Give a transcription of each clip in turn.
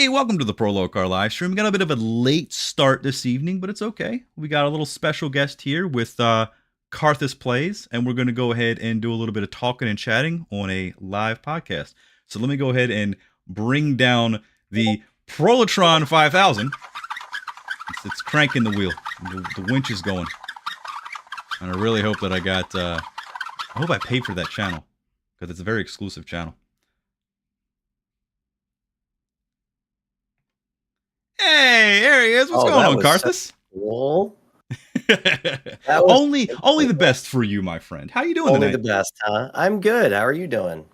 Hey, welcome to the PROLOKAR livestream. We got a bit of a late start this evening, but it's okay. We got a little special guest here with Karthus Plays, and we're going to go ahead and do a little bit of talking and chatting on a live podcast. So let me go ahead and bring down the Prolotron 5000. It's cranking the wheel. The winch is going. And I really hope that I hope I paid for that channel, because it's a very exclusive channel. Hey, there he is. What's going on, Karthus? Cool. Only the best for you, my friend. How you doing today? Only the best, huh? I'm good. How are you doing?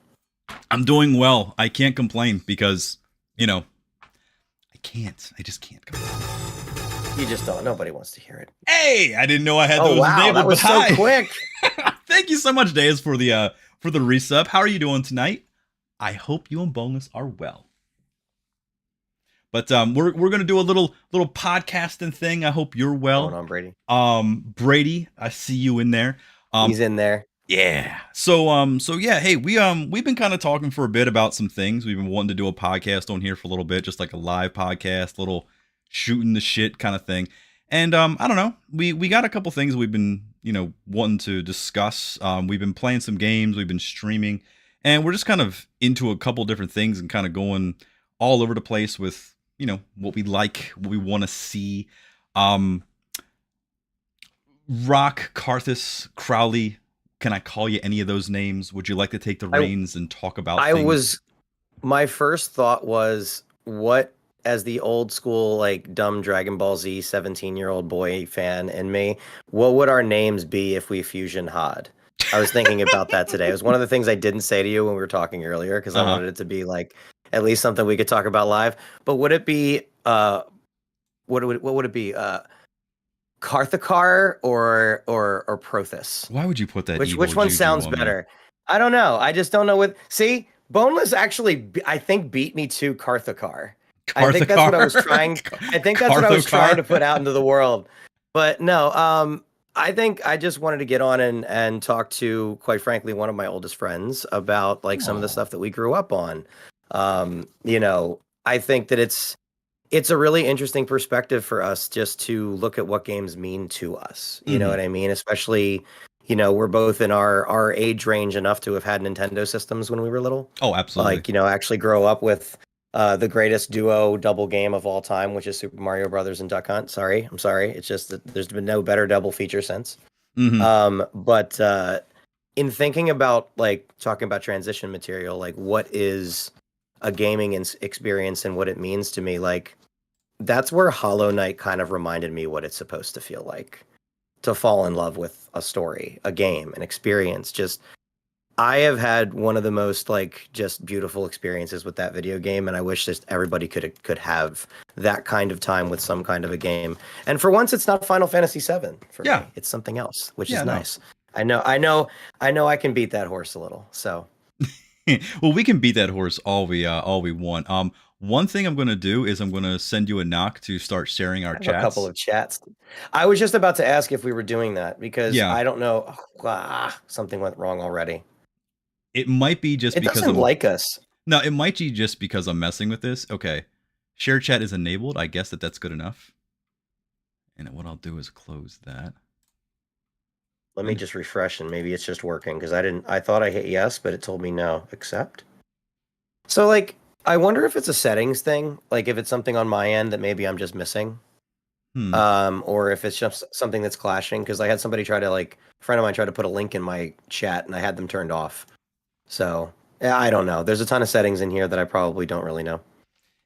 I'm doing well. I can't complain because, you know, I just can't complain. You just don't. Nobody wants to hear it. Hey, I didn't know I had those wow, enabled. That was so quick. Thank you so much, Deus, for the resub. How are you doing tonight? I hope you and Bonus are well. But we're gonna do a little podcasting thing. I hope you're well. What's going on, Brady? Brady, I see you in there. He's in there. Yeah. So yeah. Hey, we've been kind of talking for a bit about some things. We've been wanting to do a podcast on here for a little bit, just like a live podcast, little shooting the shit kind of thing. And I don't know. We got a couple things we've been wanting to discuss. We've been playing some games. We've been streaming, and we're just kind of into a couple different things and kind of going all over the place with what we like, what we want to see. Rock, Karthus, Crowley, can I call you any of those names? Would you like to take the reins and talk about things? My first thought was, what, as the old school, like, dumb Dragon Ball Z 17-year-old boy fan in me, what would our names be if we fusion had? I was thinking about that today. It was one of the things I didn't say to you when we were talking earlier, because I wanted it to be like at least something we could talk about live. But would it be what would it be? Karthakar or Prothus? Why would you put that? Which one sounds better? I don't know. I just don't know what. See, Boneless actually, I think, beat me to Karthakar. I think that's what I was trying. I think that's what I was trying to put out into the world. But no, I think I just wanted to get on and talk to, quite frankly, one of my oldest friends about like some of the stuff that we grew up on. I think that it's a really interesting perspective for us just to look at what games mean to us. You know what I mean? Especially, we're both in our age range enough to have had Nintendo systems when we were little. Oh, absolutely. Like, actually grow up with the greatest duo double game of all time, which is Super Mario Brothers and Duck Hunt. I'm sorry. It's just that there's been no better double feature since. But in thinking about, like, talking about transition material, like, what is a gaming experience and what it means to me, like, that's where Hollow Knight kind of reminded me what it's supposed to feel like to fall in love with a story, a game, an experience. Just, I have had one of the most, like, just beautiful experiences with that video game, and I wish just everybody could have that kind of time with some kind of a game. And for once, it's not Final Fantasy VII for me. It's something else, which is nice. I know I can beat that horse a little. So well, we can beat that horse all we want. One thing I'm going to do is I'm going to send you a knock to start sharing our chats. A couple of chats. I was just about to ask if we were doing that, because I don't know. Something went wrong already. It might be just because it doesn't like us. No, it might be just because I'm messing with this. Okay, share chat is enabled. I guess that's good enough. And what I'll do is close that. Let me just refresh, and maybe it's just working, because I thought I hit yes, but it told me no. Accept. So, like, I wonder if it's a settings thing, like if it's something on my end that maybe I'm just missing, or if it's just something that's clashing. Because I had somebody a friend of mine try to put a link in my chat, and I had them turned off. So I don't know. There's a ton of settings in here that I probably don't really know.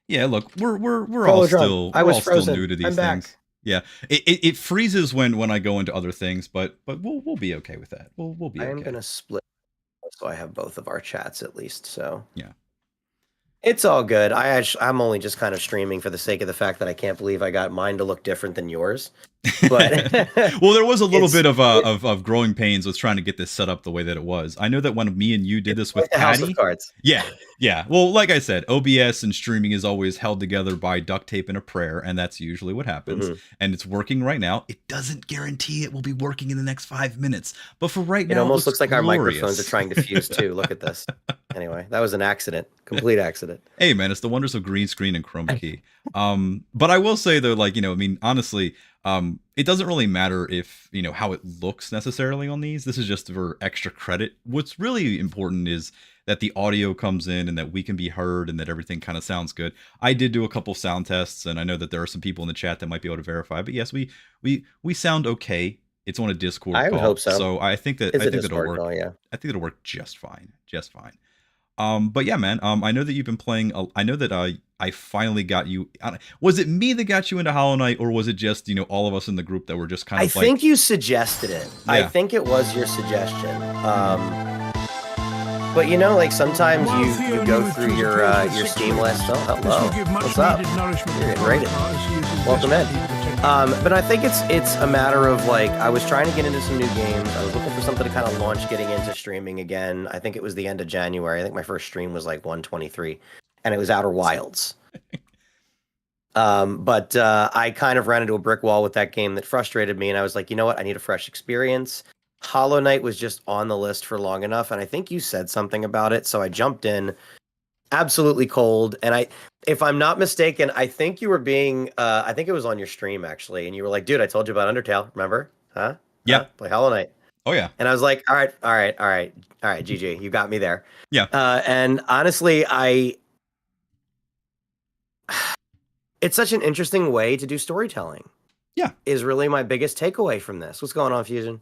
Yeah, look, we're all still new to these things. Back. Yeah, it freezes when I go into other things, but we'll be okay with that. We'll be. I am gonna split, so I have both of our chats at least. So yeah, it's all good. I'm only just kind of streaming for the sake of the fact that I can't believe I got mine to look different than yours. But Well, there was a little bit of growing pains with trying to get this set up the way that it was. I know that when me and you did this with like the House of Patty. Cards. Yeah, yeah. Well, like I said, OBS and streaming is always held together by duct tape and a prayer, and that's usually what happens. And it's working right now. It doesn't guarantee it will be working in the next 5 minutes, but for right now, It almost looks like glorious. our microphones are trying to fuse too. Look at this. Anyway, that was an accident, complete accident. Hey, man, it's the wonders of green screen and chroma key. But I will say though, like, I mean, honestly, it doesn't really matter if, how it looks necessarily on these. This is just for extra credit. What's really important is that the audio comes in and that we can be heard and that everything kind of sounds good. I did do a couple sound tests, and I know that there are some people in the chat that might be able to verify, but yes, we sound okay. It's on a Discord I would call, hope so. I think that It's a it'll Discord work. call, yeah. I think it'll work just fine. Just fine. But yeah, man, I know that you've been playing. I know that I finally got you. Was it me that got you into Hollow Knight, or was it just, all of us in the group that were just kind of I think you suggested it. Yeah. I think it was your suggestion. But like sometimes you go through your Steam list. Oh, hello. What's up? You're getting rated. Welcome in. But I think it's a matter of like, I was trying to get into some new games. I was looking for something to kind of launch getting into streaming again. I think it was the end of January. I think my first stream was like 123, and it was Outer Wilds. But I kind of ran into a brick wall with that game that frustrated me, and I was like, you know what? I need a fresh experience. Hollow Knight was just on the list for long enough, and I think you said something about it, so I jumped in absolutely cold. And if I'm not mistaken, I think you were being I think it was on your stream actually, and you were like, dude, I told you about Undertale, remember? Huh? Yeah. Play Hollow Knight. Oh yeah. And I was like, all right, GG, you got me there. Yeah. And honestly, it's such an interesting way to do storytelling. Yeah. Is really my biggest takeaway from this. What's going on, Fusion?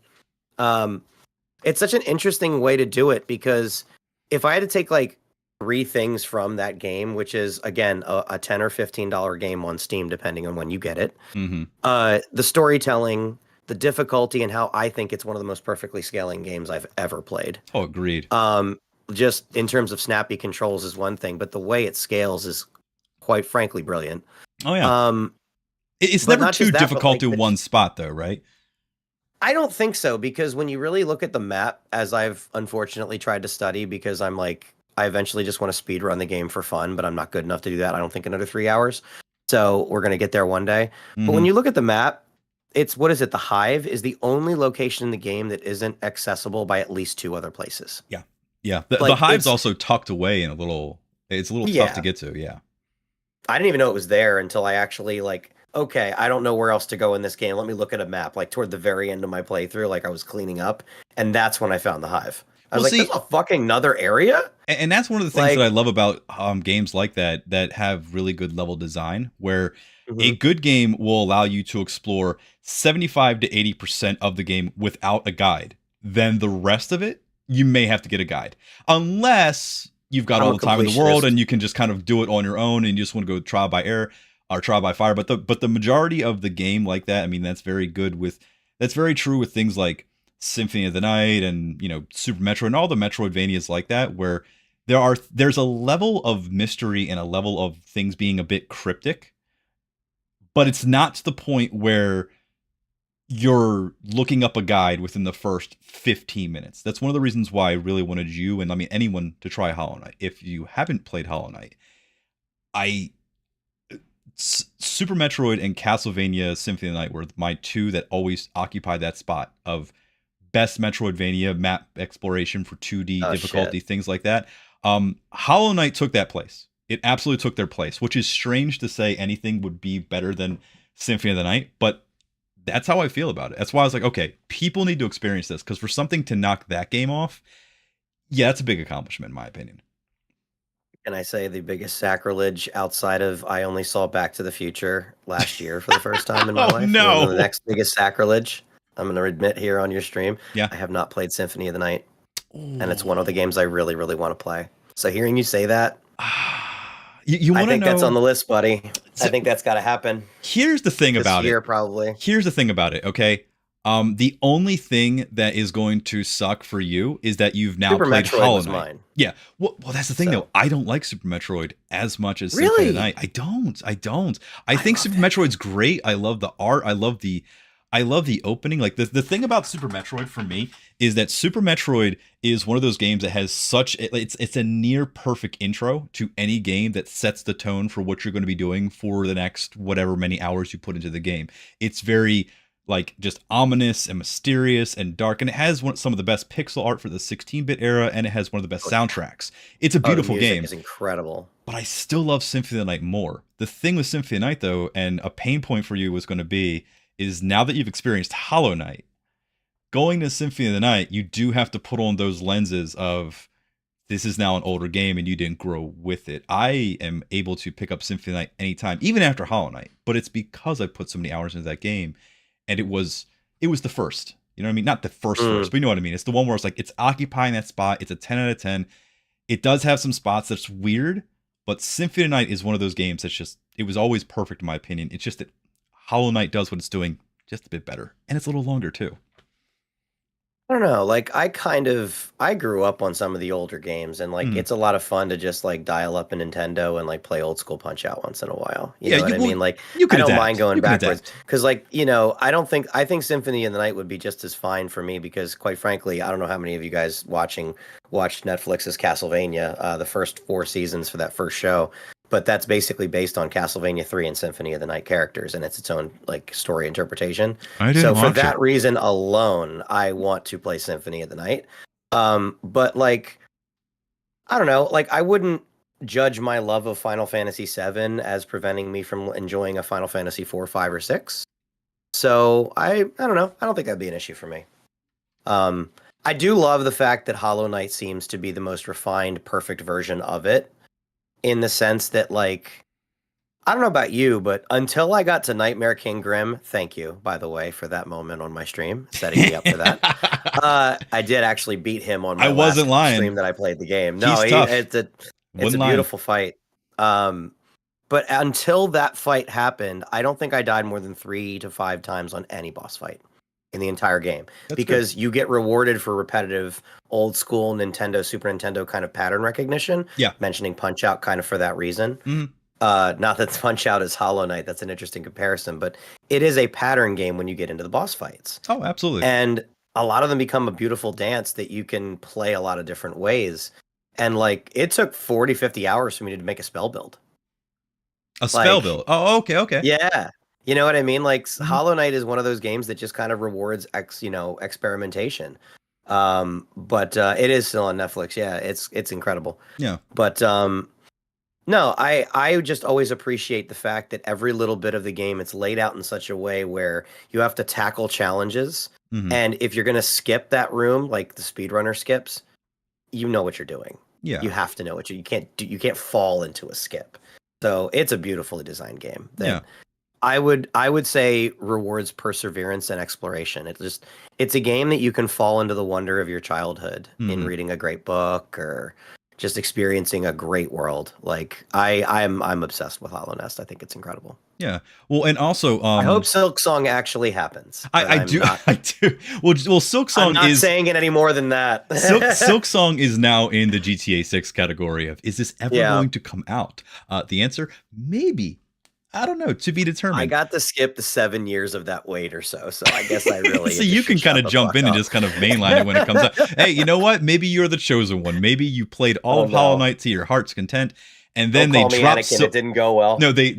It's such an interesting way to do it, because if I had to take like 3 things from that game, which is again a $10 or $15 game on Steam, depending on when you get it, the storytelling, the difficulty, and how I think it's one of the most perfectly scaling games I've ever played. Oh, agreed. Just in terms of snappy controls is one thing, but the way it scales is quite frankly brilliant. Oh yeah. It's never too difficult in one spot though, right? I don't think so, because when you really look at the map, as I've unfortunately tried to study, because I'm like, I eventually just want to speed run the game for fun, but I'm not good enough to do that. I don't think another 3 hours. So we're going to get there one day. But when you look at the map, what is it? The Hive is the only location in the game that isn't accessible by at least 2 other places. Yeah. Yeah. The Hive's also tucked away in it's a little tough to get to. Yeah. I didn't even know it was there until I actually okay, I don't know where else to go in this game. Let me look at a map. Like toward the very end of my playthrough, like I was cleaning up, and that's when I found the Hive. I was there's a fucking another area? And that's one of the things that I love about games like that have really good level design, where a good game will allow you to explore 75 to 80% of the game without a guide. Then the rest of it, you may have to get a guide. Unless you've got all the time in the world and you can just kind of do it on your own and you just want to go trial by error or trial by fire. But the majority of the game like that, I mean, that's very true with things like Symphony of the Night and, Super Metroid and all the Metroidvanias like that, where there's a level of mystery and a level of things being a bit cryptic, but it's not to the point where you're looking up a guide within the first 15 minutes. That's one of the reasons why I really wanted you and anyone to try Hollow Knight. If you haven't played Hollow Knight, Super Metroid and Castlevania Symphony of the Night were my 2 that always occupy that spot of best Metroidvania map exploration for 2D difficulty, things like that. Hollow Knight took that place. It absolutely took their place, which is strange to say anything would be better than Symphony of the Night, but that's how I feel about it. That's why I was like, okay, people need to experience this, because for something to knock that game off, yeah, that's a big accomplishment in my opinion. Can I say the biggest sacrilege outside of I only saw Back to the Future last year for the first time in my life? No. The next biggest sacrilege, I'm going to admit here on your stream, yeah, I have not played Symphony of the Night. Ooh. And it's one of the games I really, really want to play. So hearing you say that, you want to know? I think that's on the list, buddy. I think that's got to happen. Here's the thing about it. Probably. Here's the thing about it, okay? The only thing that is going to suck for you is that you've now played Hollow Knight. Mine. Yeah. Well, that's the thing though. I don't like Super Metroid as much as Symphony of the Night. I don't. I think Super Metroid's great. I love the art. I love the I love the opening. Like the thing about Super Metroid for me is that Super Metroid is one of those games that has it's a near perfect intro to any game that sets the tone for what you're going to be doing for the next whatever many hours you put into the game. It's very like just ominous and mysterious and dark, and it has some of the best pixel art for the 16-bit era, and it has one of the best soundtracks. It's a beautiful the music game. Is incredible. But I still love Symphony of the Night more. The thing with Symphony of the Night, though, and a pain point for you was going to be, is now that you've experienced Hollow Knight, going to Symphony of the Night, you do have to put on those lenses of, this is now an older game and you didn't grow with it. I am able to pick up Symphony of the Night anytime, even after Hollow Knight, but it's because I put so many hours into that game, and it was the first. You know what I mean? Not the first, but you know what I mean? It's the one where it's like, it's occupying that spot. It's a 10 out of 10. It does have some spots that's weird, but Symphony of the Night is one of those games that's just, it was always perfect in my opinion. It's just that Hollow Knight does what it's doing just a bit better, and it's a little longer too. I don't know. Like I grew up on some of the older games, and like it's a lot of fun to just like dial up a Nintendo and like play old school Punch Out once in a while. You know what I mean? Like I don't mind going backwards because like, you know, I think Symphony of the Night would be just as fine for me because quite frankly, I don't know how many of you guys watched Netflix's Castlevania, the first 4 seasons for that first show. But that's basically based on Castlevania 3 and Symphony of the Night characters, and it's its own like story interpretation. So for that reason alone, I want to play Symphony of the Night. But like, I don't know, like I wouldn't judge my love of Final Fantasy VII as preventing me from enjoying a Final Fantasy 4, 5, or 6. So I don't know. I don't think that'd be an issue for me. I do love the fact that Hollow Knight seems to be the most refined, perfect version of it. In the sense that, like, I don't know about you, but until I got to Nightmare King Grim, thank you, by the way, for that moment on my stream, setting me up for that. I did actually beat him on my last stream that I played the game. No, it's a beautiful fight. But until that fight happened, I don't think I died more than 3 to 5 times on any boss fight in the entire game. Because you get rewarded for repetitive old school Nintendo, Super Nintendo kind of pattern recognition. Yeah. Mentioning Punch Out kind of for that reason. Not that Punch Out is Hollow Knight. That's an interesting comparison, but it is a pattern game when you get into the boss fights. Oh, absolutely. And a lot of them become a beautiful dance that you can play a lot of different ways. And like, it took 40, 50 hours for me to make a spell build. A spell build? Oh, okay. Yeah. You know what I mean? Like Hollow Knight is one of those games that just kind of rewards experimentation. But it is still on Netflix. Yeah, it's incredible. Yeah. But no, I just always appreciate the fact that every little bit of the game, it's laid out in such a way where you have to tackle challenges. And if you're going to skip that room, like the speedrunner skips, you know what you're doing. Yeah. You have to know what you can't fall into a skip. So it's a beautifully designed game. Yeah. I would say rewards perseverance and exploration. It's a game that you can fall into the wonder of your childhood in reading a great book or just experiencing a great world. Like I'm obsessed with Hollow Nest. I think it's incredible. Yeah. Well, and also I hope Silk Song actually happens. I do. Well, Silk Song I'm not saying it any more than that. Silk Song is now in the GTA 6 category of, is this ever going to come out? The answer, maybe. I don't know, to be determined. I got to skip the 7 years of that wait or so I guess I really. So you can kind of jump in and just kind of mainline it when it comes out. Hey, you know what? Maybe you're the chosen one. Maybe you played all of Hollow Knight to your heart's content, and then they dropped. It didn't go well. No, they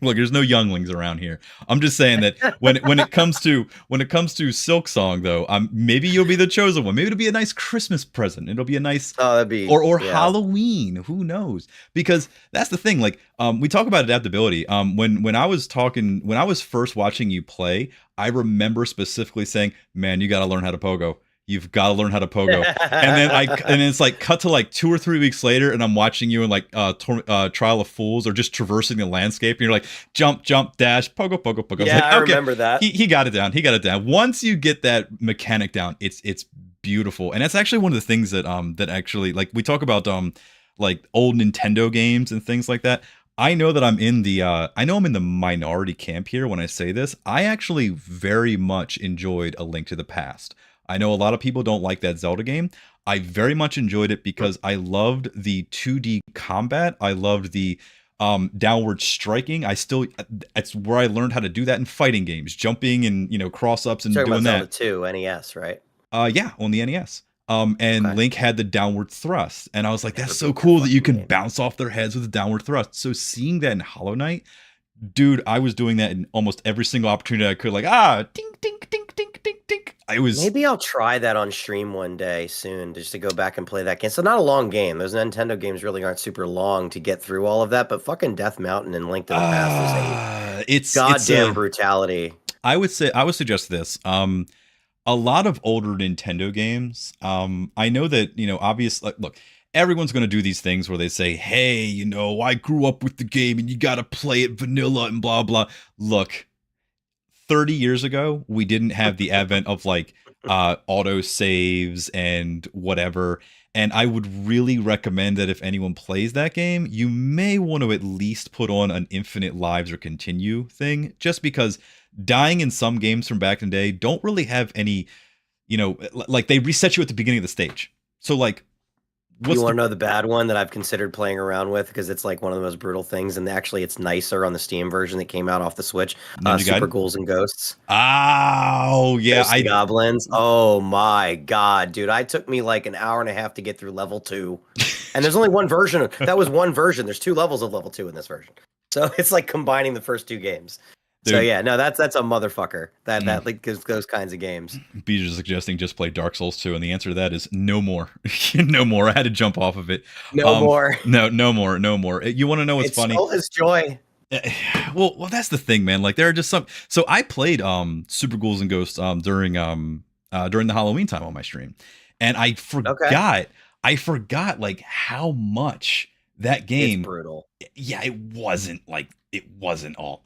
look. There's no younglings around here. I'm just saying that when it comes to Silk Song, though, maybe you'll be the chosen one. Maybe it'll be a nice Christmas present. It'll be a nice or Halloween. Who knows? Because that's the thing. Like we talk about adaptability. When I was first watching you play, I remember specifically saying, "Man, you got to learn how to pogo. You've got to learn how to pogo." and it's like cut to like 2 or 3 weeks later, and I'm watching you in like Trial of Fools or just traversing the landscape, and you're like jump, dash, pogo, pogo, pogo. Yeah, I remember that. He got it down. Once you get that mechanic down, it's beautiful, and that's actually one of the things that that actually, like, we talk about like old Nintendo games and things like that. I know that I'm in the minority camp here when I say this. I actually very much enjoyed A Link to the Past. I know a lot of people don't like that Zelda game. I very much enjoyed it because I loved the 2D combat. I loved the Downward striking, it's where I learned how to do that in fighting games, jumping and cross ups and You're talking doing about Zelda that. 2 NES, right? Yeah, on the NES. And Okay. Link had the downward thrust, and I was like, Never that's so beat that cool that you fucking can game. bounce off their heads with a downward thrust. So seeing that in Hollow Knight, dude, I was doing that in almost every single opportunity I could. Like, dink, dink, dink, dink, dink, dink. I was Maybe I'll try that on stream one day soon, just to go back and play that game. So not a long game. Those Nintendo games really aren't super long to get through all of that, but fucking Death Mountain and Link to the Past is a goddamn brutality. I would suggest this. A lot of older Nintendo games. I know that, obviously, look, everyone's going to do these things where they say, hey, I grew up with the game and you got to play it vanilla and blah, blah. Look, 30 years ago, we didn't have the advent of like auto saves and whatever. And I would really recommend that if anyone plays that game, you may want to at least put on an infinite lives or continue thing, just because dying in some games from back in the day don't really have any, like they reset you at the beginning of the stage. So like, you want to know the bad one that I've considered playing around with, because it's like one of the most brutal things, and actually it's nicer on the Steam version that came out off the Switch. Super Ghouls and Ghosts. Oh yeah, Goblins. Oh my god, dude! I took me like an hour and a half to get through level 2, and there's only one version. That was one version. There's 2 levels of level 2 in this version, so it's like combining the first 2 games. Dude. So yeah, no, that's a motherfucker. That like those kinds of games. Bee's suggesting just play Dark Souls 2, and the answer to that is no more. No more. I had to jump off of it. No more. No more. No more. You want to know what's funny? Stole his joy. Well, that's the thing, man. Like there are just some. So I played Super Ghouls and Ghosts during the Halloween time on my stream, and I forgot. Okay. I forgot like how much that game. It's brutal. Yeah, it wasn't all.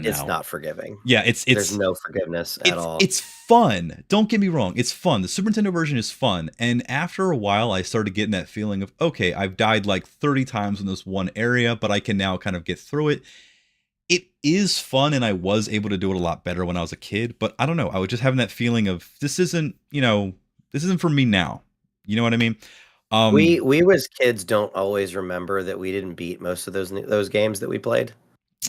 It's not forgiving. Yeah, there's no forgiveness at all. It's fun. Don't get me wrong. It's fun. The Super Nintendo version is fun. And after a while, I started getting that feeling of, okay, I've died like 30 times in this one area, but I can now kind of get through it. It is fun, and I was able to do it a lot better when I was a kid. But I don't know. I was just having that feeling of this isn't for me now. You know what I mean? We as kids don't always remember that we didn't beat most of those games that we played,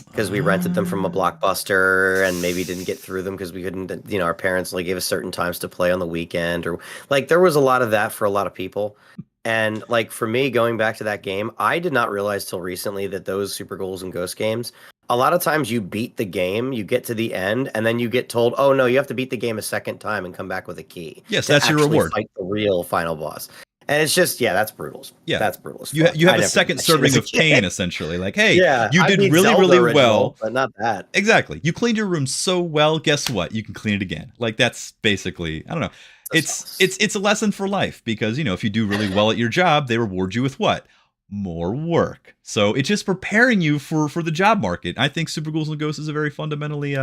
because we rented them from a Blockbuster and maybe didn't get through them because we couldn't, our parents only gave us certain times to play on the weekend, or like there was a lot of that for a lot of people. And like for me, going back to that game, I did not realize till recently that those Super Ghouls and Ghost games, a lot of times you beat the game, you get to the end, and then you get told, oh no, you have to beat the game a second time and come back with a key. Yes, that's your reward. Fight the real final boss. And it's just, that's brutal. Yeah, that's brutal. You have a second serving of pain, essentially. Like, hey, you did really, Zelda really original, well, but not that. Exactly. You cleaned your room so well. Guess what? You can clean it again. Like that's basically, I don't know. It's a lesson for life, because if you do really well at your job, they reward you with what? More work. So it's just preparing you for the job market. I think Super Ghouls and Ghosts is a very fundamentally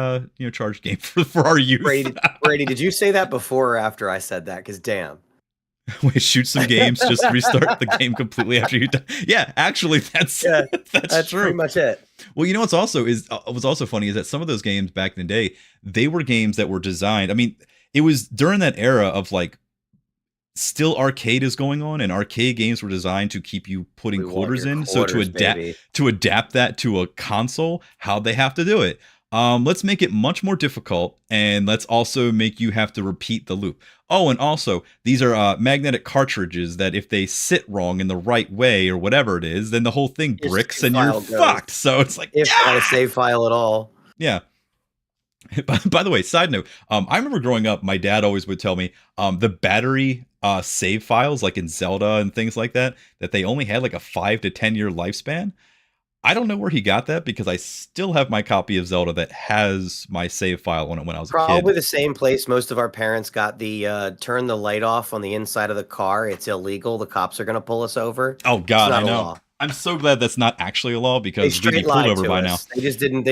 charged game for our youth. Brady, did you say that before or after I said that? Because damn. Wait, shoot some games, just restart the game completely after you die. Yeah, actually, that's true. Pretty much it. Well, what's also funny is that some of those games back in the day, they were games that were designed. I mean, it was during that era of like, still arcade is going on, and arcade games were designed to keep you putting quarters in. So to adapt that to a console, how'd they have to do it? Let's make it much more difficult, and let's also make you have to repeat the loop. Oh, and also, these are magnetic cartridges that if they sit wrong in the right way or whatever it is, then the whole thing bricks and you're fucked. So it's like, if not a save file at all. Yeah. By the way, side note, I remember growing up, my dad always would tell me the battery save files, like in Zelda and things like that they only had like a 5 to 10 year lifespan. I don't know where he got that, because I still have my copy of Zelda that has my save file on it when I was a kid. Probably the same place most of our parents got the turn the light off on the inside of the car. It's illegal. The cops are going to pull us over. Oh God, I know. I'm so glad that's not actually a law, because we'd be pulled over by now. They just didn't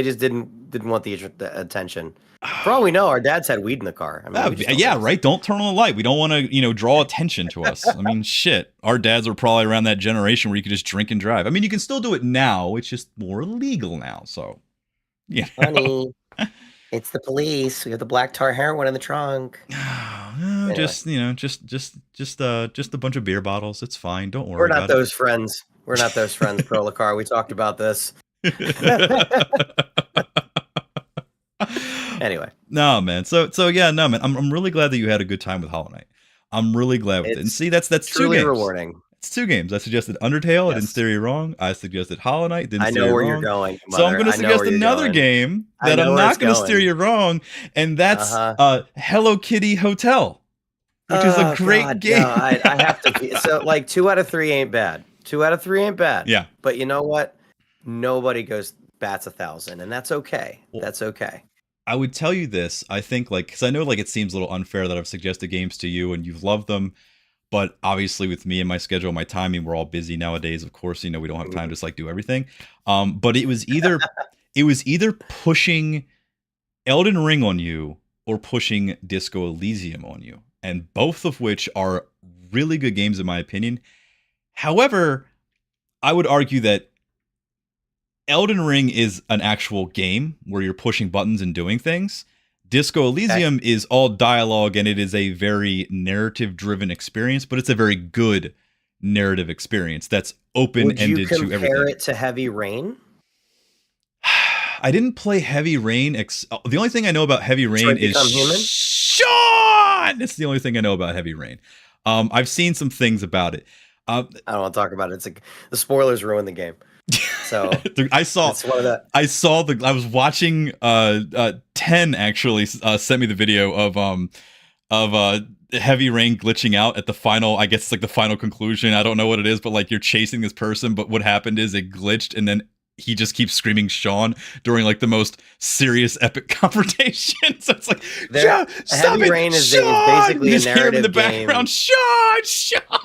want the attention. For all we know, our dads had weed in the car. I mean, yeah, right. Don't turn on the light. We don't want to, draw attention to us. I mean, shit. Our dads were probably around that generation where you could just drink and drive. I mean, you can still do it now. It's just more illegal now. So, yeah. Honey, it's the police. We have the black tar heroin in the trunk. Anyway. Just a bunch of beer bottles. It's fine. Don't worry. We're not those friends. We're not those friends, Prolokar. We talked about this. Anyway. No, man. So yeah, no, man. I'm really glad that you had a good time with Hollow Knight. I'm really glad with it. And see, that's truly 2 games. Rewarding. It's 2 games. I suggested Undertale. Yes. I didn't steer you wrong. I suggested Hollow Knight. Didn't steer you wrong. I know where you're going. Mother. So I'm going to suggest another game that I'm not going to steer you wrong, and that's Hello Kitty Hotel, which is a great game. No, I have to. So like 2 out of 3 ain't bad. 2 out of 3 ain't bad. Yeah. But you know what? Nobody bats 1,000, and that's okay. Well, that's okay. I would tell you this. I think because I know it seems a little unfair that I've suggested games to you and you've loved them. But obviously, with me and my schedule, my timing, we're all busy nowadays. Of course, we don't have time to do everything. But it was either pushing Elden Ring on you or pushing Disco Elysium on you, and both of which are really good games in my opinion. However, I would argue that Elden Ring is an actual game where you're pushing buttons and doing things. Disco Elysium is all dialogue, and it is a very narrative-driven experience, but it's a very good narrative experience that's open-ended to everything. Would you compare it to Heavy Rain? I didn't play Heavy Rain. The only thing I know about Heavy Rain is Sean! That's the only thing I know about Heavy Rain. I've seen some things about it. I don't want to talk about it. It's the spoilers ruin the game. So I was watching 10 actually sent me the video of Heavy Rain glitching out at the final, I guess it's the final conclusion. I don't know what it is, but you're chasing this person, but what happened is it glitched and then he just keeps screaming Sean during the most serious epic confrontation. So it's Heavy Rain is basically a narrative in the background. Sean.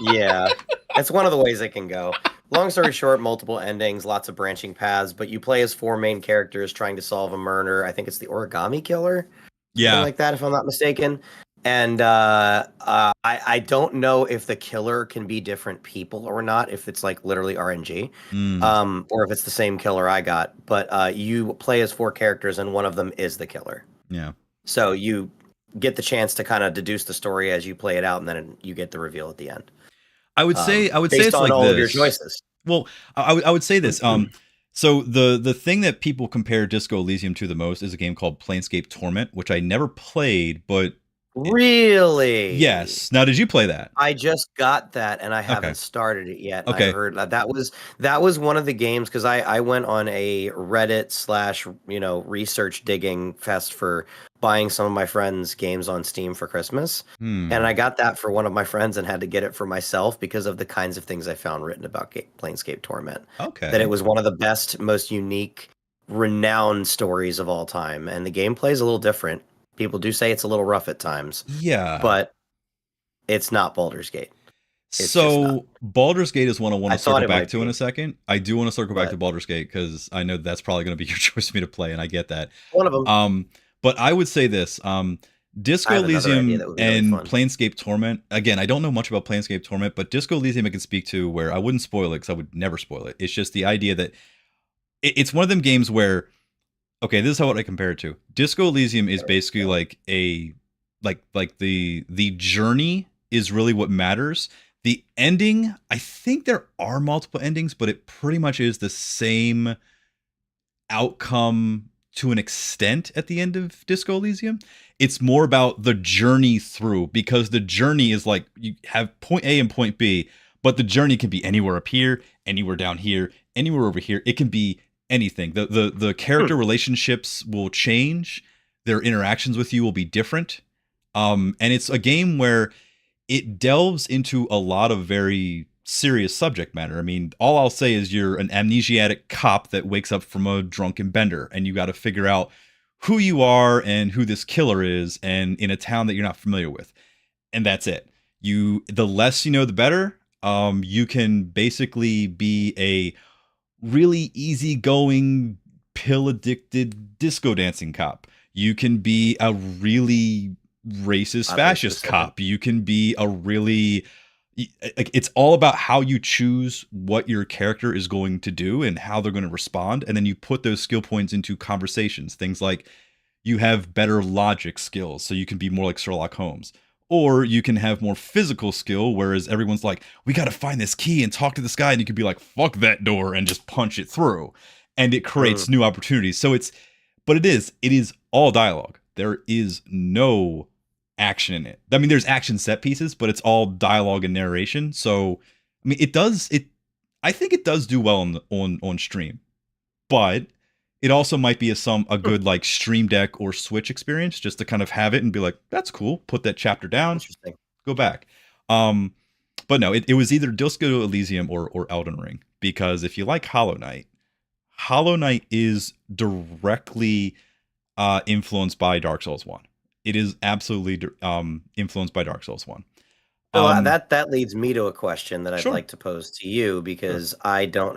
Yeah, that's one of the ways it can go. Long story short, multiple endings, lots of branching paths, but you play as 4 main characters trying to solve a murder. I think it's the origami killer. Yeah. Something like that, if I'm not mistaken. And I don't know if the killer can be different people or not, if it's literally RNG, or if it's the same killer I got. But you play as 4 characters, and one of them is the killer. Yeah. So you get the chance to kind of deduce the story as you play it out, and then you get the reveal at the end. I would say based it's on all this. Of your choices. Well, I would say this. So the thing that people compare Disco Elysium to the most is a game called Planescape Torment, which I never played, but really, yes. Now, did you play that? I just got that, and I haven't started it yet. Okay, I heard that was one of the games because I went on a Reddit / research digging fest for buying some of my friends' games on Steam for Christmas, and I got that for one of my friends and had to get it for myself because of the kinds of things I found written about Planescape Torment. Okay, that it was one of the best, most unique, renowned stories of all time, and the gameplay is a little different. People do say it's a little rough at times. Yeah. But it's not Baldur's Gate. So Baldur's Gate is one I want to circle back to in a second. I do want to circle back to Baldur's Gate because I know that's probably going to be your choice for me to play, and I get that. One of them. But I would say this. Disco Elysium and Planescape Torment. Again, I don't know much about Planescape Torment, but Disco Elysium I can speak to where I wouldn't spoil it because I would never spoil it. It's just the idea that it's one of them games where, okay, this is how I compare it to. Disco Elysium is basically the journey is really what matters. The ending, I think there are multiple endings, but it pretty much is the same outcome to an extent at the end of Disco Elysium. It's more about the journey through, because the journey is you have point A and point B, but the journey can be anywhere up here, anywhere down here, anywhere over here. It can be anything. The character relationships will change. Their interactions with you will be different. And it's a game where it delves into a lot of very serious subject matter. I mean, all I'll say is you're an amnesiac cop that wakes up from a drunken bender, and you got to figure out who you are and who this killer is, and in a town that you're not familiar with. And that's it. The less you know, the better. You can basically be a really easygoing, pill-addicted disco dancing cop. You can be a really racist fascist cop. You can be a really... It's all about how you choose what your character is going to do and how they're going to respond, and then you put those skill points into conversations. Things like you have better logic skills, so you can be more like Sherlock Holmes, Or you can have more physical skill, whereas everyone's like, we got to find this key and talk to this guy. And you could be like, fuck that door and just punch it through. And it creates new opportunities. So it is all dialogue. There is no action in it. I mean, there's action set pieces, but it's all dialogue and narration. So, I mean, I think it does do well on stream, but it also might be a good like Stream Deck or Switch experience just to kind of have it and be like, that's cool. Put that chapter down, go back. But no, it was either Disco Elysium or Elden Ring, because if you like Hollow Knight is directly influenced by Dark Souls 1. It is absolutely influenced by Dark Souls 1. Well, that leads me to a question that I'd Sure. like to pose to you, because I don't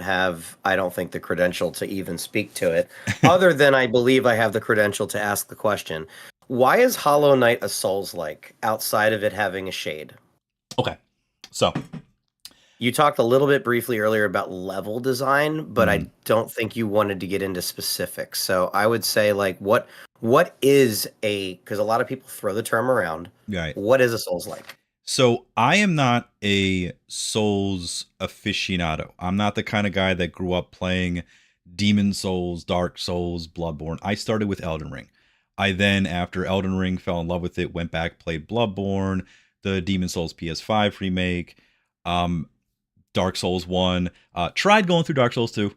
think the credential to even speak to it, other than I believe I have the credential to ask the question. Why is Hollow Knight a Souls-like outside of it having a shade? Okay, so you talked a little bit briefly earlier about level design, but I don't think you wanted to get into specifics. So I would say, like, what is because a lot of people throw the term around. Right. What is a Souls-like? So I am not a Souls aficionado. I'm not the kind of guy that grew up playing Demon Souls, Dark Souls, Bloodborne. I started with Elden Ring. I then, after Elden Ring, fell in love with it, went back, played Bloodborne, the Demon Souls PS5 remake, Dark Souls 1, tried going through Dark Souls 2.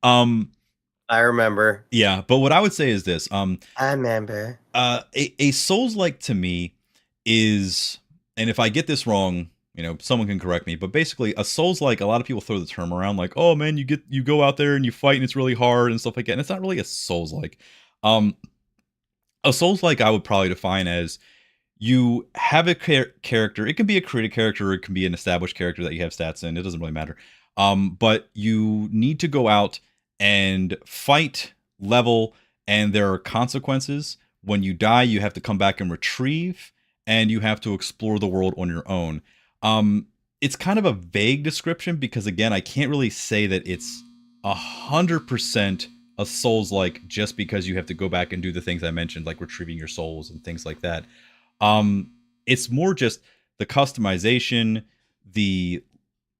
I remember. Yeah, but what I would say is this. I remember. A Souls-like to me is, and if I get this wrong, someone can correct me, but basically a Souls-like, a lot of people throw the term around like, oh man, you go out there and you fight and it's really hard and stuff like that. And it's not really a Souls-like. A Souls-like I would probably define as, you have a character. It can be a created character, or it can be an established character that you have stats in. It doesn't really matter. But you need to go out and fight, level, and there are consequences. When you die, you have to come back and retrieve, and you have to explore the world on your own. It's kind of a vague description, because again, I can't really say that it's 100% a Souls-like just because you have to go back and do the things I mentioned, like retrieving your souls and things like that. It's more just the customization,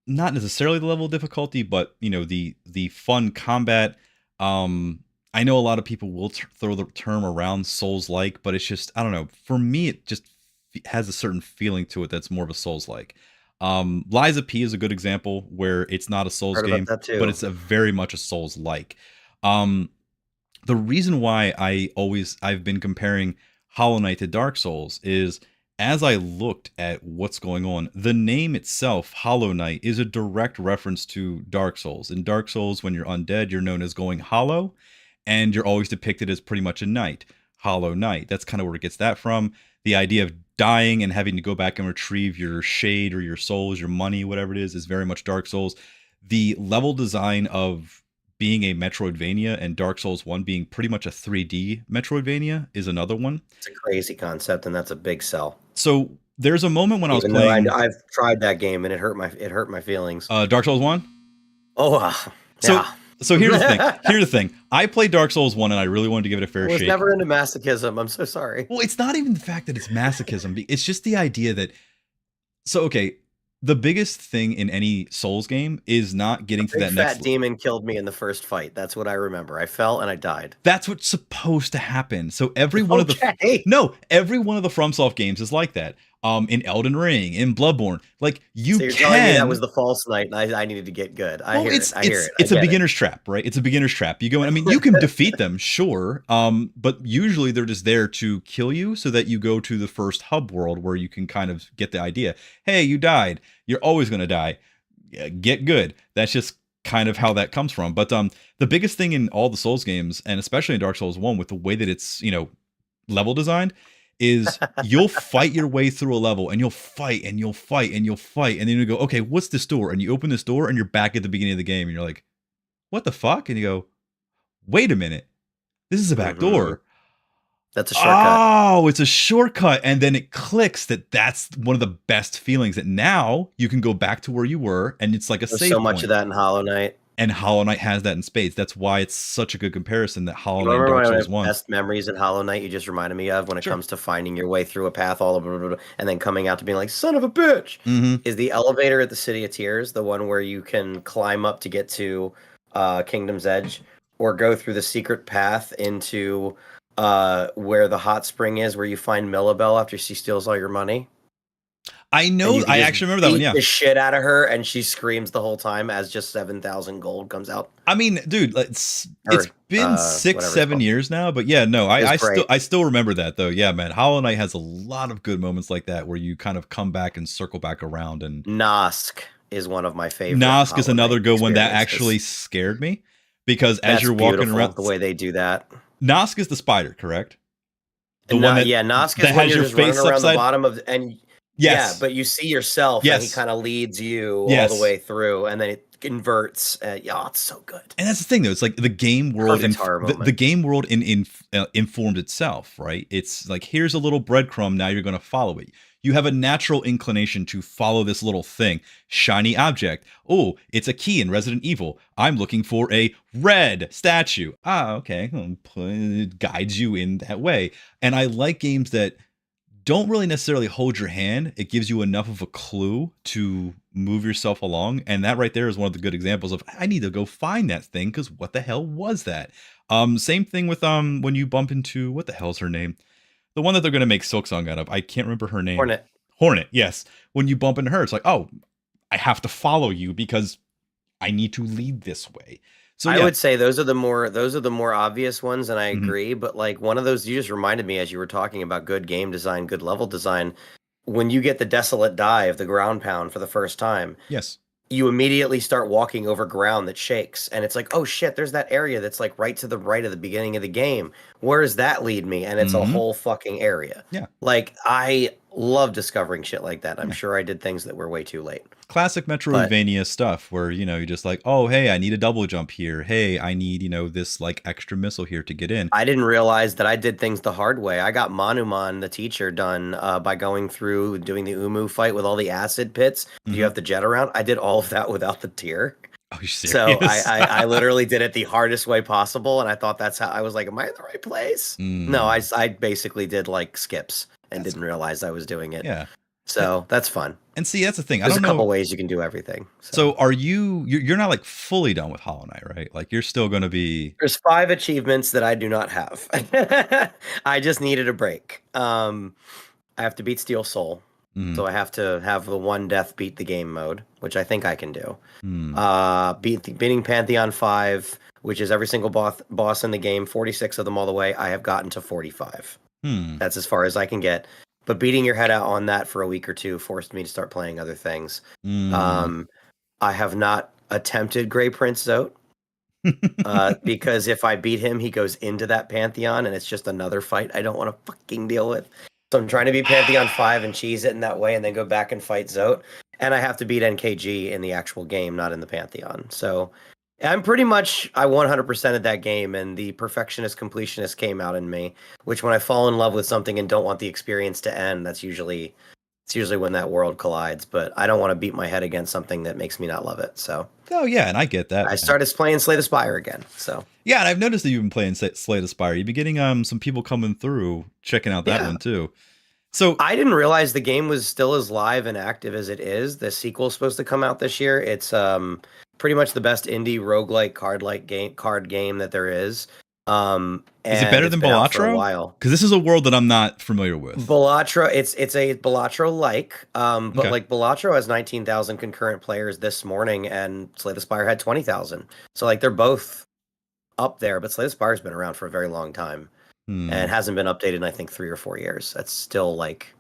not necessarily the level of difficulty, but the fun combat. I know a lot of people will throw the term around Souls-like, but it's just, I don't know. For me, it just has a certain feeling to it that's more of a Souls-like. Lies of P is a good example where it's not a Souls game, but it's very much a Souls-like. The reason why I've been comparing Hollow Knight to Dark Souls is, as I looked at what's going on, the name itself, Hollow Knight, is a direct reference to Dark Souls. In Dark Souls, when you're undead, you're known as going hollow, and you're always depicted as pretty much a knight. Hollow Knight. That's kind of where it gets that from. The idea of dying and having to go back and retrieve your shade or your souls, your money, whatever it is very much Dark Souls. The level design of being a Metroidvania and Dark Souls 1 being pretty much a 3D Metroidvania is another one. It's a crazy concept, and that's a big sell. So there's a moment when I was playing. I've tried that game and it hurt my feelings. Dark Souls 1? Oh, yeah. So here's the thing. Here's the thing. I played Dark Souls 1 and I really wanted to give it a fair shake. I was never into masochism. I'm so sorry. Well, it's not even the fact that it's masochism. It's just the idea that. So, okay, the biggest thing in any Souls game is not getting to that next. That demon killed me in the first fight. That's what I remember. I fell and I died. That's what's supposed to happen. So every one of the FromSoft games is like that. In Elden Ring, in Bloodborne, like so you're telling me that was the false knight, and I needed to get good. I hear it. It's a beginner's trap, right? It's a beginner's trap. You go in. I mean, you can defeat them, sure, but usually they're just there to kill you, so that you go to the first hub world where you can kind of get the idea. Hey, you died. You're always going to die. Get good. That's just kind of how that comes from. But the biggest thing in all the Souls games, and especially in Dark Souls 1, with the way that it's level designed, is you'll fight your way through a level, and you'll fight and you'll fight and you'll fight, and then you go, okay, what's this door? And you open this door and you're back at the beginning of the game, and you're like, what the fuck? And you go, wait a minute, this is a back door. That's a shortcut. Oh, it's a shortcut. And then it clicks that's one of the best feelings, that now you can go back to where you were, and it's like a save so much point. of that in Hollow Knight. And Hollow Knight has that in spades. That's why it's such a good comparison that Hollow You Knight and remember Dark one of Souls my 1. best memories in Hollow Knight you just reminded me of when it Sure. comes to finding your way through a path all over and then coming out to being like, son of a bitch, Mm-hmm. is the elevator at the City of Tears, the one where you can climb up to get to Kingdom's Edge or go through the secret path into where the hot spring is, where you find Millabelle after she steals all your money. I know. I actually remember that one. Yeah, the shit out of her, and she screams the whole time as just 7,000 gold comes out. I mean, dude, it's been 6-7 years now, but yeah, no, I still remember that though. Yeah, man, Hollow Knight has a lot of good moments like that where you kind of come back and circle back around. And Nosk is one of my favorite. Nosk is another good one that actually scared me because as you're walking around, the way they do that. Nosk is the spider, correct? The one that Nosk is when you're just running around the bottom of and. Yes. Yeah, but you see yourself, and he kind of leads you all the way through, and then it converts. It's so good. And that's the thing, though. It's like the game world, the game world informed itself, right? It's like, here's a little breadcrumb. Now you're going to follow it. You have a natural inclination to follow this little thing. Shiny object. Oh, it's a key in Resident Evil. I'm looking for a red statue. Okay. It guides you in that way. And I like games that don't really necessarily hold your hand. It gives you enough of a clue to move yourself along. And that right there is one of the good examples of, I need to go find that thing because what the hell was that? Same thing with when you bump into, what the hell's her name? The one that they're going to make Silksong out of. I can't remember her name. Hornet, yes. When you bump into her, it's like, oh, I have to follow you because I need to lead this way. So I would say those are the more obvious ones, and I agree. But like one of those, you just reminded me as you were talking about good game design, good level design. When you get the desolate dive, the ground pound for the first time, yes, you immediately start walking over ground that shakes, and it's like, oh shit, there's that area that's like right to the right of the beginning of the game. Where does that lead me? And it's a whole fucking area. Yeah, like I love discovering shit like that. I'm sure I did things that were way too late. Classic Metroidvania stuff where, you're just like, oh, hey, I need a double jump here. Hey, I need, this like extra missile here to get in. I didn't realize that I did things the hard way. I got Manumon, the teacher, done by going through doing the Umu fight with all the acid pits. You have to jet around. I did all of that without the tier. Oh, you're serious? So I literally did it the hardest way possible. And I thought that's how I was like, am I in the right place? No, I basically did like skips and didn't realize I was doing it. Yeah. So that's fun. And see, that's the thing. There's a couple ways you can do everything. So are you're not like fully done with Hollow Knight, right? Like you're still going to be. There's 5 achievements that I do not have. I just needed a break. I have to beat Steel Soul. So I have to have the one death beat the game mode, which I think I can do. Beating Pantheon 5, which is every single boss in the game, 46 of them all the way. I have gotten to 45. That's as far as I can get. But beating your head out on that for a week or two forced me to start playing other things. I have not attempted Grey Prince Zote. Because if I beat him, he goes into that Pantheon, and it's just another fight I don't want to fucking deal with. So I'm trying to beat Pantheon 5 and cheese it in that way, and then go back and fight Zote. And I have to beat NKG in the actual game, not in the Pantheon. So I'm pretty much, I 100%ed that game, and the perfectionist completionist came out in me, which when I fall in love with something and don't want the experience to end, it's usually when that world collides. But I don't want to beat my head against something that makes me not love it. So. Oh yeah, and I get that. I started playing Slay the Spire again. So. Yeah, and I've noticed that you've been playing Slay the Spire. You've been getting some people coming through checking out that one too. So I didn't realize the game was still as live and active as it is. The sequel's supposed to come out this year. It's pretty much the best indie roguelike card game that there is. Is it better than Balatro? Because this is a world that I'm not familiar with. Balatro, it's a Balatro-like, but like Balatro has 19,000 concurrent players this morning, and Slay the Spire had 20,000. So like they're both up there, but Slay the Spire's been around for a very long time, and hasn't been updated in I think 3 or 4 years. That's still like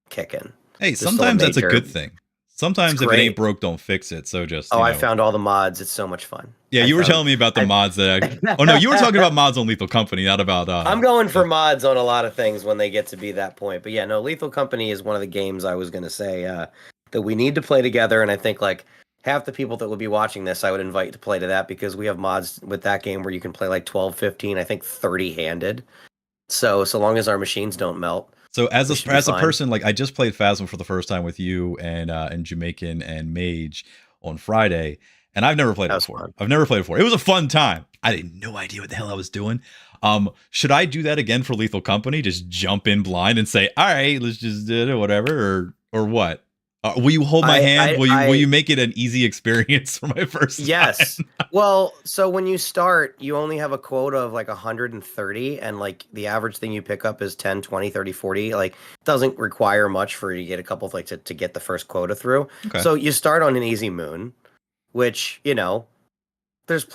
kicking. Hey, sometimes that's a good thing. Sometimes if it ain't broke, don't fix it. So just I found all the mods. It's so much fun. Yeah, you were telling me about the mods that oh no, you were talking about mods on Lethal Company, not about I'm going for mods on a lot of things when they get to be that point. But yeah, no, Lethal Company is one of the games I was going to say that we need to play together, and I think like half the people that will be watching this I would invite to play to that, because we have mods with that game where you can play like 12, 15, I think 30 handed. So long as our machines don't melt. So as a person, like I just played Phasma for the first time with you and Jamaican and Mage on Friday, and I've never played That it was before. fun. I've never played it before. It was a fun time. I had no idea what the hell I was doing. Should I do that again for Lethal Company? Just jump in blind and say, "All right, let's just do it," or whatever, or what? Will you hold my hand? Will you make it an easy experience for my first Yes. time? Well, so when you start, you only have a quota of like 130, and like the average thing you pick up is 10, 20, 30, 40. Like, it doesn't require much for you to get a couple of like to get the first quota through. Okay. So you start on an easy moon, which, you know, there's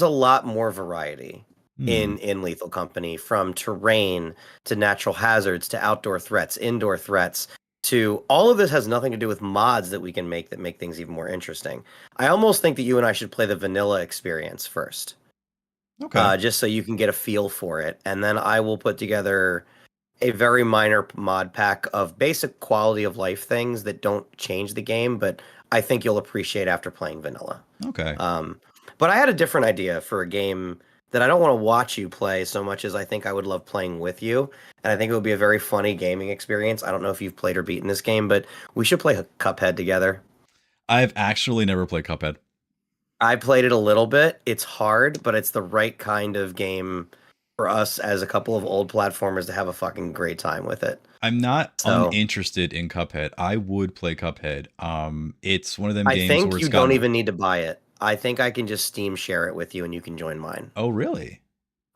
a lot more variety in Lethal Company, from terrain to natural hazards to outdoor threats, indoor threats, to all of this has nothing to do with mods that we can make that make things even more interesting. I almost think that you and I should play the vanilla experience first. Okay. Just so you can get a feel for it. And then I will put together a very minor mod pack of basic quality of life things that don't change the game, but I think you'll appreciate after playing vanilla. Okay. But I had a different idea for a game that I don't want to watch you play so much as I think I would love playing with you. And I think it would be a very funny gaming experience. I don't know if you've played or beaten this game, but we should play Cuphead together. I've actually never played Cuphead. I played it a little bit. It's hard, but it's the right kind of game for us as a couple of old platformers to have a fucking great time with it. I'm not uninterested in Cuphead. I would play Cuphead. It's one of them games I think where you don't even need to buy it. I think I can just Steam share it with you and you can join mine. Oh, really?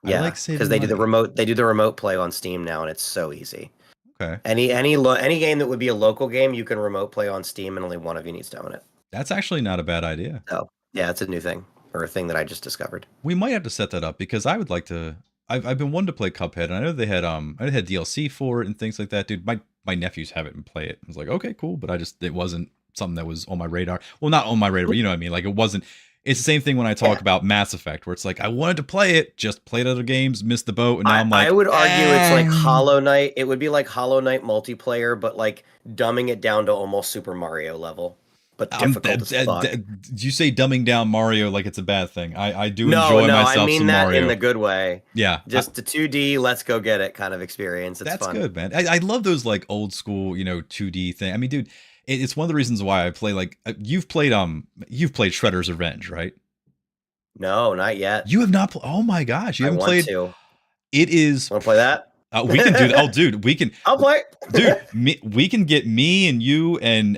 Yeah, because they do the remote play on Steam now, and it's so easy. Okay. Any game that would be a local game, you can remote play on Steam, and only one of you needs to own it. That's actually not a bad idea. Oh, yeah, it's a new thing, or a thing that I just discovered. We might have to set that up, because I would like to. I've been wanting to play Cuphead, and I know they had DLC for it and things like that. Dude, my nephews have it and play it. I was like, okay, cool, but it wasn't something that was on my radar. Well, not on my radar, but you know what I mean. Like, it wasn't. It's the same thing when I talk about Mass Effect, where it's like, I wanted to play it, just played other games, missed the boat, and now I'm like, I would argue it's like Hollow Knight. It would be like Hollow Knight multiplayer, but like dumbing it down to almost Super Mario level, but difficult as fuck. Did you say dumbing down Mario like it's a bad thing? I do enjoy myself I mean some that Mario. in the good way. Yeah. Just the 2D, let's go get it kind of experience. It's that's fun. good, man. I love those like old school, 2D thing. I mean, dude, it's one of the reasons why I play like you've played Shredder's Revenge, right? No, not yet. You have not. Oh my gosh, you haven't played. To. It is. Want to play that? We can do that. Oh, dude, we can. I'll play. Dude, we can get me and you and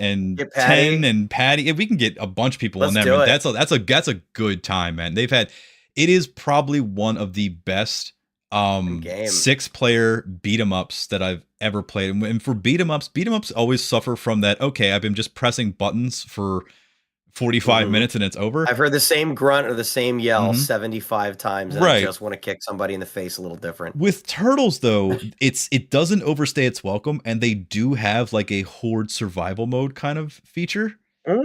Ten and Patty. We can get a bunch of people in there. That's a good time, man. It is probably one of the best 6-player beat 'em ups that I've ever played. And for beat 'em ups always suffer from that. Okay, I've been just pressing buttons for 45 minutes and it's over. I've heard the same grunt or the same yell 75 times, and I just want to kick somebody in the face a little different. With Turtles, though, it doesn't overstay its welcome, and they do have like a horde survival mode kind of feature.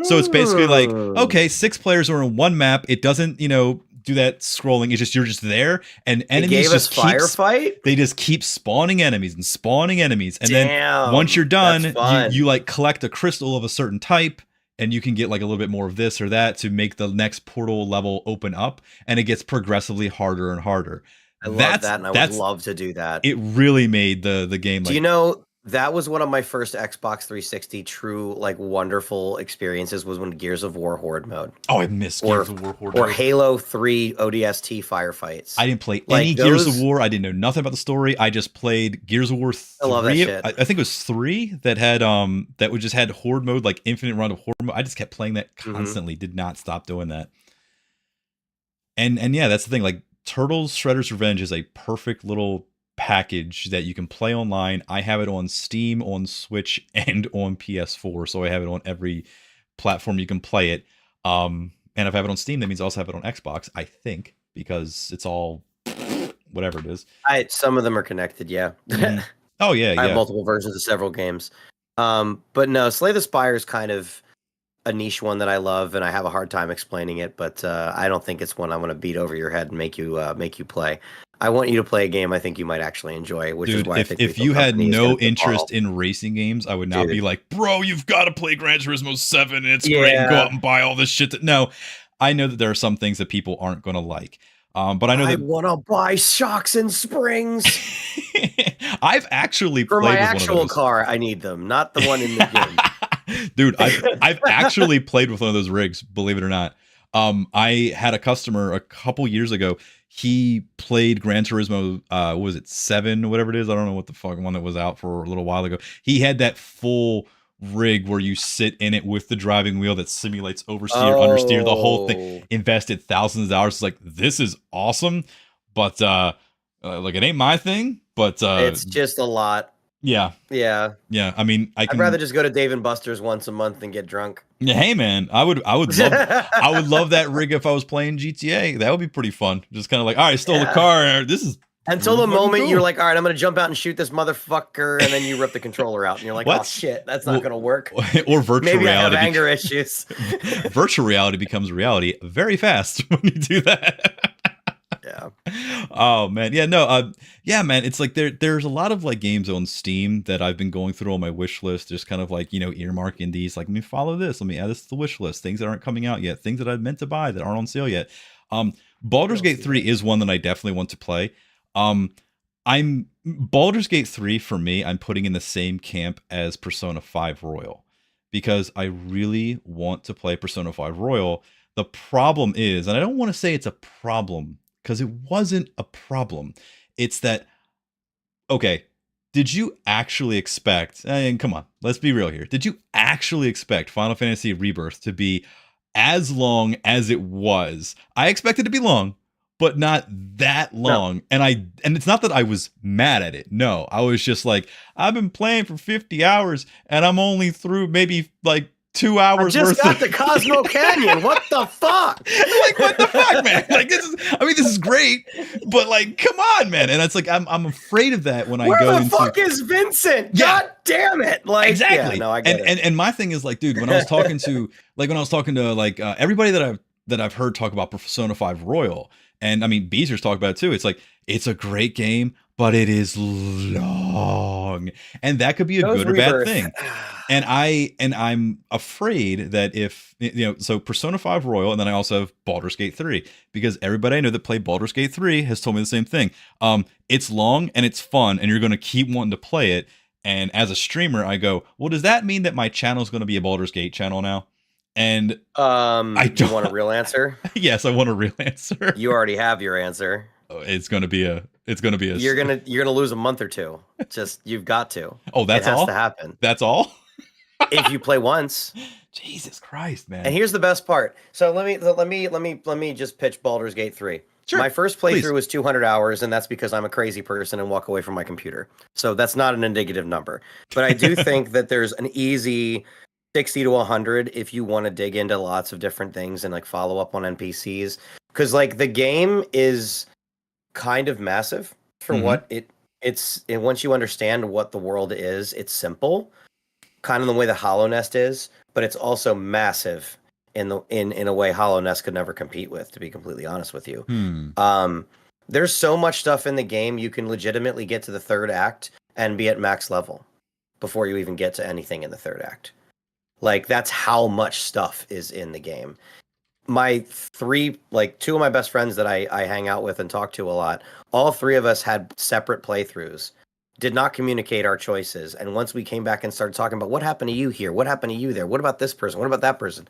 So it's basically like, okay, 6 players are in one map. It doesn't, do that scrolling. It's just you're just there, and enemies just firefight. They just keep spawning enemies, and then once you're done, you like collect a crystal of a certain type. And you can get like a little bit more of this or that to make the next portal level open up, and it gets progressively harder and harder. I love that, and I would love to do that. It really made the game. Do you know that was one of my first Xbox 360 true like wonderful experiences was when Gears of War Horde mode. Oh, I missed Gears of War Horde mode. Or Halo 3 ODST firefights. I didn't play any Gears of War. I didn't know nothing about the story. I just played Gears of War 3. I love that shit. I think it was 3 that had just had Horde mode, like infinite run of Horde mode. I just kept playing that constantly. Did not stop doing that. And yeah, that's the thing. Like Turtles Shredder's Revenge is a perfect little package that you can play online. I have it on Steam, on Switch, and on PS4, so I have it on every platform you can play it. And if I have it on Steam, that means I also have it on Xbox, I think, because it's all whatever it is. Some of them are connected, yeah. Oh yeah, I have multiple versions of several games. But no, Slay the Spire is kind of a niche one that I love, and I have a hard time explaining it, but I don't think it's one I want to beat over your head and make you play. I want you to play a game I think you might actually enjoy, which is why I think if you had no interest in racing games, I would not be like, bro, you've got to play Gran Turismo 7 and it's great, and go out and buy all this shit. No, I know that there are some things that people aren't going to like. But I know that I want to buy shocks and springs. I've actually for played my with actual one of those. car. I need them, not the one in the game. Dude, I've actually played with one of those rigs, believe it or not. I had a customer a couple years ago. He played Gran Turismo, what was it, 7 or whatever it is? I don't know what the fuck one that was out for a little while ago. He had that full rig where you sit in it with the driving wheel that simulates oversteer, understeer, the whole thing. Invested thousands of dollars. It's like, this is awesome, but like it ain't my thing. But it's just a lot. Yeah. Yeah. Yeah. I mean, I'd rather just go to Dave and Buster's once a month and get drunk. Hey man, I would love I would love that rig if I was playing GTA. That would be pretty fun. Just kind of like, all right, I stole the car. This is until the moment cool. You're like, all right, I'm gonna jump out and shoot this motherfucker, and then you rip the controller out, and you're like, oh shit, that's not gonna work. Or virtual Maybe reality. I have anger issues. Virtual reality becomes reality very fast when you do that. Yeah. Oh man. Yeah, no, yeah, man. It's like there's a lot of like games on Steam that I've been going through on my wish list, just kind of like, earmarking these, like, let me follow this, let me add this to the wish list, things that aren't coming out yet, things that I meant to buy that aren't on sale yet. Baldur's Gate 3 is one that I definitely want to play. Baldur's Gate 3 for me, I'm putting in the same camp as Persona 5 Royal, because I really want to play Persona 5 Royal. The problem is, and I don't want to say it's a problem, because it wasn't a problem. It's that, okay, did you actually expect, and come on, let's be real here. Did you actually expect Final Fantasy Rebirth to be as long as it was? I expected it to be long, but not that long. No. And it's not that I was mad at it. No, I was just like, I've been playing for 50 hours and I'm only through maybe like 2 hours. I just got the Cosmo Canyon. What the fuck? Like, what the fuck, man? Like, this is great, but like, come on, man. And it's like, I'm afraid of that when I go into. Where the fuck is Vincent? Yeah. God damn it! Like, exactly. Yeah, no, I get it. And my thing is like, dude, when I was talking to everybody that I've heard talk about Persona 5 Royal, and I mean, Beezer's talked about it too. It's like, it's a great game, but it is long, and that could be a good or bad thing. And I'm afraid that if, so Persona 5 Royal, and then I also have Baldur's Gate 3, because everybody I know that played Baldur's Gate 3 has told me the same thing. It's long and it's fun, and you're going to keep wanting to play it. And as a streamer, I go, well, does that mean that my channel is going to be a Baldur's Gate channel now? And I don't want a real answer. Yes, I want a real answer. You already have your answer. It's going to be a. You're gonna lose a month or two. Just, you've got to. Oh, that's all. It has to happen. That's all. If you play once. Jesus Christ, man. And here's the best part. So let me just pitch Baldur's Gate 3. Sure. My first playthrough was 200 hours, and that's because I'm a crazy person and walk away from my computer. So that's not an indicative number. But I do think that there's an easy 60 to 100 if you want to dig into lots of different things and like follow up on NPCs. Because like the game is kind of massive for what it's once you understand what the world is, it's simple. Kind of the way the Hollow Nest is, but it's also massive in a way Hollow Nest could never compete with, to be completely honest with you. There's so much stuff in the game, you can legitimately get to the third act and be at max level before you even get to anything in the third act. Like, that's how much stuff is in the game. My two of my best friends that I hang out with and talk to a lot, all three of us had separate playthroughs. Did not communicate our choices. And once we came back and started talking about what happened to you here, what happened to you there, what about this person, what about that person,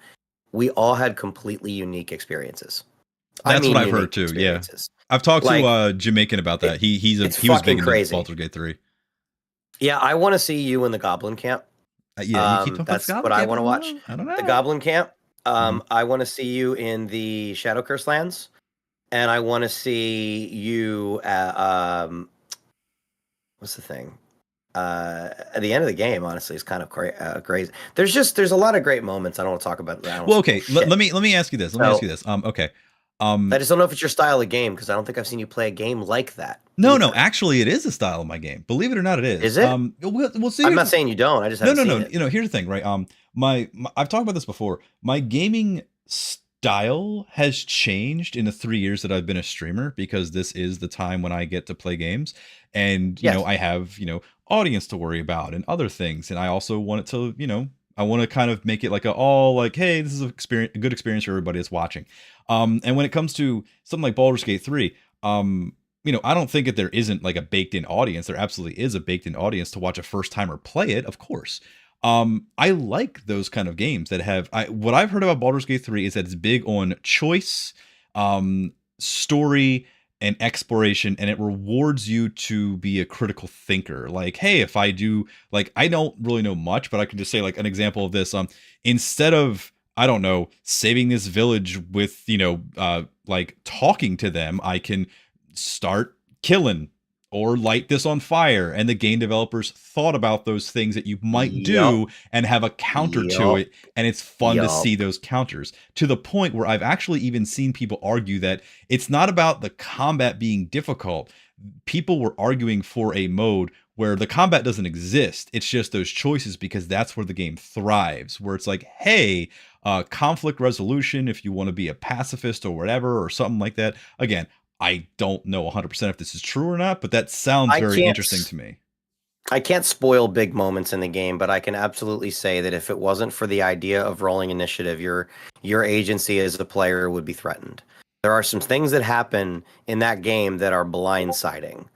we all had completely unique experiences. That's what I've heard too. Yeah, I've talked to Jamaican about that. He was big into Baldur's Gate 3. Yeah, I want to see you in the Goblin Camp. Yeah, you keep that's what I want to watch. I don't know. The Goblin Camp. I want to see you in the Shadow Curse lands, and I want to see you at what's the thing? At the end of the game, honestly, is kind of crazy. There's a lot of great moments. I don't want to talk about that. Well, okay. Let me ask you this. Okay. I just don't know if it's your style of game, because I don't think I've seen you play a game like that. No. Actually, it is a style of my game. Believe it or not, it is. Is it? We'll see. I'm not saying you don't. I just haven't seen it. Here's the thing, right? I've talked about this before. My gaming style has changed in the 3 years that I've been a streamer, because this is the time when I get to play games, and I have audience to worry about and other things, and I also want it to I want to kind of make it like hey, this is a good experience for everybody that's watching. And when it comes to something like Baldur's Gate 3, I don't think that there isn't like a baked in audience. There absolutely is a baked in audience to watch a first timer play it, of course. I like those kind of games that have what I've heard about Baldur's Gate 3 is that it's big on choice, story, and exploration, and it rewards you to be a critical thinker. Like, hey, if I do, like, I don't really know much, but I can just say like an example of this. Instead of, I don't know, saving this village with, like talking to them, I can start killing or light this on fire. And the game developers thought about those things that you might Yup. do and have a counter to Yup. it. And it's fun to Yup. see those counters, to the point where I've actually even seen people argue that it's not about the combat being difficult. People were arguing for a mode where the combat doesn't exist. It's just those choices, because that's where the game thrives, where it's like, hey, conflict resolution, if you want to be a pacifist or whatever, or something like that. Again, I don't know 100% if this is true or not, but that sounds I very can't interesting to me. I can't spoil big moments in the game, but I can absolutely say that if it wasn't for the idea of rolling initiative, your agency as a player would be threatened. There are some things that happen in that game that are blindsiding,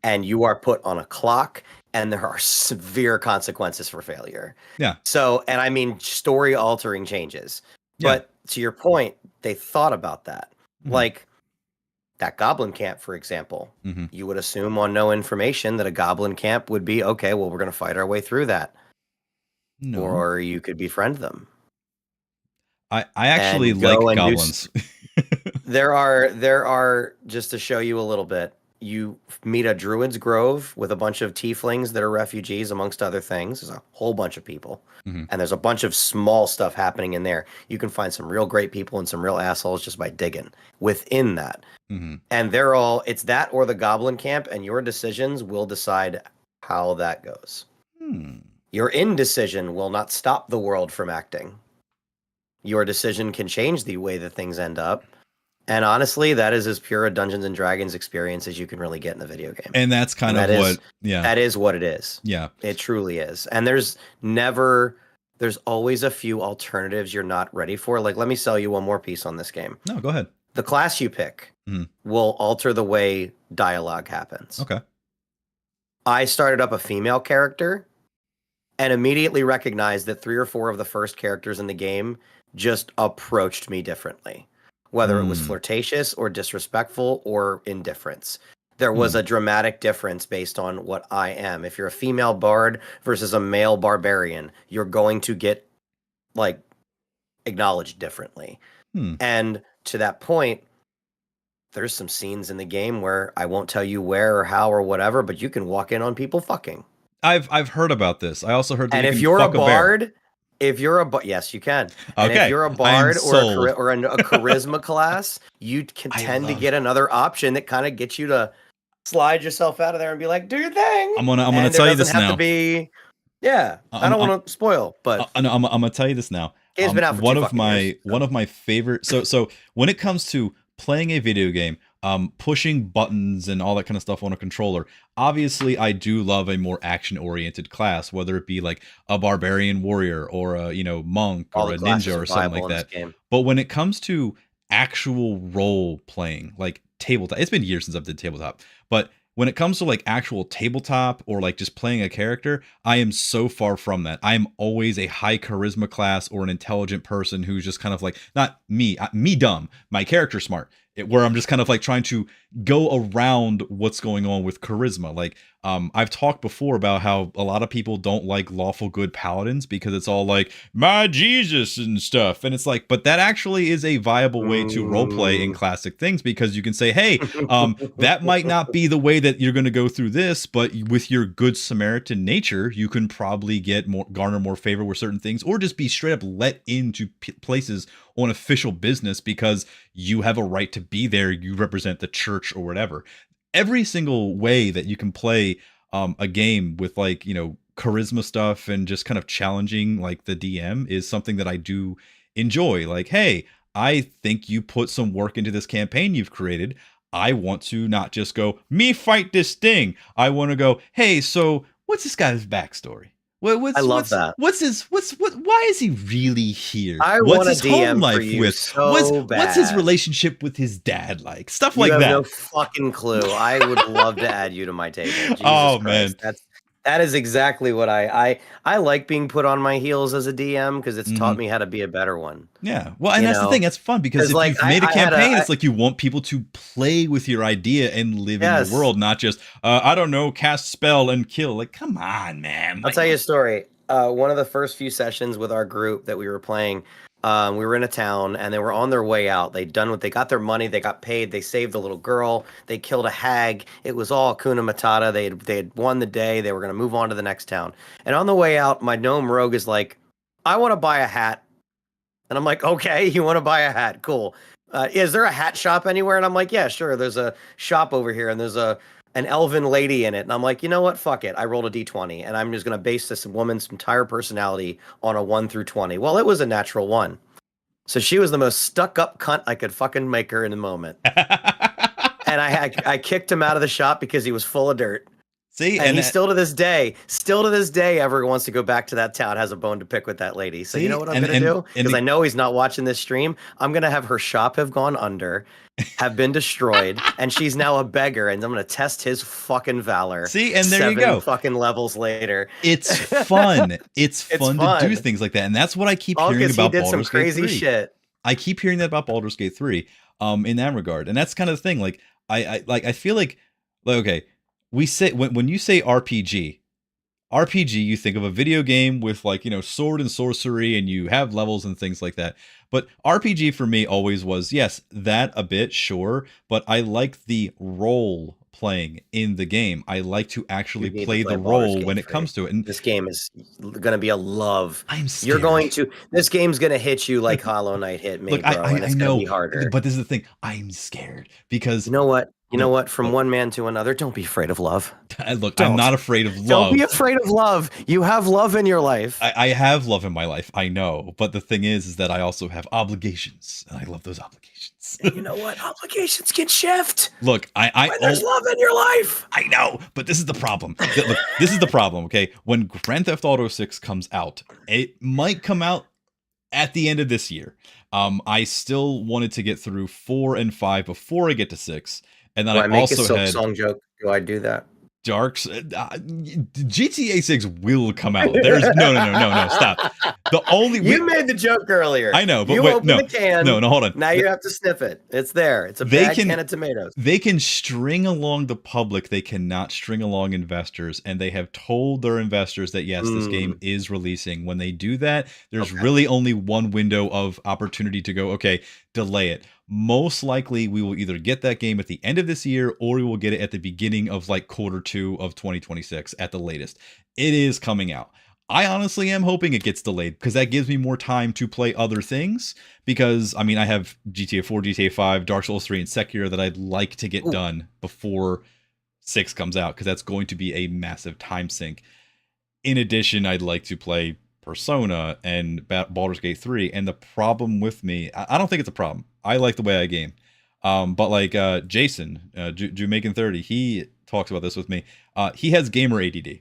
and you are put on a clock, and there are severe consequences for failure. Yeah. So, and I mean story altering changes. Yeah. But to your point, they thought about that. Like that goblin camp, for example, you would assume on no information that a goblin camp would be, okay, well, we're going to fight our way through that. No. Or you could befriend them. I actually like goblins. There are, just to show you a little bit, you meet a druid's grove with a bunch of tieflings that are refugees, amongst other things. There's a whole bunch of people. And there's a bunch of small stuff happening in there. You can find some real great people and some real assholes just by digging within that. And they're all, it's that or the goblin camp, and your decisions will decide how that goes. Your indecision will not stop the world from acting. Your decision can change the way that things end up. And honestly, that is as pure a Dungeons and Dragons experience as you can really get in a video game. And that's kind of what, that is what it is. Yeah. It truly is. And there's always a few alternatives you're not ready for. Like, let me sell you one more piece on this game. No, go ahead. The class you pick will alter the way dialogue happens. Okay. I started up a female character and immediately recognized that 3 or 4 of the first characters in the game just approached me differently, whether it was flirtatious or disrespectful or indifference. There was a dramatic difference based on what I am. If you're a female bard versus a male barbarian, you're going to get like acknowledged differently. And to that point, there's some scenes in the game where I won't tell you where or how or whatever, but you can walk in on people fucking. I've heard about this. I also heard that if you're a bard, yes, you can. And if you're a bard or a charisma class, you can tend to get another option that kind of gets you to slide yourself out of there and be like, do your thing. I'm gonna tell you this now. I don't want to spoil, but I'm gonna tell you this now. Game's been out for one of my favorite. So when it comes to playing a video game, pushing buttons and all that kind of stuff on a controller, obviously I do love a more action-oriented class, whether it be like a barbarian warrior or a monk or a ninja or something like that. But when it comes to actual role playing, like tabletop, it's been years since I've did tabletop, but when it comes to like actual tabletop or like just playing a character, I am so far from that. I am always a high charisma class or an intelligent person who's just kind of like, not me dumb, my character smart, where I'm just kind of like trying to go around what's going on with charisma. Like, I've talked before about how a lot of people don't like lawful good paladins because it's all like, my Jesus and stuff. And it's like, but that actually is a viable way to roleplay in classic things, because you can say, hey, that might not be the way that you're going to go through this, but with your good Samaritan nature, you can probably garner more favor with certain things, or just be straight up let into places on official business because you have a right to be there. You represent the church or whatever. Every single way that you can play a game with like, charisma stuff and just kind of challenging like the DM is something that I do enjoy. Like, hey, I think you put some work into this campaign you've created. I want to not just go, me fight this thing. I want to go, hey, so what's this guy's backstory? I love that. Why is he really here? What's his home life with? What's his relationship with his dad like? Stuff like that. You have no fucking clue. I would love to add you to my table. Jesus oh Christ. man, That is exactly what I like being put on my heels as a DM because it's taught me how to be a better one. Yeah. Well, and that's the thing. That's fun because Because if like you've made a I had campaign, it's like you want people to play with your idea and live in your yes. world, not just, I don't know, cast spell and kill. Like, come on, man. I'll Like, tell you a story. One of the first few sessions with our group that we were playing, we were in a town and they were on their way out. They got their money, they got paid, they saved a little girl, they killed a hag. It was all Kuna Matata. They had won the day. They were going to move on to the next town. And on the way out, my gnome rogue is like, "I want to buy a hat." And I'm like, "Okay, you want to buy a hat? Cool. Is there a hat shop anywhere?" And I'm like, "Yeah, sure. There's a shop over here, and there's an elven lady in it." And I'm like, "You know what? Fuck it. I rolled a d20, and I'm just gonna base this woman's entire personality on a 1 through 20." Well, it was a natural 1, so she was the most stuck-up cunt I could fucking make her in the moment. And I kicked him out of the shop because he was full of dirt. see, And he still to this day, ever wants to go back to that town, has a bone to pick with that lady. So you know what I'm going to do? Because I know he's not watching this stream. I'm going to have her shop have gone under, have been destroyed, and she's now a beggar, and I'm going to test his fucking valor. See, and there you go. 7 fucking levels later. It's fun. It's fun to do things like that. And that's what I keep hearing about Baldur's Gate 3. Shit. I keep hearing that about Baldur's Gate 3 in that regard. And that's kind of the thing. Like, I feel like okay, we say when you say RPG, you think of a video game with like, you know, sword and sorcery and you have levels and things like that. But RPG for me always was, yes, that a bit, sure, but I like the role playing in the game. I like to actually play the role when it comes to it. And this game is going to be a love. I'm scared. This game's going to hit you like Hollow Knight hit me, look, bro. I it's know, be harder. But this is the thing. I'm scared because you know what? From one man to another, don't be afraid of love. Look, I'm not afraid of love. Don't be afraid of love. You have love in your life. I have love in my life. I know. But the thing is that I also have obligations. And I love those obligations. And you know what? Obligations can shift. Look, there's love in your life. I know, but this is the problem. Look, this is the problem, okay? When Grand Theft Auto 6 comes out, it might come out at the end of this year. I still wanted to get through 4 and 5 before I get to 6. And then I also had a Silk Song joke. Do I do that? Darks. GTA 6 will come out. There's no. Stop. The only you made the joke earlier. I know, but you open the can. No, hold on. Now you have to sniff it. It's there. It's a bad can of tomatoes. They can string along the public. They cannot string along investors, and they have told their investors that yes, this game is releasing. When they do that, there's really only one window of opportunity to go. Okay, delay it. Most likely we will either get that game at the end of this year or we will get it at the beginning of like Q2 of 2026 at the latest. It is coming out. I honestly am hoping it gets delayed because that gives me more time to play other things because I mean I have GTA 4, GTA 5, Dark Souls 3 and Sekiro that I'd like to get done before 6 comes out because that's going to be a massive time sink. In addition, I'd like to play Persona and Baldur's Gate 3, and the problem with me, I don't think it's a problem. I like the way I game. But like Jason, Jamaican30, he talks about this with me. He has gamer ADD.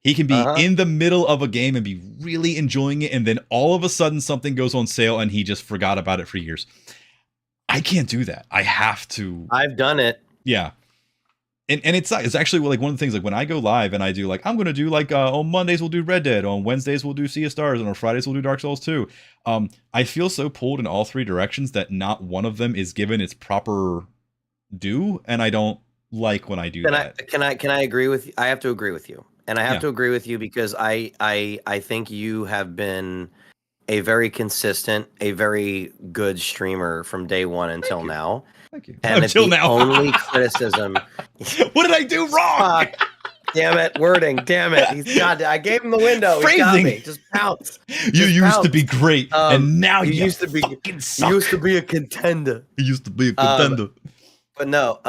He can be in the middle of a game and be really enjoying it, and then all of a sudden something goes on sale and he just forgot about it for years. I can't do that. I have to. I've done it. Yeah. And it's actually like one of the things like when I go live and I do like I'm gonna do like on Mondays we'll do Red Dead, on Wednesdays we'll do Sea of Stars, and on Fridays we'll do Dark Souls 2. I feel so pulled in all 3 directions that not one of them is given its proper due, and I don't like when I do that. Can I agree with you? I have to agree with you, and I have to agree with you because I think you have been a very consistent, a very good streamer from day one until now. Thank you. And until now, only criticism. What did I do wrong? Damn it, wording. Damn it. I gave him the window. He got me. Just pounce. You used to be great, and now you used to be. Suck. You used to be a contender. You used to be a contender. But no,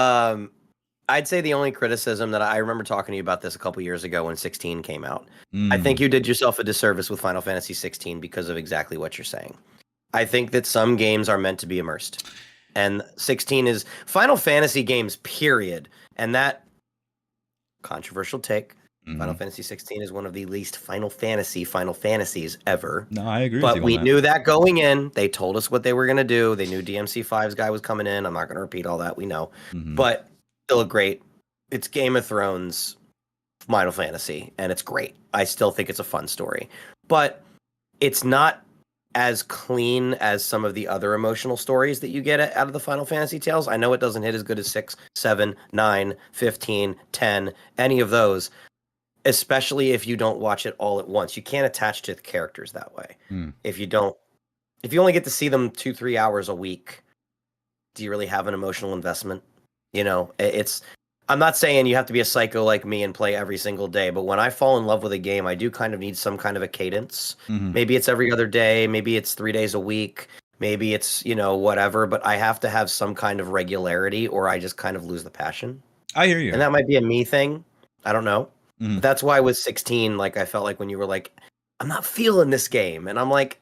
I'd say the only criticism that I remember talking to you about this a couple years ago when 16 came out. I think you did yourself a disservice with Final Fantasy 16 because of exactly what you're saying. I think that some games are meant to be immersed. And 16 is Final Fantasy games, period. And that controversial take. Final Fantasy 16 is one of the least Final Fantasies ever. No, I agree. But we knew that going in. They told us what they were going to do. They knew DMC5's guy was coming in. I'm not going to repeat all that. We know. But still great. It's Game of Thrones Final Fantasy, and it's great. I still think it's a fun story, but it's not as clean as some of the other emotional stories that you get out of the Final Fantasy tales. I know it doesn't hit as good as 6, 7, 9, 15, 10, any of those, especially if you don't watch it all at once. You can't attach to the characters that way. If you only get to see them 2-3 hours a week, do you really have an emotional investment? You know, I'm not saying you have to be a psycho like me and play every single day, but when I fall in love with a game, I do kind of need some kind of a cadence. Maybe it's every other day, maybe it's 3 days a week, maybe it's, whatever, but I have to have some kind of regularity or I just kind of lose the passion. I hear you. And that might be a me thing. I don't know. But that's why with 16, like I felt like when you were like, I'm not feeling this game. And I'm like,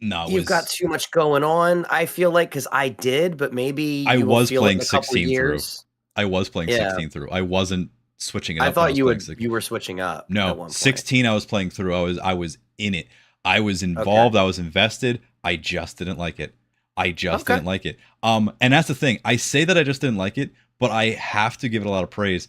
no, you've got too much going on. I feel like, because I did, but maybe I was feel playing it in a couple 16 years. through. I was playing 16 through. I wasn't switching it up. I thought you were switching up. No, at one point. 16 I was playing through. I was in it. I was involved. Okay. I was invested. I just didn't like it. Didn't like it. And that's the thing. I say that I just didn't like it, but I have to give it a lot of praise.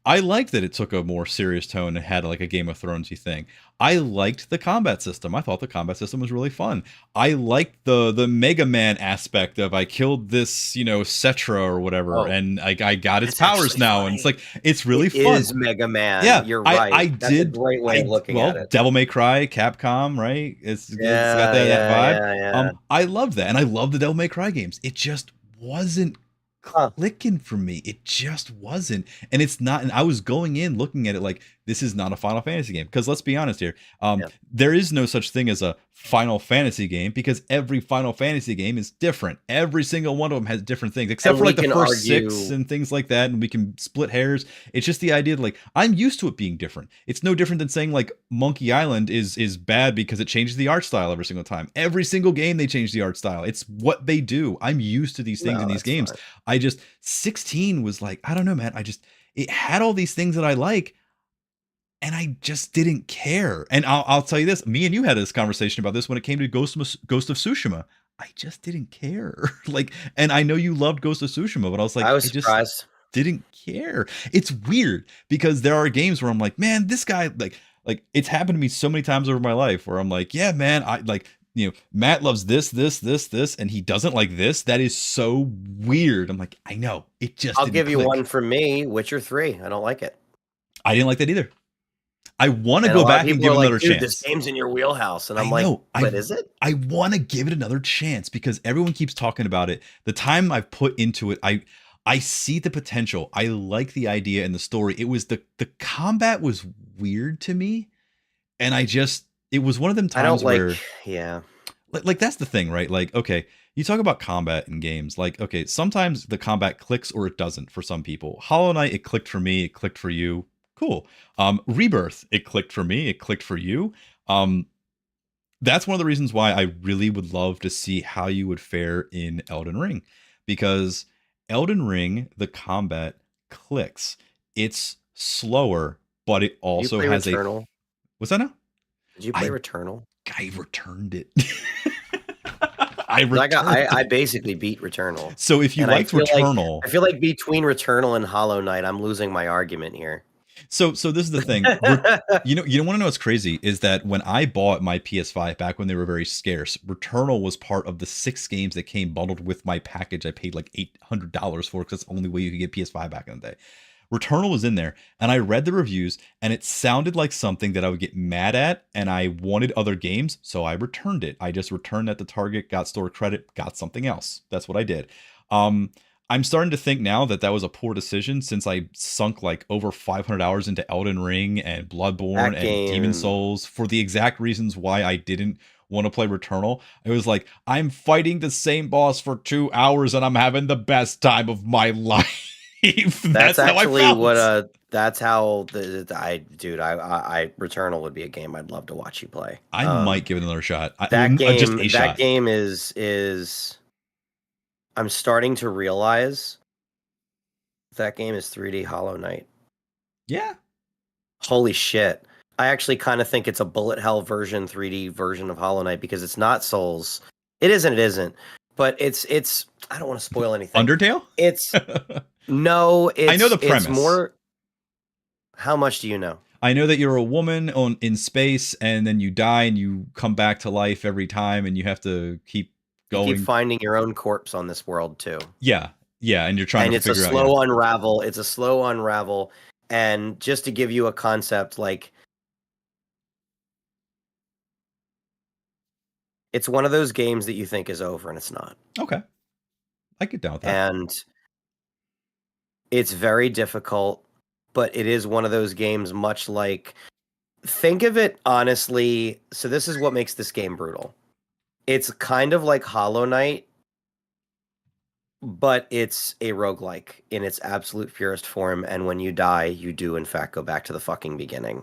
I liked that it took a more serious tone and had like a Game of Thrones-y thing. I liked the combat system. I thought the combat system was really fun. I liked the Mega Man aspect of I killed this, Cetra or whatever, and I got its powers now, and it's like it's really fun. It is Mega Man. Yeah, you're right. That's a great way of looking at it. Devil May Cry, Capcom, right? It's got that vibe. Yeah. I love that, and I love the Devil May Cry games. It just wasn't clicking for me. It just wasn't, and it's not. And I was going in looking at it like this is not a Final Fantasy game, because let's be honest here, there is no such thing as a Final Fantasy game, because every Final Fantasy game is different. Every single one of them has different things, except for like the first 6 and things like that, and we can split hairs. It's just the idea that like I'm used to it being different. It's no different than saying like Monkey Island is bad because it changes the art style every single time. Every single game they change the art style. It's what they do. I'm used to these things in these games. Fine. 16 was like, I don't know, man. It had all these things that I like, and I just didn't care. And I'll tell you this, me and you had this conversation about this when it came to Ghost of Tsushima. I just didn't care. And I know you loved Ghost of Tsushima, but I was like, I was surprised. Didn't care. It's weird because there are games where I'm like, man, this guy, like it's happened to me so many times over my life where I'm like, yeah, man, I like, Matt loves this, and he doesn't like this. That is so weird. I'm like, I know. It just I'll give you one from me, Witcher 3. I don't like it. I didn't like that either. I want to go back and give it another chance. This game's in your wheelhouse, and I'm like, but is it? I want to give it another chance because everyone keeps talking about it. The time I've put into it, I see the potential. I like the idea and the story. It was the combat was weird to me, and it was one of them times where like that's the thing, right? Like, okay, you talk about combat in games. Like, okay, sometimes the combat clicks or it doesn't for some people. Hollow Knight, it clicked for me. It clicked for you. Cool. Rebirth, it clicked for me. It clicked for you. That's one of the reasons why I really would love to see how you would fare in Elden Ring, because Elden Ring, the combat clicks. It's slower, but it also has Returnal? What's that now? Did you play Returnal? I returned it. I basically beat Returnal. So if you liked Returnal, I feel like between Returnal and Hollow Knight, I'm losing my argument here. So this is the thing. You don't want to know what's crazy is that when I bought my PS5 back when they were very scarce, Returnal was part of the 6 games that came bundled with my package. I paid like $800 for it because that's the only way you could get PS5 back in the day. Returnal was in there, and I read the reviews, and it sounded like something that I would get mad at, and I wanted other games, so I returned it. I just returned at the Target, got store credit, got something else. That's what I did. I'm starting to think now that was a poor decision since I sunk like over 500 hours into Elden Ring and Bloodborne and Demon Souls for the exact reasons why I didn't want to play Returnal. It was like, I'm fighting the same boss for 2 hours and I'm having the best time of my life. That's actually that's how Returnal would be a game I'd love to watch you play. I might give it another shot. That game is I'm starting to realize that game is 3D Hollow Knight. Yeah. Holy shit. I actually kind of think it's a bullet hell version, 3D version of Hollow Knight, because it's not Souls. It isn't. But it's I don't want to spoil anything. Undertale? I know the premise. It's more How much do you know? I know that you're a woman in space, and then you die and you come back to life every time, and you have to keep You keep going. finding your own corpse on this world too. Yeah, yeah, and you're trying And to it's a figure out. Yeah. slow unravel. It's a slow unravel. And just to give you a concept, like it's one of those games that you think is over and it's not. Okay, I get down with that. And it's very difficult, but it is one of those games much like, think of it honestly. So this is what makes this game brutal. It's kind of like Hollow Knight, but it's a roguelike in its absolute purest form, and when you die, you do in fact go back to the fucking beginning.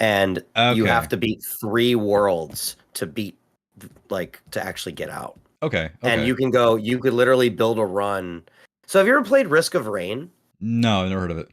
And you have Okay, to beat 3 worlds to beat, like, to actually get out. okay, And okay. you could literally build a run. So have you ever played Risk of Rain? No, I've never heard of it.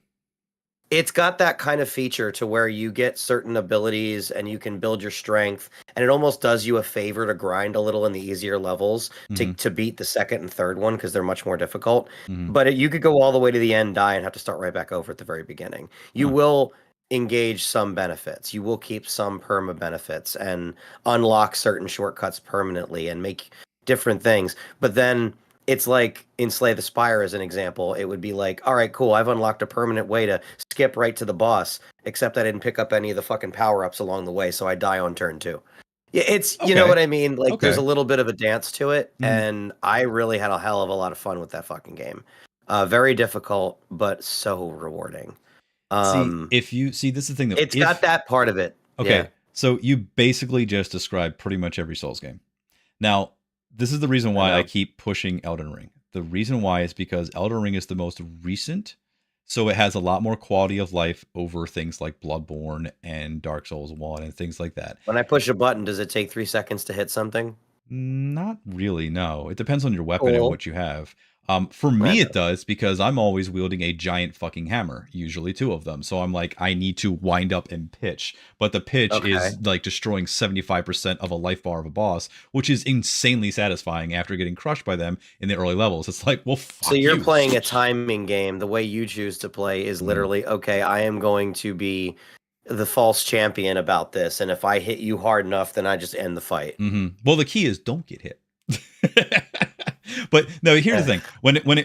It's got that kind of feature to where you get certain abilities and you can build your strength, and it almost does you a favor to grind a little in the easier levels Mm-hmm. to beat the second and third one because they're much more difficult. Mm-hmm. But you could go all the way to the end, die, and have to start right back over at the very beginning. You Huh. will engage some benefits. You will keep some perma benefits and unlock certain shortcuts permanently and make different things. But then it's like in Slay the Spire, as an example, it would be like, all right, cool, I've unlocked a permanent way to skip right to the boss, except I didn't pick up any of the fucking power-ups along the way, so I die on turn 2. Yeah, it's, you know Okay, what I mean? Like, there's a okay. little bit of a dance to it, Mm-hmm. and I really had a hell of a lot of fun with that fucking game. Very difficult, but so rewarding. See, Um, if you see, this is the thing though. it's got If that part of it. Yeah. okay, so you basically just described pretty much every Souls game. Now, this is the reason I why I know. keep pushing Elden Ring. The reason why is because Elden Ring is the most recent, so it has a lot more quality of life over things like Bloodborne and Dark Souls 1 and things like that. When I push a button, does it take 3 seconds to hit something? Not really, no. It depends on your weapon and Cool. what you have. For I me, it know. does because I'm always wielding a giant fucking hammer, usually 2 of them. So I'm like, I need to wind up and pitch. But the pitch Okay. is like destroying 75% of a life bar of a boss, which is insanely satisfying after getting crushed by them in the early levels. It's like, well, So fuck you're you. playing a timing game. The way you choose to play is Mhm, literally, okay, I am going to be the false champion about this, and if I hit you hard enough, then I just end the fight. mhm. Well, the key is don't get hit. But no, here's the Eh. thing.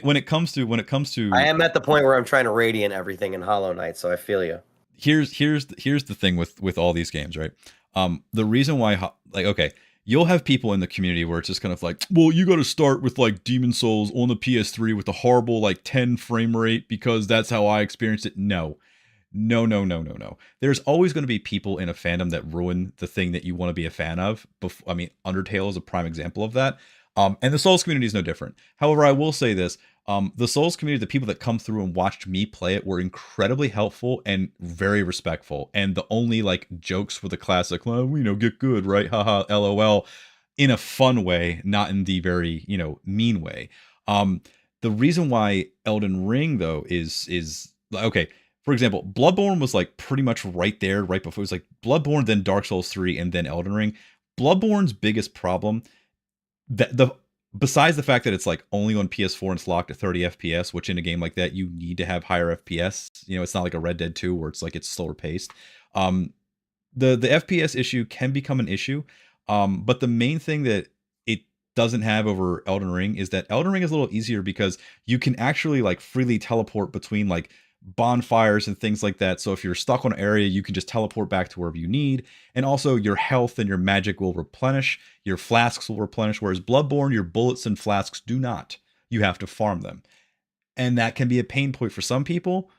When it comes to I am at the point where I'm trying to radiant everything in Hollow Knight, so I feel you. here's the thing with all these games, right? The reason why, like, okay, you'll have people in the community where it's just kind of like, well, you got to start with like Demon Souls on the PS3 with a horrible like 10 frame rate because that's how I experienced it. No, no, no, no, no, no. There's always going to be people in a fandom that ruin the thing that you want to be a fan of. I mean, Undertale is a prime example of that. And the Souls community is no different. However, I will say this. The Souls community, the people that come through and watched me play it were incredibly helpful and very respectful. And the only like jokes were the classic, well, get good, right? Haha, LOL, in a fun way, not in the very, mean way. The reason why Elden Ring though is okay. For example, Bloodborne was like pretty much right there, right before. It was like Bloodborne, then Dark Souls 3, and then Elden Ring. Bloodborne's biggest problem, that the besides the fact that it's like only on PS4 and it's locked at 30 FPS, which in a game like that you need to have higher FPS. It's not like a Red Dead 2 where it's slower paced. Um, the FPS issue can become an issue, but the main thing that it doesn't have over Elden Ring is that Elden Ring is a little easier because you can actually like freely teleport between like bonfires and things like that. So if you're stuck on an area, you can just teleport back to wherever you need. And also your health and your magic will replenish, your flasks will replenish, whereas Bloodborne, your bullets and flasks do not. You have to farm them. And that can be a pain point for some people,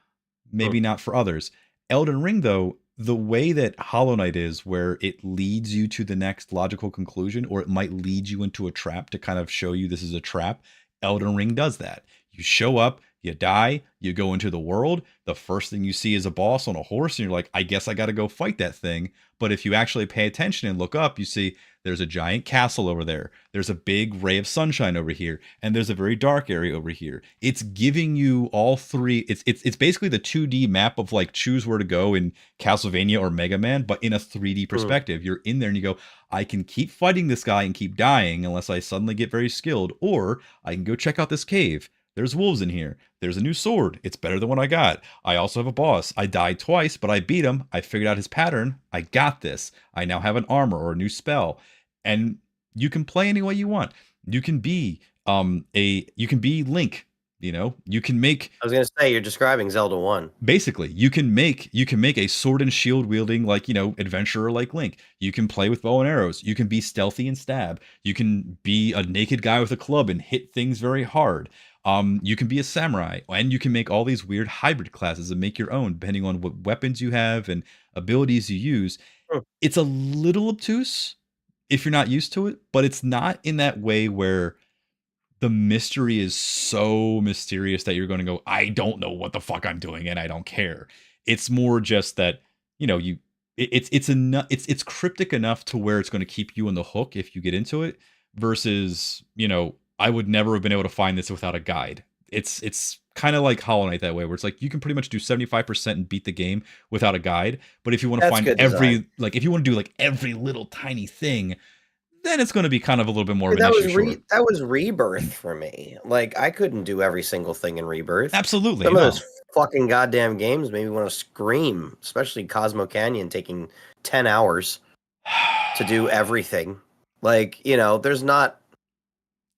Hmm. maybe not for others. Elden Ring, though, the way that Hollow Knight is, where it leads you to the next logical conclusion, or it might lead you into a trap to kind of show you this is a trap, Elden Ring does that. You show up, you die, you go into the world. The first thing you see is a boss on a horse, and you're like, I guess I got to go fight that thing. But if you actually pay attention and look up, you see there's a giant castle over there. There's a big ray of sunshine over here, and there's a very dark area over here. It's giving you all three. It's basically the 2D map of like choose where to go in Castlevania or Mega Man, but in a 3D Hmm. perspective. You're in there and you go, I can keep fighting this guy and keep dying unless I suddenly get very skilled, or I can go check out this cave. There's wolves in here. There's a new sword. It's better than what I got. I also have a boss. I died twice, but I beat him. I figured out his pattern. I got this. I now have an armor or a new spell. And you can play any way you want. You can be you can be Link. You can make, I was gonna say, you're describing Zelda 1. basically you can make a sword and shield wielding, like, adventurer like Link. You can play with bow and arrows. You can be stealthy and stab. You can be a naked guy with a club and hit things very hard. You can be a samurai, and you can make all these weird hybrid classes and make your own depending on what weapons you have and abilities you use. Hmm. It's a little obtuse if you're not used to it, but it's not in that way where the mystery is so mysterious that you're going to go, I don't know what the fuck I'm doing and I don't care. It's more just that, it's enough, it's cryptic enough to where it's going to keep you on the hook if you get into it, versus, I would never have been able to find this without a guide. It's kind of like Hollow Knight that way, where it's like you can pretty much do 75% and beat the game without a guide. But if you want to find if you want to do like every little tiny thing, then it's going to be kind of a little bit more of an issue. That was Rebirth for me. Like, I couldn't do every single thing in Rebirth. Absolutely. Some of those fucking goddamn games made me want to scream, especially Cosmo Canyon taking 10 hours to do everything. Like, there's not...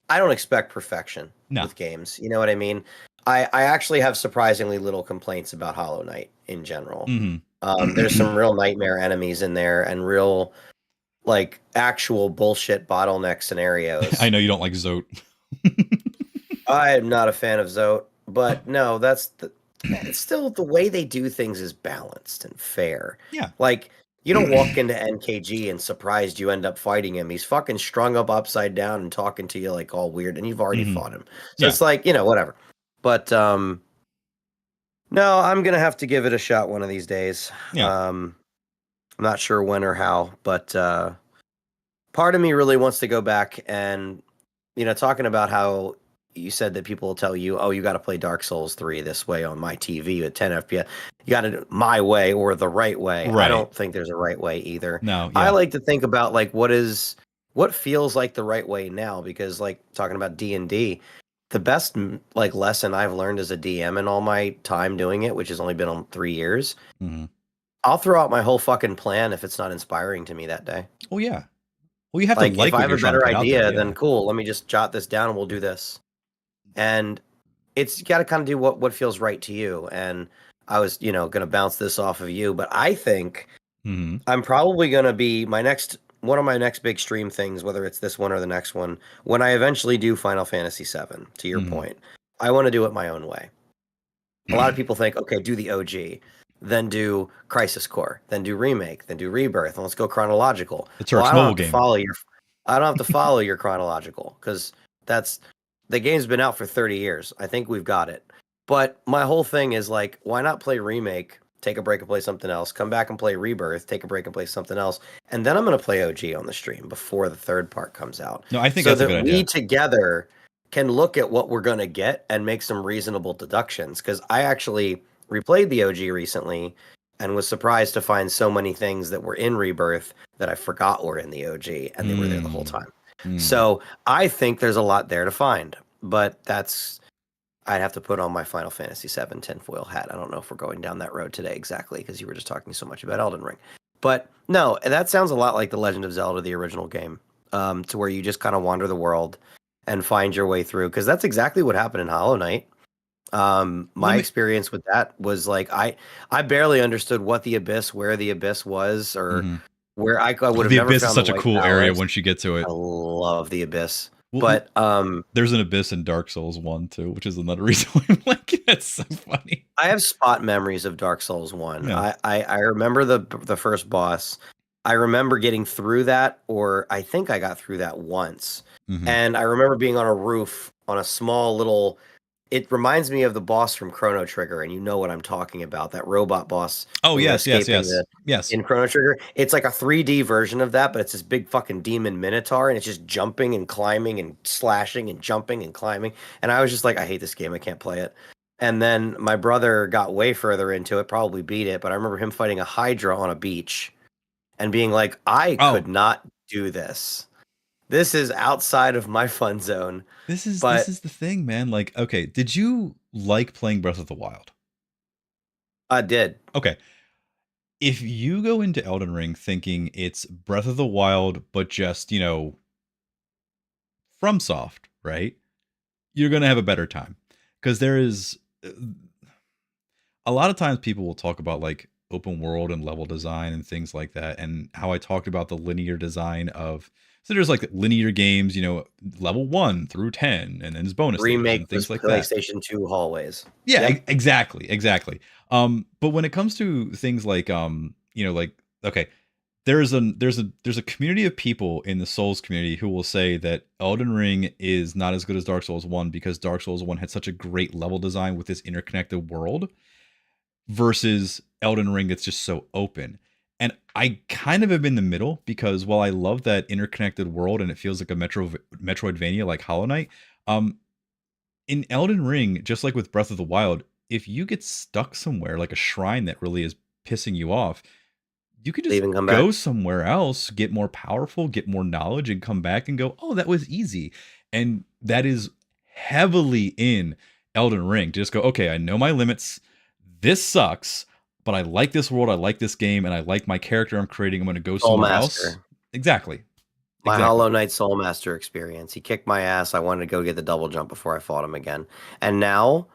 I don't expect perfection with games. You know what I mean? I actually have surprisingly little complaints about Hollow Knight in general. Mm-hmm. There's some real nightmare enemies in there and real... like actual bullshit bottleneck scenarios. I know you don't like Zote. I am not a fan of Zote, but no, it's still the way they do things is balanced and fair. Yeah. Like, you don't walk into NKG and surprised you end up fighting him. He's fucking strung up upside down and talking to you like all weird, and you've already fought him. So it's like, whatever. But no, I'm gonna have to give it a shot one of these days. Yeah. I'm not sure when or how, but part of me really wants to go back and, talking about how you said that people will tell you, oh, you got to play Dark Souls 3 this way on my TV at 10 FPS. You got to do it my way or the right way. Right. I don't think there's a right way either. No, I like to think about like what feels like the right way now, because like talking about D&D, the best like lesson I've learned as a DM in all my time doing it, which has only been on 3 years. Mm-hmm. I'll throw out my whole fucking plan if it's not inspiring to me that day. Oh yeah. Well, you have to if I have a better idea, then cool. Let me just jot this down and we'll do this. And you got to kind of do what feels right to you. And I was, going to bounce this off of you, but I think I'm probably going to be one of my next big stream things, whether it's this one or the next one, when I eventually do Final Fantasy VII, to your point, I want to do it my own way. A lot of people think, okay, do the OG. Then do Crisis Core, then do Remake, then do Rebirth, and let's go chronological. It's our mobile game. I don't have to follow your chronological, because the game's been out for 30 years. I think we've got it. But my whole thing is like, why not play Remake, take a break and play something else, come back and play Rebirth, take a break and play something else, and then I'm going to play OG on the stream before the third part comes out. No, I think that's a good idea. We together can look at what we're going to get and make some reasonable deductions, because I actually replayed the OG recently and was surprised to find so many things that were in Rebirth that I forgot were in the OG, and they were there the whole time. So I think there's a lot there to find, but I'd have to put on my Final Fantasy VII tinfoil hat. I don't know if we're going down that road today exactly, because you were just talking so much about Elden Ring. But no, that sounds a lot like The Legend of Zelda, the original game, to where you just kind of wander the world and find your way through, because that's exactly what happened in Hollow Knight. My experience with that was like I barely understood where the abyss was, or where I would have the never abyss found is such a cool area once you get to it. I love the abyss. Well, but there's an abyss in Dark Souls 1 too, which is another reason why I'm like it. That's so funny. I have spot memories of Dark Souls 1. Yeah. I remember the first boss. I remember getting through that, or I think I got through that once. And I remember being on a roof on a small little... It reminds me of the boss from Chrono Trigger, and you know what I'm talking about, that robot boss. Oh, yes. In Chrono Trigger. It's like a 3D version of that, but it's this big fucking demon minotaur, and it's just jumping and climbing and slashing and jumping and climbing. And I was just like, I hate this game. I can't play it. And then my brother got way further into it, probably beat it, but I remember him fighting a Hydra on a beach and being like, I could not do this. This is outside of my fun zone. This But is the thing, man. Like, okay, did you like playing Breath of the Wild? I did. Okay. If you go into Elden Ring thinking it's Breath of the Wild, but just, FromSoft, right? You're going to have a better time. Because there is a lot of times people will talk about like open world and level design and things like that, and how I talked about the linear design of, so there's like linear games, level 1 through 10, and then there's bonus stages Remake and was things like that. PlayStation 2 hallways. Yeah, Yep. exactly. But when it comes to things like like, okay, there's a community of people in the Souls community who will say that Elden Ring is not as good as Dark Souls 1 because Dark Souls 1 had such a great level design with this interconnected world versus Elden Ring that's just so open. And I kind of am in the middle because while I love that interconnected world and it feels like a Metroidvania like Hollow Knight, in Elden Ring, just like with Breath of the Wild, if you get stuck somewhere like a shrine that really is pissing you off, you could just Leave and come go back. somewhere else, get more powerful, get more knowledge, and come back and go, oh, that was easy. And that is heavily in Elden Ring. Just go, okay, I know my limits. This sucks, but I like this world, I like this game, and I like my character I'm creating. I'm going to go Soul somewhere else. Master. Exactly. My Hollow Knight Soul Master experience. He kicked my ass. I wanted to go get the double jump before I fought him again. And now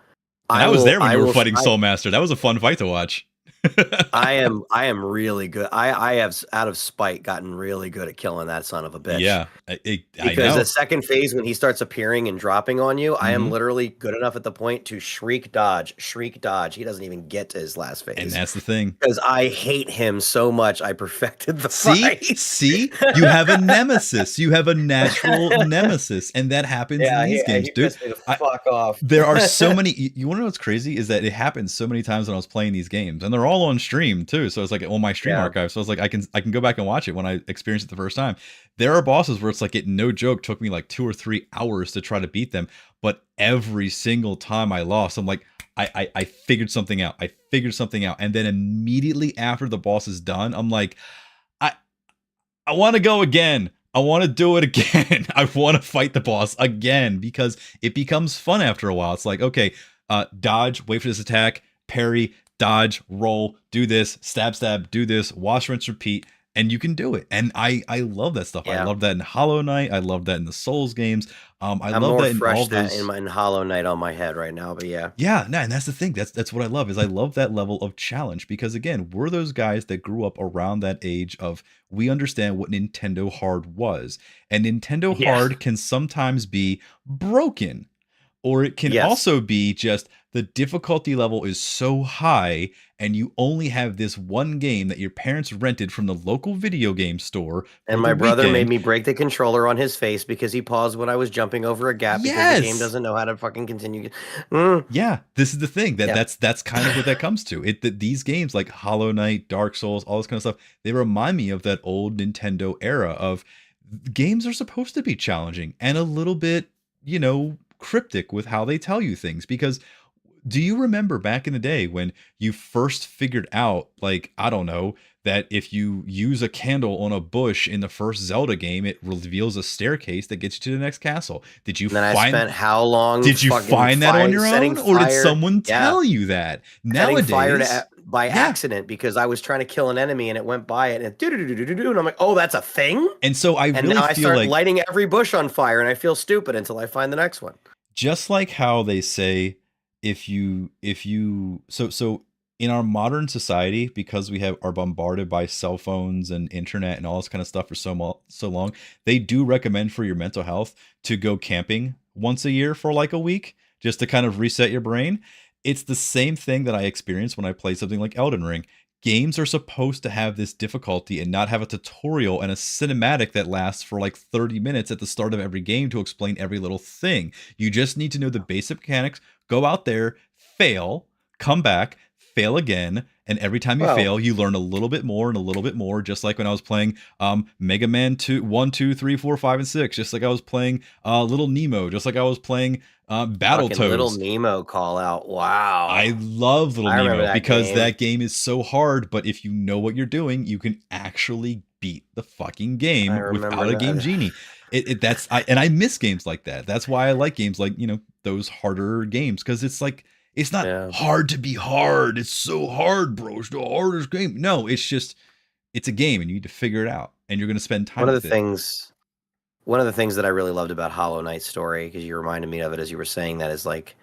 And I was there when you were fighting Soul Master. That was a fun fight to watch. I am really good. I have, out of spite, gotten really good at killing that son of a bitch. Yeah, because the second phase, when he starts appearing and dropping on you, I am literally good enough at the point to shriek dodge. He doesn't even get to his last phase. And that's the thing. Because I hate him so much, I perfected the fight. See? You have a nemesis. You have a natural nemesis. And that happens in these games, dude. Fuck off. There are so many. You want to know what's crazy? Is that it happens so many times when I was playing these games. And they're all on stream, too. So it's like on my stream archive. So I was like, I can go back and watch it when I experienced it the first time. There are bosses where it's like, it no joke took me like 2 or 3 hours to try to beat them. But every single time I lost, I'm like, I figured something out. And then immediately after the boss is done, I'm like, I want to go again. I want to do it again. I want to fight the boss again because it becomes fun after a while. It's like, okay, dodge, wait for this attack, parry, dodge, roll, do this, stab, do this, wash, rinse, repeat, and you can do it. And I love that stuff. Yeah. I love that in Hollow Knight. I love that in the Souls games. I'm love that in all those. In Hollow Knight on my head right now, but yeah. Yeah, no, and that's the thing. That's what I love is I love that level of challenge because again, we're those guys that grew up around that age of we understand what Nintendo hard was. And Nintendo hard can sometimes be broken. Or it can also be just the difficulty level is so high and you only have this one game that your parents rented from the local video game store. And my brother made me break the controller on his face because he paused when I was jumping over a gap because the game doesn't know how to fucking continue. Yeah, this is the thing. That's kind of what that comes to. These games like Hollow Knight, Dark Souls, all this kind of stuff, they remind me of that old Nintendo era of games are supposed to be challenging and a little bit, cryptic with how they tell you things. Because do you remember back in the day when you first figured out, like, I don't know, that if you use a candle on a bush in the first Zelda game, it reveals a staircase that gets you to the next castle? Did you find I spent how long? Did you find that on your own, or did someone tell you that? Nowadays, fire by accident because I was trying to kill an enemy and it went by it and and I'm like, oh, that's a thing. And so I really now I feel start like lighting every bush on fire and I feel stupid until I find the next one. Just like how they say, if you so in our modern society, because we are bombarded by cell phones and internet and all this kind of stuff for so long, they do recommend for your mental health to go camping once a year for like a week, just to kind of reset your brain. It's the same thing that I experience when I play something like Elden Ring. Games are supposed to have this difficulty and not have a tutorial and a cinematic that lasts for like 30 minutes at the start of every game to explain every little thing. You just need to know the basic mechanics, go out there, fail, come back, fail again, and every time you fail, you learn a little bit more and a little bit more, just like when I was playing Mega Man 1, 2, 3, 4, 5, and 6, just like I was playing Little Nemo, just like I was playing Battletoads. Little Nemo call out. Wow. I love Little Nemo because that game is so hard, but if you know what you're doing, you can actually beat the fucking game without a Game Genie. I miss games like that. That's why I like games like, those harder games, because it's like, it's not hard to be hard. It's so hard, bro. It's the hardest game. No, it's just, it's a game and you need to figure it out, and you're going to spend time with it. One of the things that I really loved about Hollow Knight's story, because you reminded me of it as you were saying that, is like,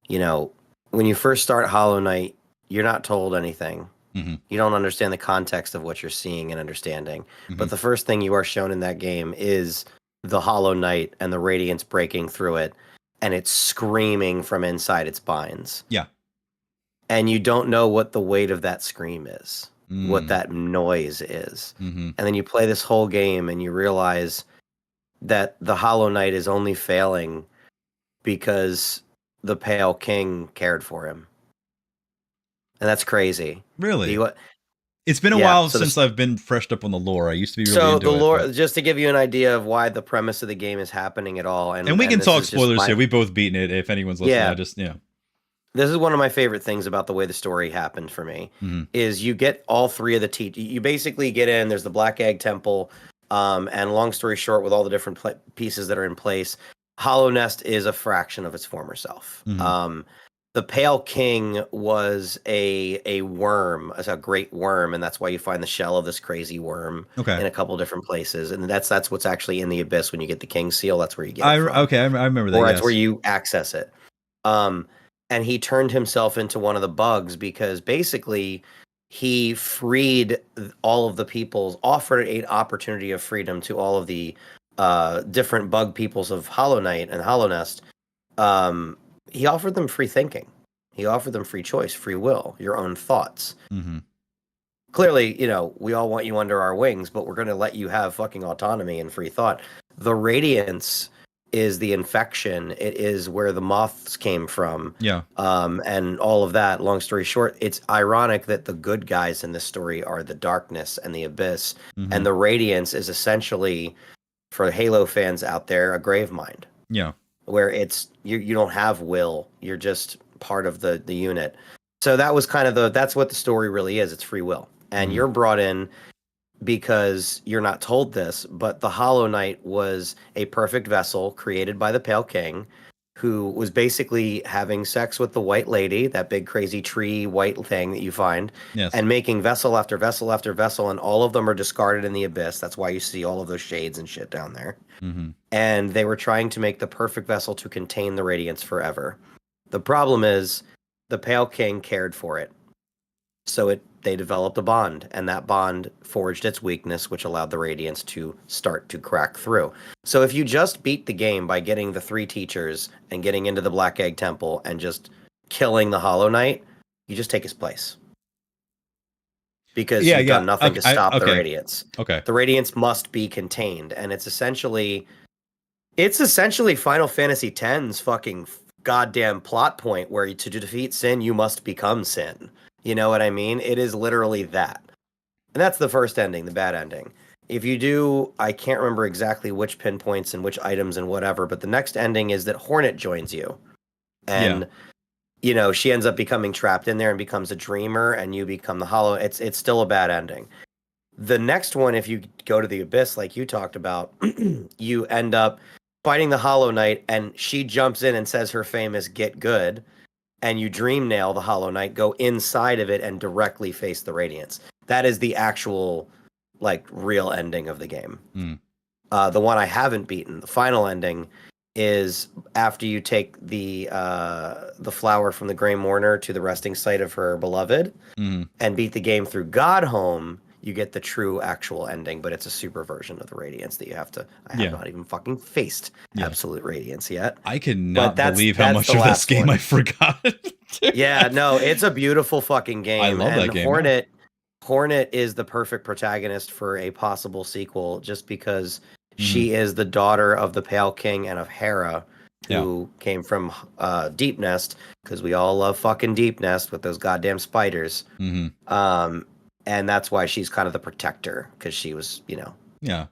when you first start Hollow Knight, you're not told anything. Mm-hmm. You don't understand the context of what you're seeing and understanding. Mm-hmm. But the first thing you are shown in that game is the Hollow Knight and the radiance breaking through it, and it's screaming from inside its binds. Yeah. And you don't know what the weight of that scream is, what that noise is. Mm-hmm. And then you play this whole game and you realize that the Hollow Knight is only failing because the Pale King cared for him. And that's crazy. Really? It's been a while since I've been freshed up on the lore. I used to be really into the lore, it. just to give you an idea of why the premise of the game is happening at all. And we can talk spoilers here. We've both beaten it. If anyone's listening, This is one of my favorite things about the way the story happened for me, is you get all three of the you basically get in, there's the Black Egg Temple, and long story short, with all the different pieces that are in place, Hollow Nest is a fraction of its former self. The Pale King was a worm, a great worm, and that's why you find the shell of this crazy worm in a couple different places. And that's what's actually in the Abyss when you get the King Seal. That's where you get it from. Okay, I remember that. Or that's where you access it. And he turned himself into one of the bugs because basically he freed all of the peoples, offered an opportunity of freedom to all of the different bug peoples of Hollow Knight and Hollow Nest. He offered them free thinking. He offered them free choice, free will, your own thoughts. Clearly, we all want you under our wings, but we're going to let you have fucking autonomy and free thought. The Radiance is the infection. It is where the moths came from. Yeah. And all of that. Long story short, it's ironic that the good guys in this story are the darkness and the abyss. And the Radiance is essentially, for Halo fans out there, a grave mind. Yeah. Where it's you don't have will, you're just part of the unit. So that was kind of that's what the story really is. It's free will, and you're brought in because you're not told this, but the Hollow Knight was a perfect vessel created by the Pale King, who was basically having sex with the White Lady, that big crazy tree white thing that you find, and making vessel after vessel after vessel, and all of them are discarded in the Abyss. That's why you see all of those shades and shit down there. And they were trying to make the perfect vessel to contain the Radiance forever. The problem is the Pale King cared for it. So they developed a bond, and that bond forged its weakness, which allowed the Radiance to start to crack through. So if you just beat the game by getting the 3 teachers and getting into the Black Egg Temple and just killing the Hollow Knight, you just take his place. Because you've done nothing to stop the Radiance. The Radiance must be contained, and it's essentially Final Fantasy X's fucking goddamn plot point where to defeat sin, you must become sin. You know what I mean? It is literally that. And that's the first ending, the bad ending. If you do, I can't remember exactly which pinpoints and which items and whatever, but the next ending is that Hornet joins you. And she ends up becoming trapped in there and becomes a dreamer, and you become the Hollow. It's still a bad ending. The next one, if you go to the Abyss, like you talked about, you end up fighting the Hollow Knight, and she jumps in and says her famous "Get good," and you dream nail the Hollow Knight, go inside of it, and directly face the Radiance. That is the actual, real ending of the game. The one I haven't beaten, the final ending, is after you take the flower from the Grey Mourner to the resting site of her beloved, and beat the game through Godhome. You get the true actual ending, but it's a super version of the Radiance that you have to. I have not even fucking faced Absolute Radiance yet. I cannot believe how much of this game I forgot. No, it's a beautiful fucking game. I love that game. Hornet is the perfect protagonist for a possible sequel, just because she is the daughter of the Pale King and of Hera, who came from Deep Nest, because we all love fucking Deep Nest with those goddamn spiders. And that's why she's kind of the protector, because she was, Yeah.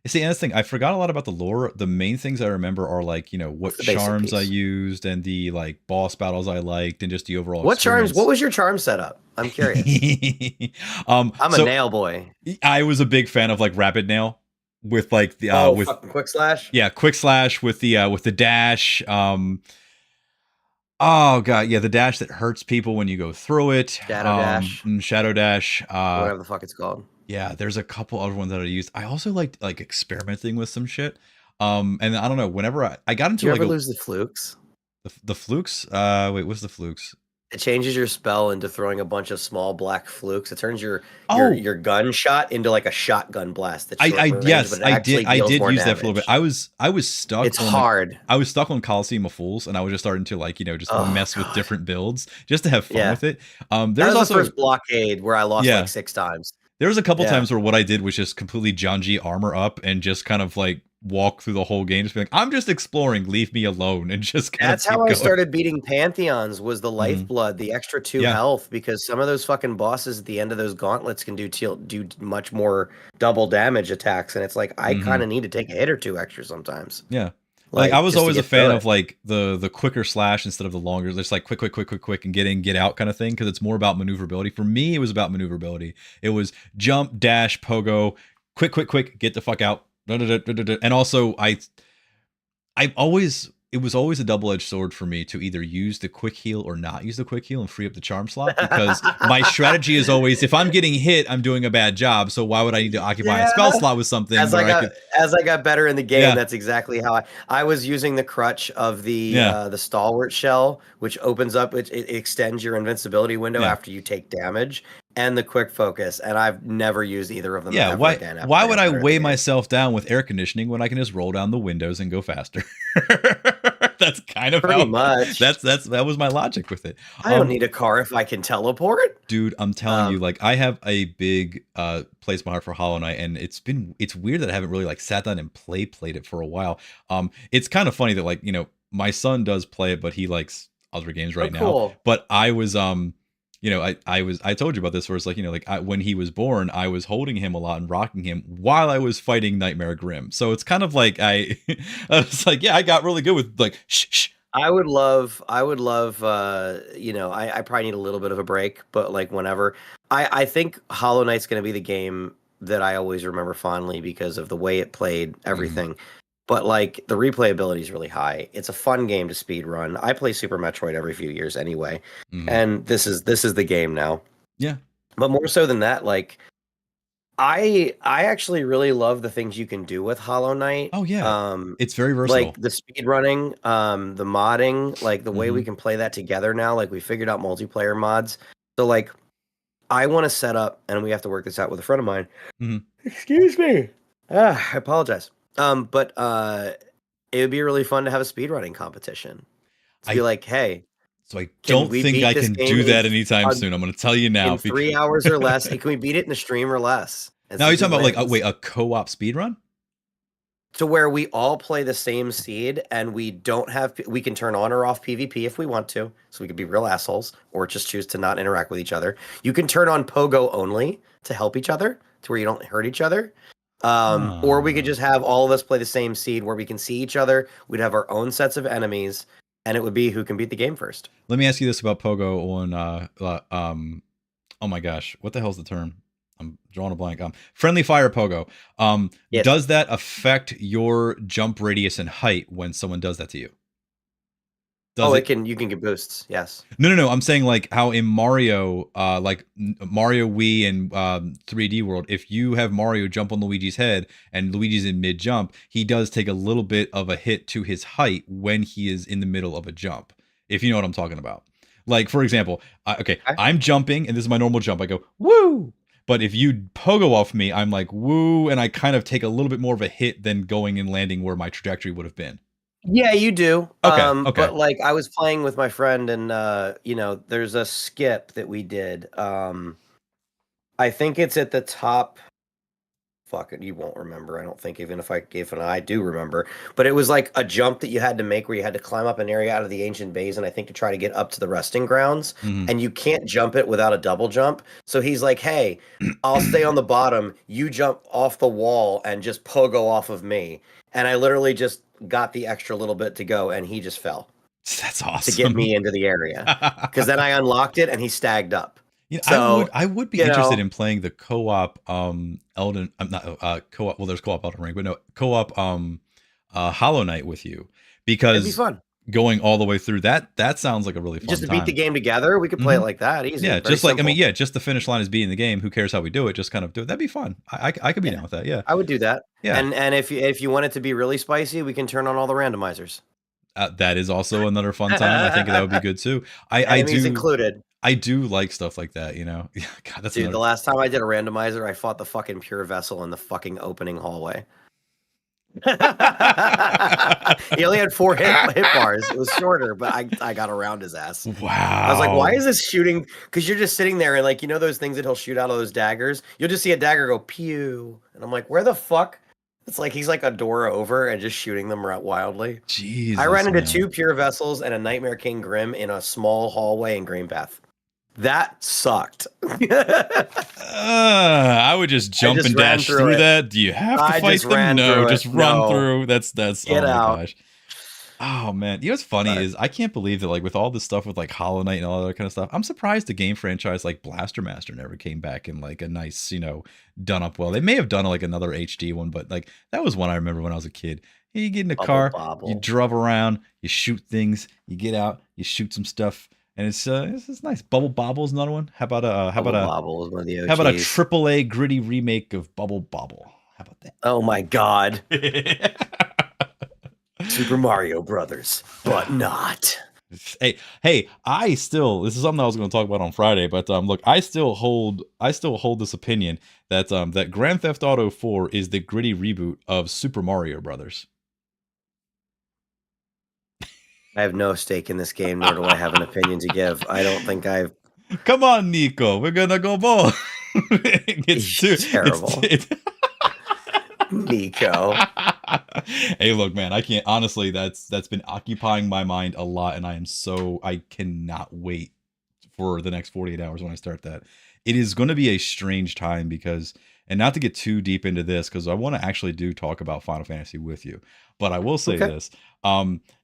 See, and that's the thing, I forgot a lot about the lore. The main things I remember are what charms I used, and the boss battles I liked, and just the overall experience. What was your charm setup? I'm curious. I'm a nail boy. I was a big fan of Rapid Nail. with like the with fucking quick slash. yeah, quick slash with the dash. Oh god, yeah, the dash that hurts people when you go through it. Shadow dash, Shadow dash. or whatever the fuck it's called. Yeah, there's a couple other ones that I used. I also like experimenting with some shit. And I don't know. Whenever I got Do into you like ever lose the flukes? the flukes. Wait, what's the flukes? It changes your spell into throwing a bunch of small black flukes. It turns your Oh, gun shot into like a shotgun blast that's short I range, yes, but it actually I deals did more use that for a little bit. damage. I was stuck It's on hard. I was stuck on Coliseum of Fools, and I was just starting to like just Oh mess with god. different builds just to have fun Yeah. with it. That There's was the also first blockade where I lost like yeah, 6 times. there was a couple Yeah. times where what I did was just completely Janji armor up and just kind of like walk through the whole game, just be like, I'm just exploring, leave me alone, and just kind That's of how keep I going. started beating Pantheons, was the Mhm. lifeblood, the extra 2 Yeah. health, because some of those fucking bosses at the end of those gauntlets can do much more double damage attacks, and it's like I kind Mhm. of need to take a hit or 2 extra sometimes, Yeah. Like I like was just to always a get through fan it. of like the quicker slash instead of the longer. Just like quick and get in, get out kind of thing, because it's more about maneuverability. For me, it was about maneuverability. It was jump, dash, pogo, quick, get the fuck out. And also I always it was always a double-edged sword for me to either use the quick heal or not use the quick heal and free up the charm slot, because my strategy is always, if I'm getting hit, I'm doing a bad job. So why would I need to occupy a Yeah. spell slot with something As I where I got could better in the game, yeah, that's exactly how I was using the crutch of yeah, the stalwart shell, which opens up, it extends your invincibility window yeah. after you take damage, and the quick focus, and I've never used either of them Yeah, ever again after why I would got I better at the weigh game. myself down with air conditioning when I can just roll down the windows and go faster? That's kind of Pretty how much. that was my logic with it. I don't need a car if I can teleport. Dude, I'm telling you, Um, like I have a big place in my heart for Hollow Knight, and it's weird that I haven't really like sat down and played it for a while. It's kind of funny that like, my son does play it, but he likes other games oh, right now. cool. But I was I told you about this, where it's like, when he was born, I was holding him a lot and rocking him while I was fighting Nightmare Grim. So it's kind of like I was like, yeah, I got really good with like shh. I would love, I probably need a little bit of a break, but like whenever, I think Hollow Knight's going to be the game that I always remember fondly because of the way it played, Mhm, everything. But like the replayability is really high. It's a fun game to speed run. I play Super Metroid every few years anyway, mhm. and this is the game now. Yeah. But more so than that, like I actually really love the things you can do with Hollow Knight. Oh yeah. It's very Like versatile. the speed running, the modding, like the way we Mhm, can play that together now. Like we figured out multiplayer mods. So like I want to set up, and we have to work this out with a friend of mine. mhm. Excuse me. I apologize. But it would be really fun to have a speedrunning competition. To be I like, hey, So I can don't we think beat I this can game do that anytime uh, soon. I'm going to tell you now. in 3 hours or less? Can we beat it in a stream or less and Now see you're who talking about like wins? wait, a co-op speedrun? To where we all play the same seed and we can turn on or off PvP if we want to, so we could be real assholes or just choose to not interact with each other. You can turn on pogo only to help each other, to where you don't hurt each other. Or we could Ah. just have all of us play the same seed where we can see each other, we'd have our own sets of enemies, and it would be who can beat the game first. Let me ask you this about Pogo on oh my gosh, what the hell's the term? I'm drawing a blank. Friendly fire Pogo. Yes. Does that affect your jump radius and height when someone does that to you? Does it? You can get boosts, yes. No. I'm saying like how in Mario, like Mario Wii and 3D World, if you have Mario jump on Luigi's head and Luigi's in mid jump, he does take a little bit of a hit to his height when he is in the middle of a jump. If you know what I'm talking about. Like for example, okay, Okay. I'm jumping and this is my normal jump. I go woo. But if you pogo off me, I'm like woo, and I kind of take a little bit more of a hit than going and landing where my trajectory would have been. Yeah, you do. Okay. But like I was playing with my friend and there's a skip that we did. I think it's at the top. Fuck it, you won't remember. I don't think even if I do remember. But it was like a jump that you had to make where you had to climb up an area out of the ancient bays, and I think to try to get up to the resting grounds. Mhm. And you can't jump it without a double jump. So he's like, "Hey, I'll stay on the bottom. You jump off the wall and just pogo off of me." And I literally just got the extra little bit to go, and he just fell That's to get awesome. me into the area. Because then I unlocked it, and he stagged up. So I would be interested in playing the co-op Elden. I'm not co-op. Well, there's co-op Elden Ring, but no co-op Hollow Knight with you, it'd be because fun. going all the way through that sounds like a really fun Just to beat the time. game together, we could play it like that, easy. Yeah, Very just like, I simple. mean, yeah, just the finish line is beating the game. Who cares how we do it? Just kind of do it. That'd be fun. I could be down with that. Yeah, I would do that. yeah. And if you want it to be really spicy, we can turn on all the randomizers. That is also another fun time. I think that would be good too. Enemies included. I do like stuff like that. You know, God, that's Dude, the last time I did a randomizer, I fought the fucking pure vessel in the fucking opening hallway. He only had 4 hit bars. It was shorter, but I got around his ass. Wow. I was like, why is this shooting? Because you're just sitting there and like, you know those things that he'll shoot out of those daggers? You'll just see a dagger go pew. And I'm like, where the fuck? It's like he's like a door over and just shooting them wildly. Jesus, I ran into 2 pure vessels and a Nightmare King Grim in a small hallway in Green Path. That sucked. I would just jump and dash through that. Do you have to fight them? No, just run through. That's Get out. Gosh. Oh man, you know what's funny is I can't believe that, like, with all this stuff with like Hollow Knight and all that kind of stuff, I'm surprised the game franchise like Blaster Master never came back in like a nice, done up well. They may have done like another HD one, but like that was one I remember when I was a kid. You get in a car, you drove around, you shoot things, you get out, you shoot some stuff. And it's nice. Bubble Bobble is another one. How about a Bobble is one of the OGs. How about a AAA gritty remake of Bubble Bobble? How about that? Oh my god. Super Mario Brothers, but not. Hey, this is something I was going to talk about on Friday, but look, I still hold this opinion that that Grand Theft Auto 4 is the gritty reboot of Super Mario Brothers. I have no stake in this game, nor do I have an opinion to give. I don't think I've... Come on, Nico. We're going to go ball. It's terrible. Nico. Hey, look, man, I can't... Honestly, that's been occupying my mind a lot, and I cannot wait for the next 48 hours when I start that. It is going to be a strange time because... And not to get too deep into this, because I want to actually talk about Final Fantasy with you. But I will say this.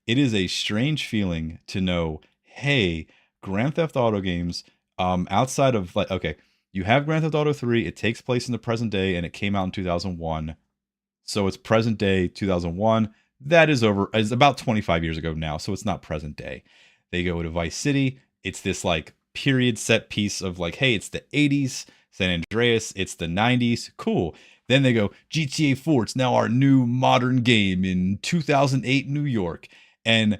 It is a strange feeling to know, hey, Grand Theft Auto games, outside of, like, okay, you have Grand Theft Auto 3, it takes place in the present day, and it came out in 2001. So it's present day 2001. That is over, it's about 25 years ago now, so it's not present day. They go to Vice City. It's this, like, period set piece of, like, hey, it's the 80s. San Andreas, it's the 90s. Cool. Then they go, GTA 4, it's now our new modern game in 2008 New York. And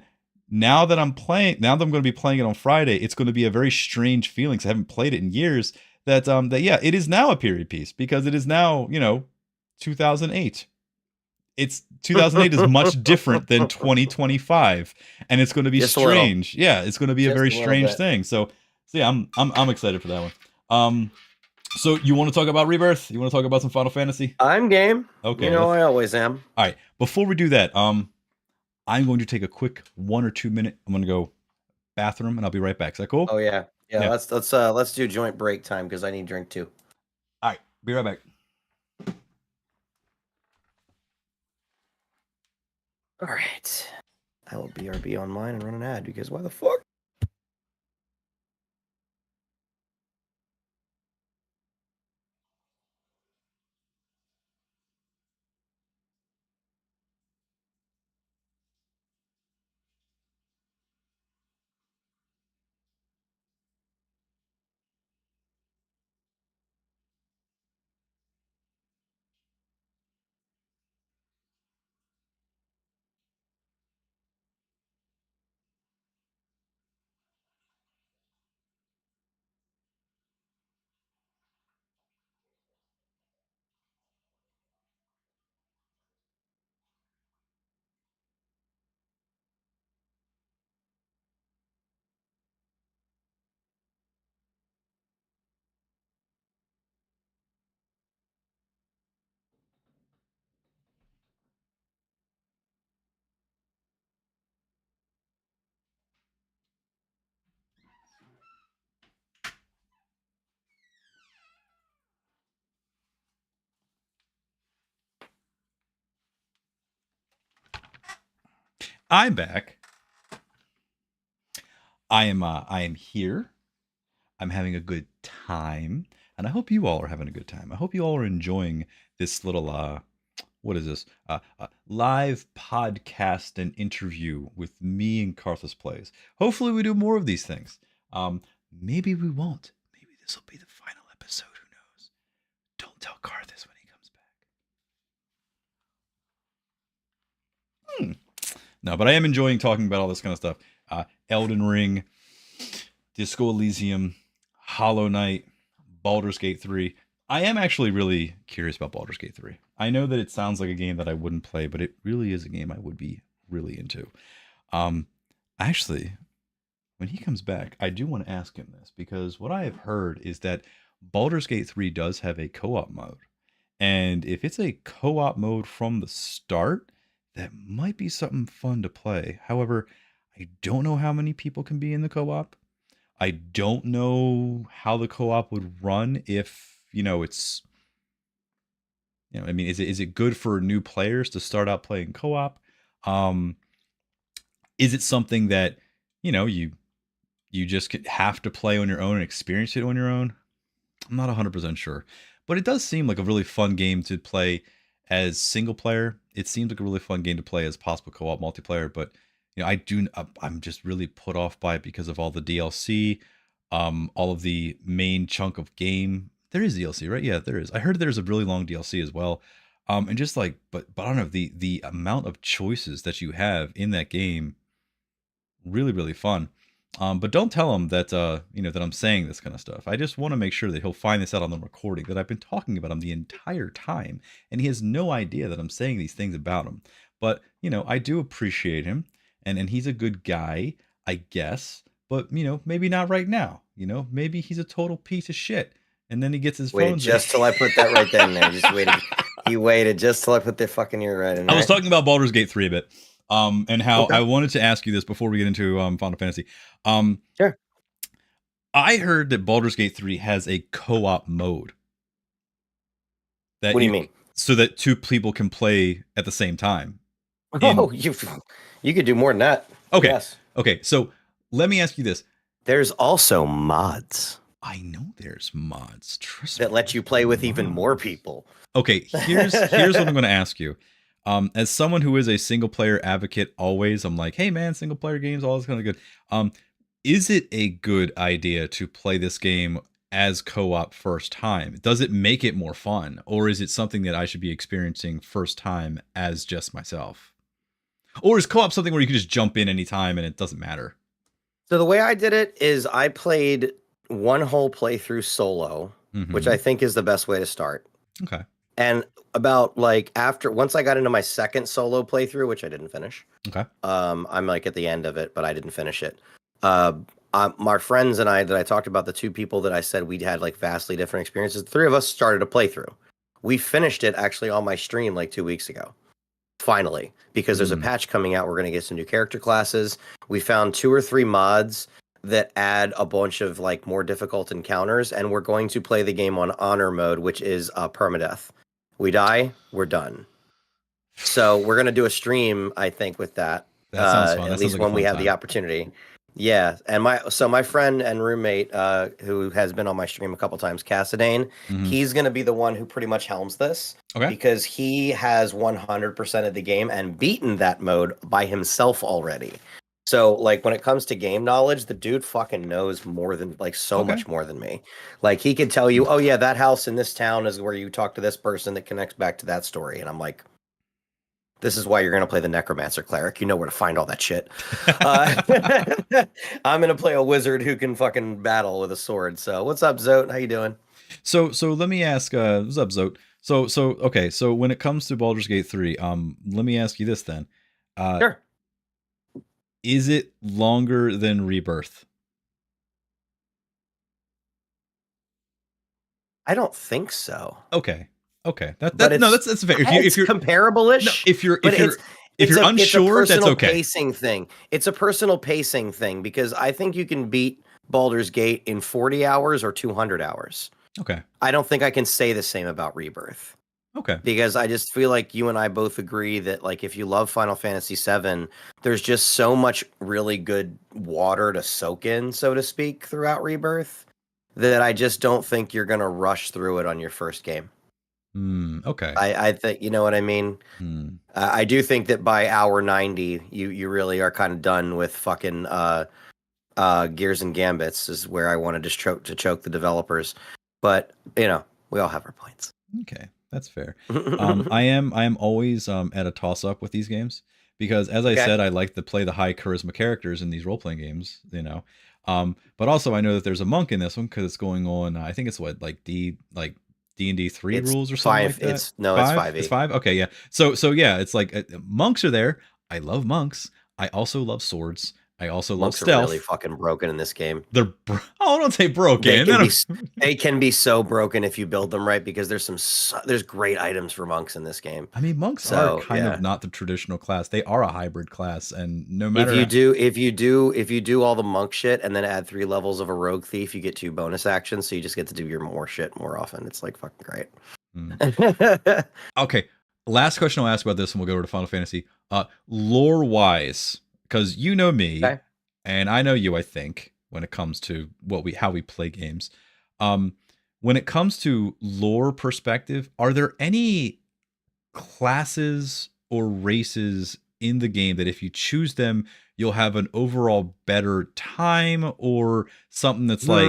now that I'm going to be playing it on Friday, it's going to be a very strange feeling, because I haven't played it in years, that yeah, it is now a period piece, because it is now, 2008. It's 2008 is much different than 2025, and it's going to be strange. Yeah, it's going to be a very strange thing. So yeah, I'm excited for that one. So you want to talk about Rebirth? You want to talk about some Final Fantasy? I'm game. Okay. I always am. All right. Before we do that, I'm going to take a quick 1 or 2 minute. I'm going to go bathroom, and I'll be right back. Is that cool? Oh yeah. Yeah. Let's do joint break time, because I need drink too. All right. Be right back. All right. I will BRB on mine and run an ad, because why the fuck? I'm back. I am here. I'm having a good time, and I hope you all are having a good time. I hope you all are enjoying this little what is this? Live podcast and interview with me and Carthus Plays. Hopefully, we do more of these things. Maybe we won't. Maybe this will be the final episode. Who knows? Don't tell Carthus when he comes back. No, but I am enjoying talking about all this kind of stuff. Elden Ring, Disco Elysium, Hollow Knight, Baldur's Gate 3. I am actually really curious about Baldur's Gate 3. I know that it sounds like a game that I wouldn't play, but it really is a game I would be really into. Actually, when he comes back, I do want to ask him this, because what I have heard is that Baldur's Gate 3 does have a co-op mode. And if it's a co-op mode from the start, that might be something fun to play. However, I don't know how many people can be in the co-op. I don't know how the co-op would run if, it's, I mean, is it good for new players to start out playing co-op? Is it something that, you just have to play on your own and experience it on your own? I'm not 100% sure. But it does seem like a really fun game to play as single player. It seems like a really fun game to play as possible co-op multiplayer, but I'm just really put off by it because of all the DLC, all of the main chunk of game. There is DLC, right? Yeah, there is. I heard there's a really long DLC as well. And just like, but I don't know, the amount of choices that you have in that game, really, really fun. But don't tell him that that I'm saying this kind of stuff. I just want to make sure that he'll find this out on the recording, that I've been talking about him the entire time, and he has no idea that I'm saying these things about him. But I do appreciate him, and he's a good guy, I guess. But maybe not right now. Maybe he's a total piece of shit, and then he gets his phone. Just till I put that right then there. Just waited. He waited just till I put the fucking ear right in there. I was talking about Baldur's Gate 3 a bit. And how I wanted to ask you this before we get into Final Fantasy. Sure. I heard that Baldur's Gate 3 has a co-op mode. What do you mean? So that two people can play at the same time. You could do more than that. Okay. Yes. Okay. So let me ask you this. There's also mods. I know there's mods. That let you play with even more people. Okay. Here's what I'm going to ask you. As someone who is a single player advocate, always, I'm like, hey man, single player games, all this kind of good. Is it a good idea to play this game as co-op first time? Does it make it more fun, or is it something that I should be experiencing first time as just myself? Or is co-op something where you can just jump in anytime and it doesn't matter? So the way I did it is I played one whole playthrough solo, which I think is the best way to start. Okay. And about once I got into my second solo playthrough, which I didn't finish. Okay. I'm at the end of it, but I didn't finish it. My friends and I that I talked about, the two people that I said we'd had vastly different experiences, the three of us started a playthrough. We finished it actually on my stream 2 weeks ago. Finally, because there's a patch coming out. We're going to get some new character classes. We found 2 or 3 mods that add a bunch of more difficult encounters, and we're going to play the game on honor mode, which is permadeath. We die, we're done. So we're going to do a stream, I think, with that. That sounds fun. At least when we have the opportunity. Yeah. And my friend and roommate, who has been on my stream a couple times, Cassadane, he's going to be the one who pretty much helms this. Okay. Because he has 100% of the game and beaten that mode by himself already. So, when it comes to game knowledge, the dude fucking knows more than, much more than me. He could tell you, oh, yeah, that house in this town is where you talk to this person that connects back to that story. And I'm like, this is why you're going to play the Necromancer Cleric. You know where to find all that shit. I'm going to play a wizard who can fucking battle with a sword. So, what's up, Zote? How you doing? So let me ask, what's up, Zote? Okay, so when it comes to Baldur's Gate 3, let me ask you this then. Sure. Is it longer than Rebirth? I don't think so. Okay. That's fair. If you're comparable-ish. No, if you're unsure, that's okay. Pacing thing. It's a personal pacing thing, because I think you can beat Baldur's Gate in 40 hours or 200 hours. Okay. I don't think I can say the same about Rebirth. Okay. Because I just feel like you and I both agree that if you love Final Fantasy VII, there's just so much really good water to soak in, so to speak, throughout Rebirth. that I just don't think you're gonna rush through it on your first game. Okay. I think, you know what I mean? I do think that by hour 90, you really are kind of done with fucking Gears and Gambits is where I want to just choke the developers. But you know, we all have our points. Okay, that's fair. I am always at a toss up with these games because, as I said, I like to play the high charisma characters in these role playing games. You know, but also I know that there's a monk in this one because it's going on. I think it's what like D&D 3 It's rules or something like that. It's 5e. It's 5. Okay, yeah. So yeah, it's like monks are there. I love monks. I also love swords. I also love stealth. Monks are really fucking broken in this game. Oh, don't say broken. They can be so broken if you build them right because there's great items for monks in this game. I mean, monks are kind of not the traditional class. They are a hybrid class, and no matter if you do all the monk shit and then add 3 levels of a rogue thief, you get 2 bonus actions, so you just get to do your more shit more often. It's like fucking great. Okay, last question I'll ask about this, and we'll go over to Final Fantasy. Lore wise, because you know me, and I know you, I think, when it comes to how we play games. When it comes to lore perspective, are there any classes or races in the game that if you choose them, you'll have an overall better time, or something that's like,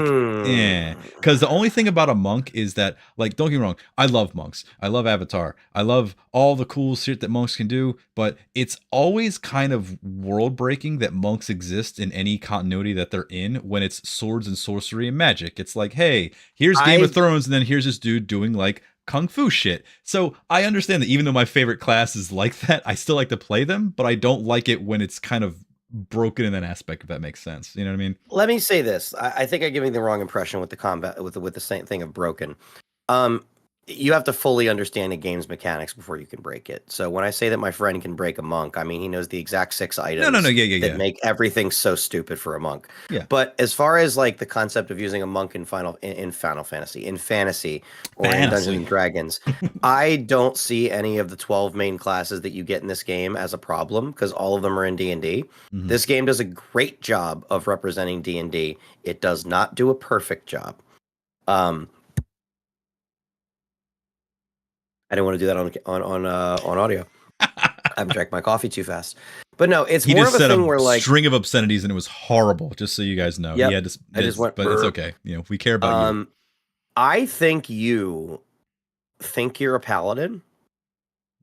because the only thing about a monk is that, like, don't get me wrong, I love monks, I love Avatar, I love all the cool shit that monks can do, but it's always kind of world breaking that monks exist in any continuity that they're in when it's swords and sorcery and magic. It's like, hey, here's Game of Thrones, and then here's this dude doing like kung fu shit. So I understand that even though my favorite class is like that, I still like to play them, but I don't like it when it's kind of broken in that aspect, if that makes sense. You know what I mean? Let me say this. I think I'm giving the wrong impression with the combat with the same thing of broken. You have to fully understand a game's mechanics before you can break it. So when I say that my friend can break a monk, I mean he knows the exact 6 items that make everything so stupid for a monk. Yeah. But as far as like the concept of using a monk in fantasy, in Dungeons and Dragons, I don't see any of the 12 main classes that you get in this game as a problem because all of them are in D&D. This game does a great job of representing D&D. It does not do a perfect job. I didn't want to do that on audio. I've drank my coffee too fast. But no, it's more of a thing where like string of obscenities and it was horrible. Just so you guys know, yep, he had to, but it's okay. You know, we care about you. I think you think you're a paladin,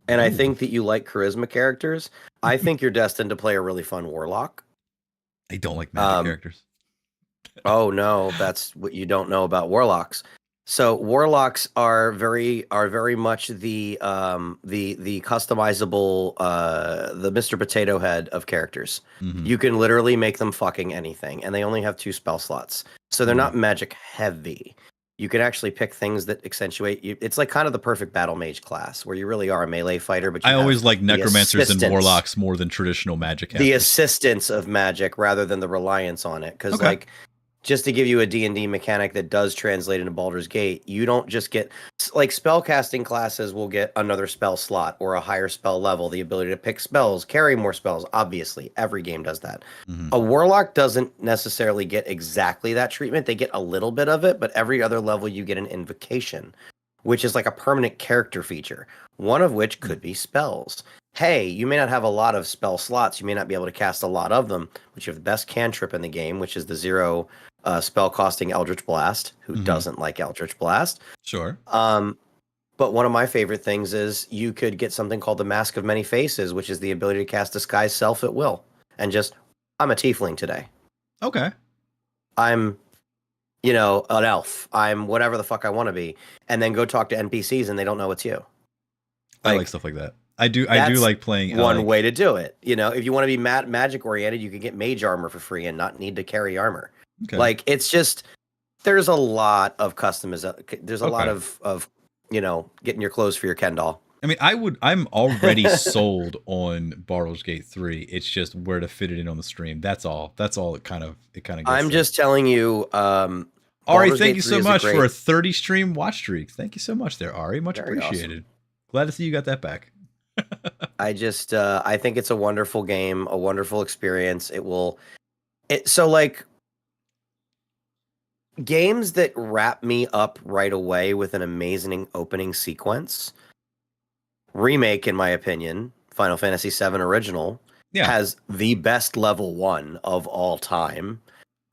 and I think that you like charisma characters. I think you're destined to play a really fun warlock. I don't like magic characters. Oh no, that's what you don't know about warlocks. So warlocks are very much the customizable the Mr. Potato Head of characters. You can literally make them fucking anything, and they only have 2 spell slots, so they're not magic heavy. You can actually pick things that accentuate you. It's like kind of the perfect battle mage class, where you really are a melee fighter. But I always like necromancers and warlocks more than traditional magic. The assistance of magic rather than the reliance on it, because like. Just to give you a D&D mechanic that does translate into Baldur's Gate, you don't just get, like, spellcasting classes will get another spell slot or a higher spell level, the ability to pick spells, carry more spells. Obviously, every game does that. A warlock doesn't necessarily get exactly that treatment. They get a little bit of it, but every other level you get an invocation, which is like a permanent character feature, one of which could be spells. Hey, you may not have a lot of spell slots. You may not be able to cast a lot of them, but you have the best cantrip in the game, which is the 0 spell costing Eldritch Blast. Who doesn't like Eldritch Blast? Sure. But one of my favorite things is you could get something called the Mask of Many Faces, which is the ability to cast Disguise Self at will. And just, I'm a tiefling today. Okay. I'm, an elf. I'm whatever the fuck I want to be. And then go talk to NPCs and they don't know it's you. I like stuff like that. I do like playing one way to do it. If you want to be magic oriented, you can get mage armor for free and not need to carry armor. Okay. Like, it's just, there's a lot of customization. There's a lot of getting your clothes for your Ken doll. I mean, I'm already sold on Baldur's Gate 3. It's just where to fit it in on the stream. That's all. It kind of gets I'm just telling you, Ari, thank you so much for a 30 stream watch streak. Thank you so much there, Ari. Much Very appreciated. awesome. Glad to see you got that back. I think it's a wonderful game, a wonderful experience. games that wrap me up right away with an amazing opening sequence. Remake, in my opinion, Final Fantasy VII Original has the best level 1 of all time.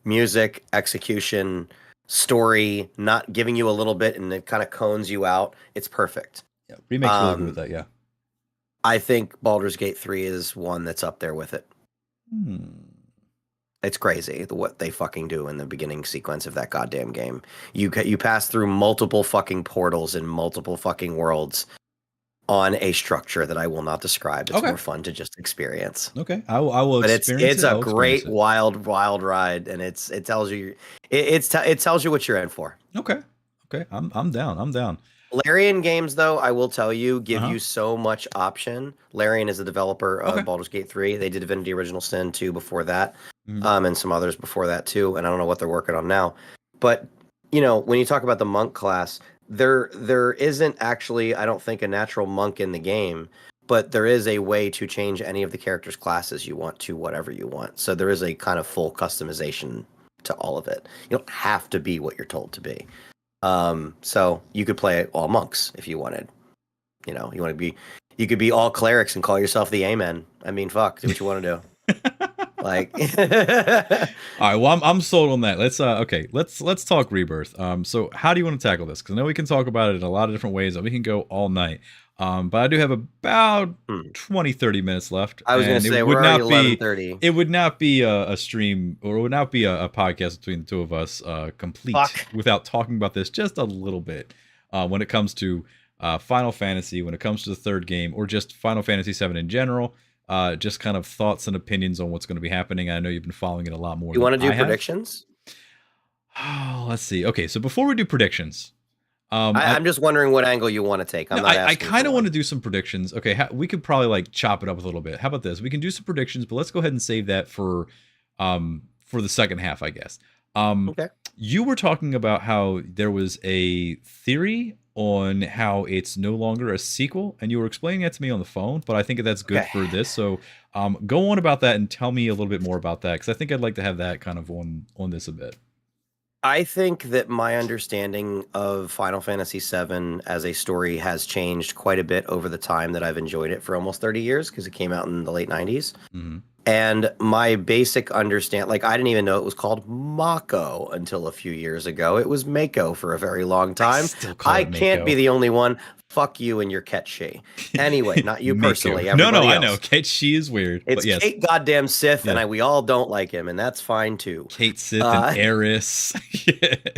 Music, execution, story, not giving you a little bit and it kind of cones you out. It's perfect. Yeah, Remake's really good with that, yeah. I think Baldur's Gate 3 is one that's up there with it. It's crazy what they fucking do in the beginning sequence of that goddamn game. You pass through multiple fucking portals in multiple fucking worlds on a structure that I will not describe. It's more fun to just experience. Okay, I will. But it's a great wild ride, and it tells you it tells you what you're in for. Okay, I'm down. Larian games, though, I will tell you, give you so much option. Larian is the developer of Baldur's Gate 3. They did Divinity Original Sin 2 before that, and some others before that too. And I don't know what they're working on now. But when you talk about the monk class, there isn't actually, I don't think, a natural monk in the game, but there is a way to change any of the characters' classes you want to whatever you want. So there is a kind of full customization to all of it. You don't have to be what you're told to be. So you could play all monks if you wanted. You could be all clerics and call yourself the Amen. I mean, fuck, do what you want to do. Like, all right. Well, I'm sold on that. Let's talk Rebirth. So how do you want to tackle this? Because I know we can talk about it in a lot of different ways. We can go all night. But I do have about 20-30 minutes left. I was going to say we're already 11:30. It would not be a stream, or it would not be a podcast between the two of us complete without talking about this just a little bit. When it comes to Final Fantasy, when it comes to the third game, or just Final Fantasy VII in general. Just kind of thoughts and opinions on what's going to be happening. I know you've been following it a lot more. You want to do predictions? Oh, let's see. Okay, so before we do predictions, I'm just wondering what angle you want to take. I kind of want to do some predictions. Okay, we could probably like chop it up a little bit. How about this? We can do some predictions, but let's go ahead and save that for the second half, I guess. Okay. You were talking about how there was a theory on how it's no longer a sequel, and you were explaining that to me on the phone, but I think that's good for this. So go on about that and tell me a little bit more about that, because I think I'd like to have that kind of on this a bit. I think that my understanding of Final Fantasy VII as a story has changed quite a bit over the time that I've enjoyed it for almost 30 years, because it came out in the late 90s. And my basic understand, like, I didn't even know it was called Mako until a few years ago. It was Mako for a very long time. I can't be the only one. Fuck you and your Ketchi. Anyway, not you personally. No, I know. Ketchi is weird. It's Kate goddamn Sith, and we all don't like him, and that's fine too. Kate Sith and Aerith.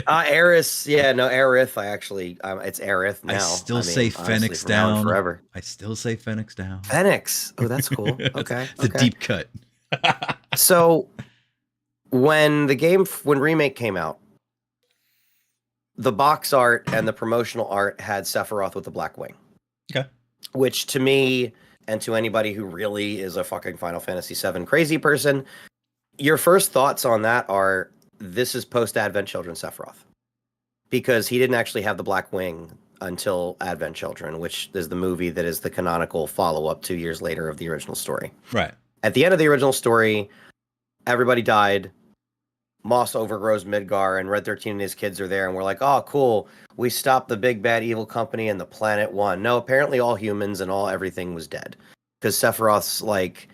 Aerith, Aerith. I actually, it's Aerith now. I still say Phoenix down forever. I still say Phoenix down. Phoenix. Oh, that's cool. Okay, it's a deep cut. So when Remake came out, the box art and the promotional art had Sephiroth with the Black Wing. Okay. Which to me, and to anybody who really is a fucking Final Fantasy VII crazy person, your first thoughts on that are, this is post-Advent Children Sephiroth. Because he didn't actually have the Black Wing until Advent Children, which is the movie that is the canonical follow-up 2 years later of the original story. Right. At the end of the original story, everybody died. Moss overgrows Midgar, and Red 13 and his kids are there, and we're like, oh, cool. We stopped the big bad evil company and the planet won. No, apparently all humans and everything was dead. Because Sephiroth's, like,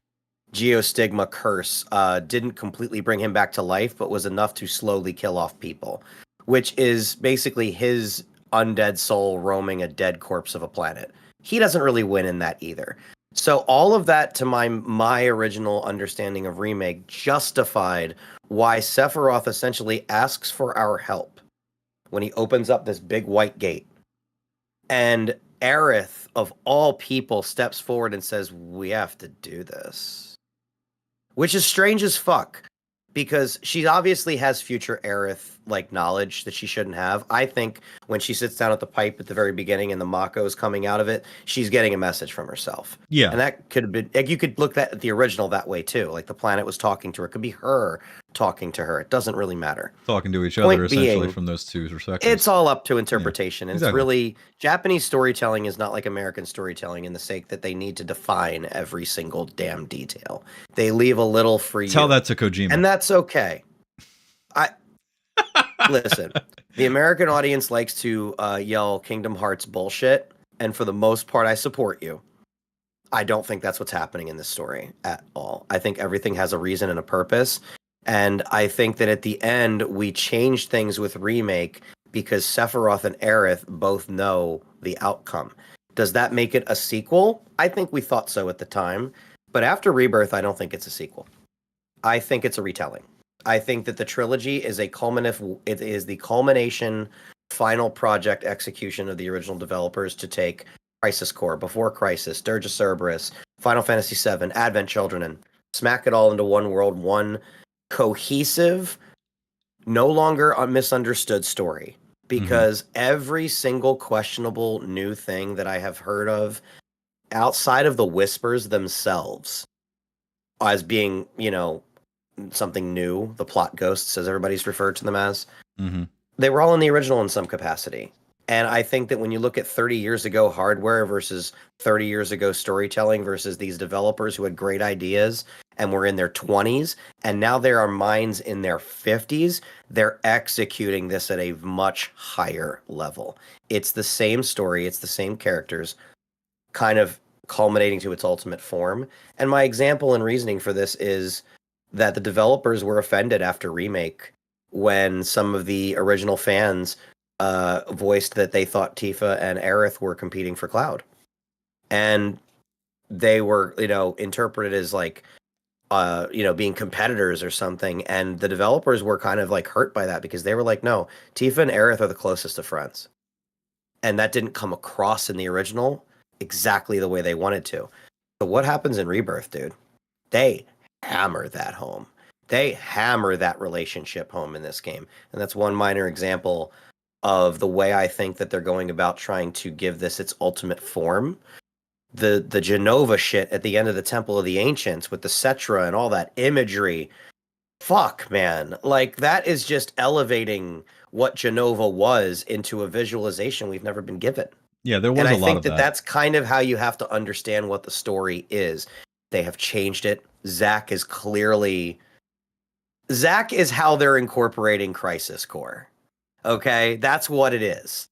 geostigma curse didn't completely bring him back to life, but was enough to slowly kill off people. Which is basically his undead soul roaming a dead corpse of a planet. He doesn't really win in that either. So all of that, to my original understanding of Remake, justified why Sephiroth essentially asks for our help when he opens up this big white gate. And Aerith, of all people, steps forward and says, we have to do this. Which is strange as fuck, because she obviously has future Aerith like knowledge that she shouldn't have. I think when she sits down at the pipe at the very beginning and the Mako is coming out of it, she's getting a message from herself. Yeah. And that could have been, like, you could look at the original that way too. Like the planet was talking to her. It could be her talking to her. It doesn't really matter. Talking to each other essentially from those two perspectives. It's all up to interpretation. And It's really, Japanese storytelling is not like American storytelling in the sake that they need to define every single damn detail. They leave a little for you. Tell that to Kojima. And that's okay. Listen, the American audience likes to yell Kingdom Hearts bullshit, and for the most part, I support you. I don't think that's what's happening in this story at all. I think everything has a reason and a purpose. And I think that at the end, we changed things with Remake because Sephiroth and Aerith both know the outcome. Does that make it a sequel? I think we thought so at the time. But after Rebirth, I don't think it's a sequel. I think it's a retelling. I think that the trilogy is it is the culmination, final project execution of the original developers to take Crisis Core, Before Crisis, Dirge of Cerberus, Final Fantasy VII, Advent Children, and smack it all into one world, one cohesive, no longer a misunderstood story. Because every single questionable new thing that I have heard of outside of the whispers themselves as being, something new, the plot ghosts, as everybody's referred to them as, they were all in the original in some capacity. And I think that when you look at 30 years ago hardware versus 30 years ago storytelling versus these developers who had great ideas and were in their 20s, and now there are minds in their 50s, they're executing this at a much higher level. It's the same story, it's the same characters, kind of culminating to its ultimate form. And my example and reasoning for this is that the developers were offended after Remake when some of the original fans voiced that they thought Tifa and Aerith were competing for Cloud. And they were, interpreted as like, being competitors or something. And the developers were kind of like hurt by that because they were like, no, Tifa and Aerith are the closest of friends. And that didn't come across in the original exactly the way they wanted to. So what happens in Rebirth, dude? They hammer that home. They hammer that relationship home in this game. And that's one minor example of the way I think that they're going about trying to give this its ultimate form. The Genova shit at the end of the Temple of the Ancients with the Cetra and all that imagery. Fuck, man. Like, that is just elevating what Genova was into a visualization we've never been given. Yeah, there was a lot of that. And I think that that's kind of how you have to understand what the story is. They have changed it. Zack is how they're incorporating Crisis Core. Okay? That's what it is.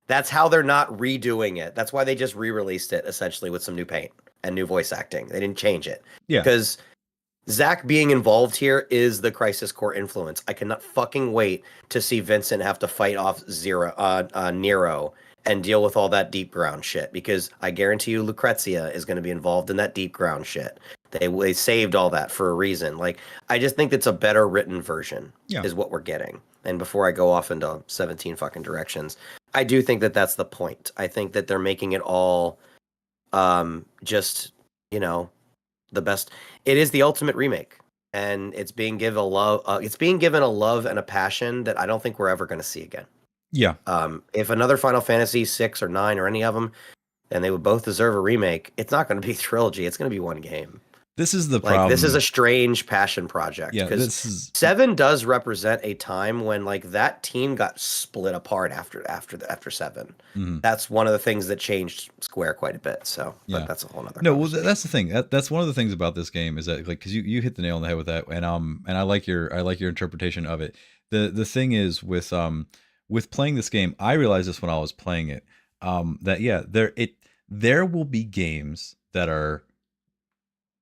That's how they're not redoing it. That's why they just re-released it, essentially, with some new paint and new voice acting. They didn't change it. Yeah. Because Zack being involved here is the Crisis Core influence. I cannot fucking wait to see Vincent have to fight off Nero and deal with all that deep ground shit, because I guarantee you Lucrezia is going to be involved in that deep ground shit. They saved all that for a reason. Like, I just think it's a better written version is what we're getting. And before I go off into 17 fucking directions, I do think that that's the point. I think that they're making it all just, the best. It is the ultimate remake, and it's being given a love. It's being given a love and a passion that I don't think we're ever going to see again. Yeah. If another Final Fantasy 6 or 9 or any of them, and they would both deserve a remake, it's not going to be a trilogy. It's going to be one game. This is the problem. This is a strange passion project. Yeah, because 7 does represent a time when that team got split apart after 7. Mm-hmm. That's one of the things that changed Square quite a bit. So, but that's a whole other. No, well, that's the thing. That's one of the things about this game is that because you hit the nail on the head with that, and I like your interpretation of it. The thing is with playing this game, I realized this when I was playing it. That there will be games that are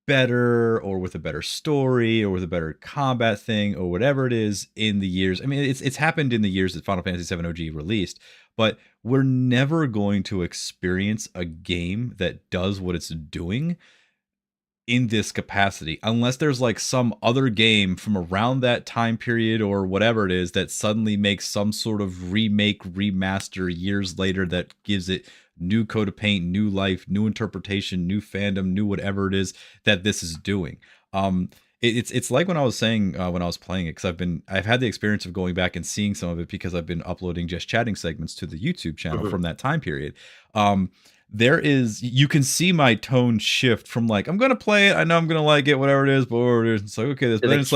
better or with a better story or with a better combat thing or whatever it is in the years. I mean, it's happened in the years that Final Fantasy VII OG released, but we're never going to experience a game that does what it's doing in this capacity unless there's some other game from around that time period or whatever it is that suddenly makes some sort of remake, remaster years later that gives it new coat of paint, new life, new interpretation, new fandom, new whatever it is that this is doing. It's like when I was saying when I was playing it, because I've had the experience of going back and seeing some of it because I've been uploading just chatting segments to the YouTube channel from that time period. You can see my tone shift from I'm gonna play it, I know I'm gonna like it, whatever it is, but it's like okay, but then it's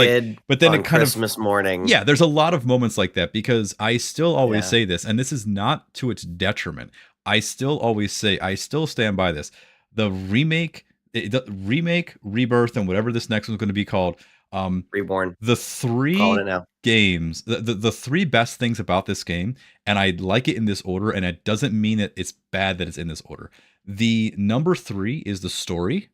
but then it kind Christmas morning. Yeah, there's a lot of moments like that because I still always say this, and this is not to its detriment. I still always say, I still stand by this. The remake, Rebirth, and whatever this next one's going to be called, Reborn. The Calling three it now. games, the three best things about this game, and I like it in this order, and it doesn't mean that it's bad that it's in this order. The number 3 is the story.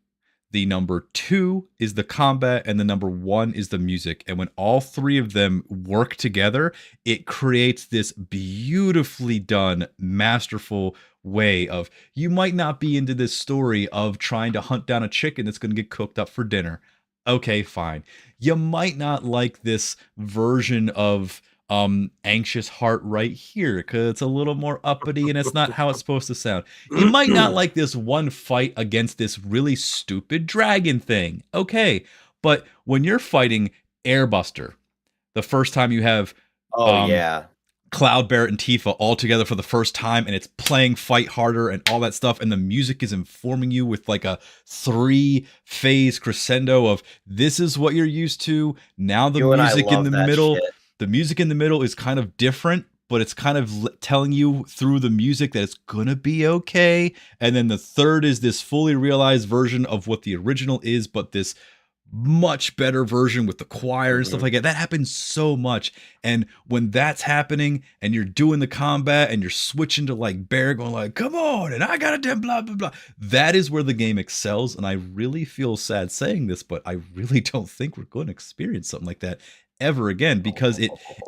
The number 2 is the combat, and the number 1 is the music. And when all three of them work together, it creates this beautifully done, masterful way of, you might not be into this story of trying to hunt down a chicken that's going to get cooked up for dinner. Okay, fine. You might not like this version of anxious heart right here because it's a little more uppity and it's not how it's supposed to sound. You might not like this one fight against this really stupid dragon thing. Okay, but when you're fighting Airbuster, the first time you have Yeah. Cloud, Barrett, and Tifa all together for the first time, and it's playing Fight Harder and all that stuff, and the music is informing you with like a 3-phase crescendo of, this is what you're used to. Now the music in the middle, the music in the middle is kind of different, but it's kind of telling you through the music that it's gonna be okay. And then the third is this fully realized version of what the original is, but this much better version with the choir and stuff like that. That happens so much. And when that's happening and you're doing the combat and you're switching to like Bear going like, come on, and I got a damn blah, blah, blah. That is where the game excels. And I really feel sad saying this, but I really don't think we're going to experience something like that ever again, because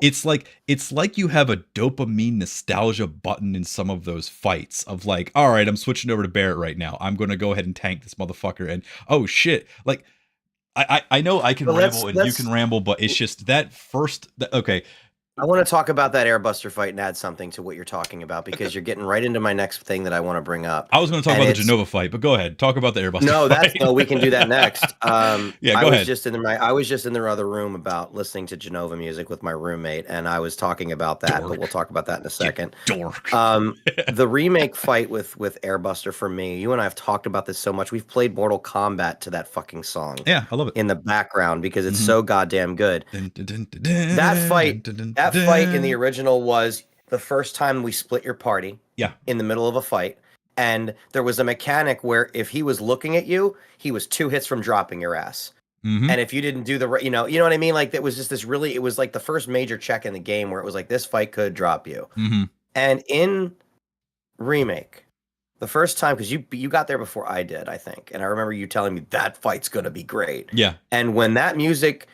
it's like you have a dopamine nostalgia button in some of those fights of like, all right, I'm switching over to Barrett right now. I'm going to go ahead and tank this motherfucker. And oh shit, like, I know I can ramble and you can ramble, but it's just that first. Okay. I want to talk about that Airbuster fight and add something to what you're talking about, because you're getting right into my next thing that I want to bring up. I was going to talk about the Genova fight, but go ahead. Talk about the Airbuster fight. No, we can do that next. Yeah, go ahead. I was just in the other room about listening to Genova music with my roommate, and I was talking about that, but we'll talk about that in a second. Dork. The remake fight with Airbuster, for me, you and I have talked about this so much. We've played Mortal Kombat to that fucking song. Yeah, I love it. In the background because it's so goddamn good. That fight in the original was the first time we split your party. Yeah. In the middle of a fight. And there was a mechanic where if he was looking at you, he was 2 hits from dropping your ass. And if you didn't do the, you know what I mean? Like, that was just this really, it was like the first major check in the game where it was like, this fight could drop you. And in Remake, the first time, because you got there before I did, I think. And I remember you telling me that fight's going to be great. Yeah. And when that music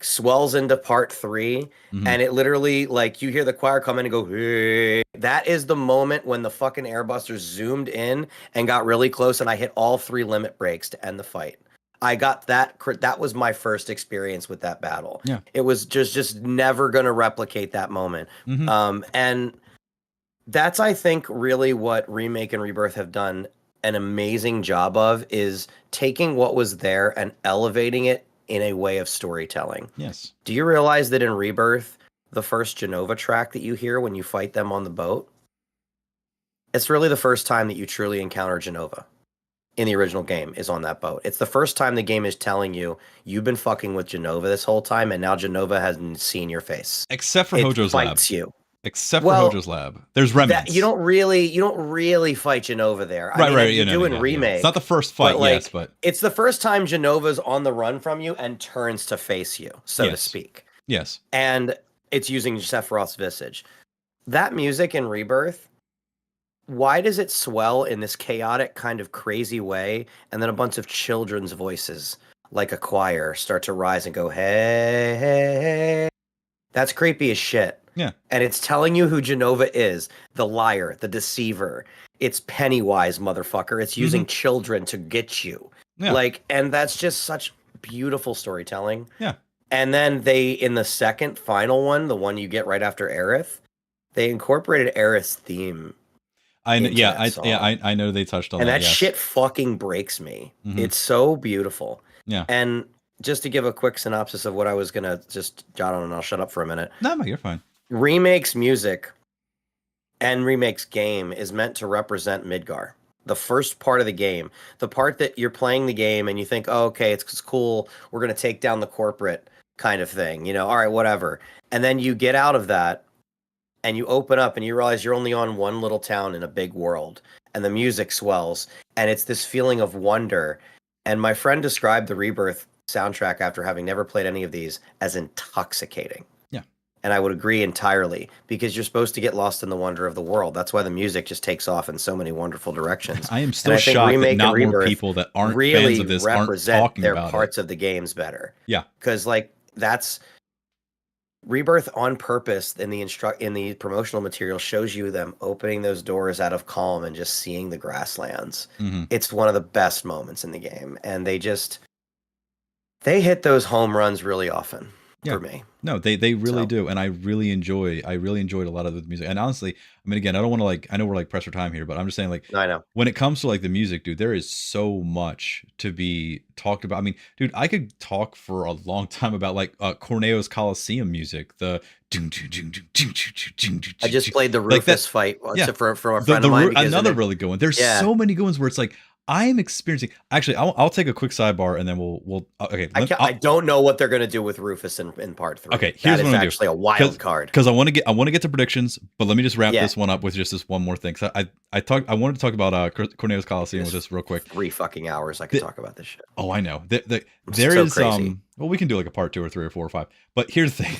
swells into part 3 and it literally, like, you hear the choir come in and go, hey, that is the moment when the fucking Airbusters zoomed in and got really close, and I hit all 3 limit breaks to end the fight. I got that was my first experience with that battle. Yeah. It was just never gonna replicate that moment. And that's, I think, really what Remake and Rebirth have done an amazing job of, is taking what was there and elevating it in a way of storytelling. Yes. Do you realize that in Rebirth, the first Genova track that you hear when you fight them on the boat, it's really the first time that you truly encounter Genova in the original game, is on that boat. It's the first time the game is telling you, you've been fucking with Genova this whole time, and now Genova hasn't seen your face. Except for Hojo's lab. You. Except for Hojo's lab. There's remnants. You don't really fight Genova there. Right. You do in Remake. It's not the first fight, but but it's the first time Genova's on the run from you and turns to face you, so to speak. Yes. And it's using Sephiroth's visage. That music in Rebirth, why does it swell in this chaotic kind of crazy way, and then a bunch of children's voices, like a choir, start to rise and go, hey, hey, hey? That's creepy as shit. Yeah. And it's telling you who Genova is, the liar, the deceiver. It's Pennywise, motherfucker. It's using children to get you. Yeah. Like, and that's just such beautiful storytelling. Yeah. And then they, in the second final one, the one you get right after Aerith, they incorporated Aerith's theme. I know they touched on that. And that shit fucking breaks me. It's so beautiful. Yeah. And just to give a quick synopsis of what I was gonna just jot on, and I'll shut up for a minute. No, you're fine. Remake's music and Remake's game is meant to represent Midgar. The first part of the game, the part that you're playing the game and you think, oh, okay, it's cool, we're going to take down the corporate kind of thing, all right, whatever. And then you get out of that and you open up and you realize you're only on one little town in a big world, and the music swells and it's this feeling of wonder. And my friend described the Rebirth soundtrack after having never played any of these as intoxicating. Yeah. And I would agree entirely, because you're supposed to get lost in the wonder of the world. That's why the music just takes off in so many wonderful directions. I am And still I think shocked that Remake and not more Rebirth people that aren't fans really of this aren't represent talking their about parts it. of the games better. Yeah. Because like that's Rebirth on purpose in the promotional material shows you them opening those doors out of calm and just seeing the grasslands. Mm-hmm. It's one of the best moments in the game, and they hit those home runs really often for me. No, they really do, and I really enjoyed a lot of the music. And honestly, I mean, again, I don't want to I know we're like pressed for time here, but I'm just saying, like, I know when it comes to like the music, dude, there is so much to be talked about. I mean, dude, I could talk for a long time about like Corneo's Coliseum music. I just played the Rufus fight from a friend of mine. Another really good one. There's so many good ones where it's like, I am experiencing. Actually, I'll take a quick sidebar and then we'll. Okay, I don't know what they're gonna do with Rufus in part 3. Okay, here's that what is I'm actually a wild card. Because I want to get to predictions, but let me just wrap this one up with just this one more thing. So I wanted to talk about Corneo's Coliseum with this real quick. 3 fucking hours I could talk about this shit. Oh, I know. There is crazy. Well, we can do like a part 2 or 3 or 4 or 5. But here's the thing: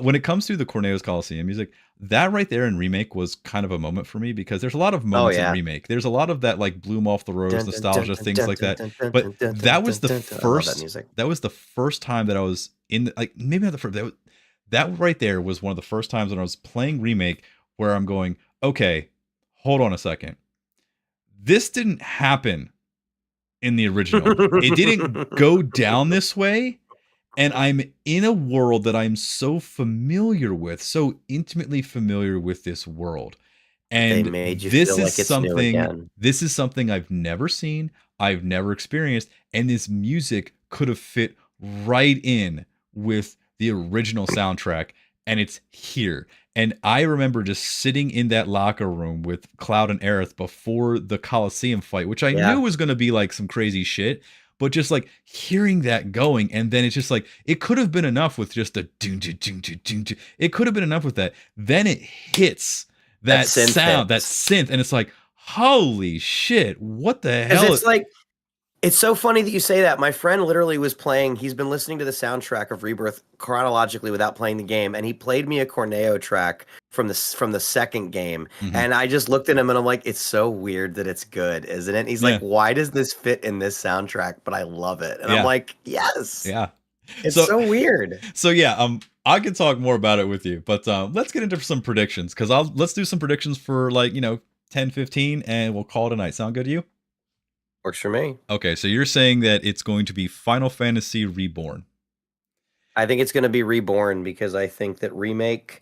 when it comes to the Corneo's Coliseum music, that right there in Remake was kind of a moment for me, because there's a lot of moments in Remake. There's a lot of that like Bloom Off the Rose nostalgia, things like that. But that was the first. That was the first time that I was in like, maybe not the first. That right there was one of the first times when I was playing Remake where I'm going, okay, hold on a second. This didn't happen in the original. It didn't go down this way. And I'm in a world that I'm so familiar with, so intimately familiar with this world. And this is something I've never seen, I've never experienced, and this music could have fit right in with the original soundtrack, and it's here. And I remember just sitting in that locker room with Cloud and Aerith before the Coliseum fight, which I knew was going to be like some crazy shit. But just like hearing that going, and then it's just like, it could have been enough with just a doom. It could have been enough with that. Then it hits that sound, that synth, and it's like, holy shit, what the hell? It's like, it's so funny that you say that. My friend literally was playing, he's been listening to the soundtrack of Rebirth chronologically without playing the game, and he played me a Corneo track from the second game. Mm-hmm. And I just looked at him and I'm like, it's so weird that it's good, isn't it? And he's like, why does this fit in this soundtrack? But I love it. And I'm like, yes. Yeah. It's so weird. So I can talk more about it with you, but let's get into some predictions, because let's do some predictions for like 10, 15, and we'll call it a night. Sound good to you? Works for me. Okay, so you're saying that it's going to be Final Fantasy Reborn. I think it's going to be Reborn, because I think that Remake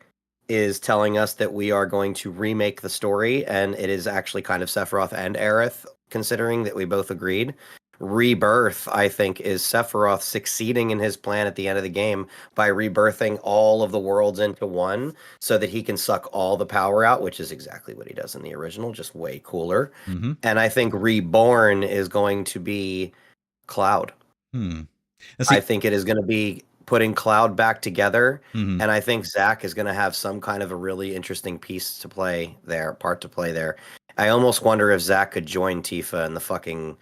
is telling us that we are going to remake the story, and it is actually kind of Sephiroth and Aerith, considering that we both agreed. Rebirth, I think, is Sephiroth succeeding in his plan at the end of the game by rebirthing all of the worlds into one so that he can suck all the power out, which is exactly what he does in the original, just way cooler. Mm-hmm. And I think Reborn is going to be Cloud. I think it is going to be putting Cloud back together, and I think Zack is going to have some kind of a really interesting part to play there. I almost wonder if Zack could join Tifa in the fucking...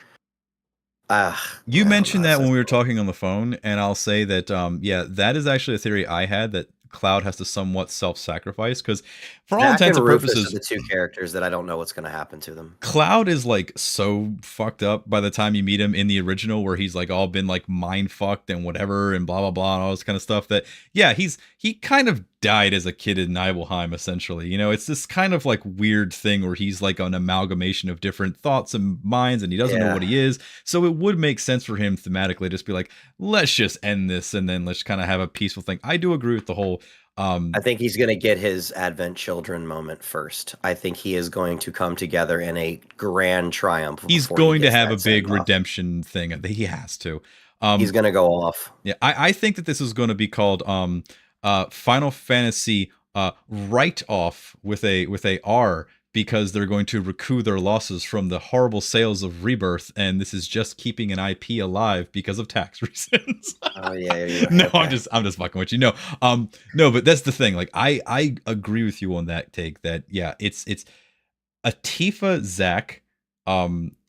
you mentioned that when we were talking on the phone, and I'll say that that is actually a theory I had, that Cloud has to somewhat self-sacrifice, because for all intents and purposes, are the two characters that I don't know what's going to happen to them. Cloud is like so fucked up by the time you meet him in the original, where he's like all been like mind fucked and whatever and blah blah blah and all this kind of stuff, that he kind of died as a kid in Nibelheim, essentially. It's this kind of like weird thing where he's like an amalgamation of different thoughts and minds, and he doesn't know what he is. So it would make sense for him thematically to just be like, let's just end this and then let's kind of have a peaceful thing. I do agree with the whole I think he's going to get his Advent Children moment first. I think he is going to come together in a grand triumph. He's going to have a big redemption thing. He has to. He's going to go off. Yeah, I think that this is going to be called Final Fantasy Write Off with a R, because they're going to recoup their losses from the horrible sales of Rebirth, and this is just keeping an IP alive because of tax reasons. Oh yeah. No, okay. I'm just fucking with you. No, but that's the thing. Like I agree with you on that take. That it's a Tifa Zack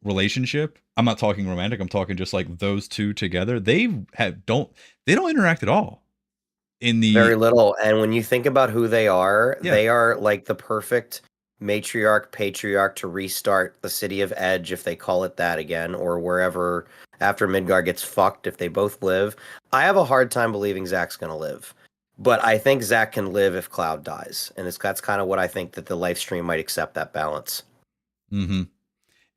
relationship. I'm not talking romantic. I'm talking just like those two together. They don't interact at all in Very the little. And when you think about who yeah. they are like the perfect matriarch, patriarch to restart the city of Edge, if they call it that again, or wherever after Midgar gets fucked, if they both live. I have a hard time believing Zack's going to live. But I think Zack can live if Cloud dies. And that's kind of what I think that the live stream might accept that balance. Mm-hmm.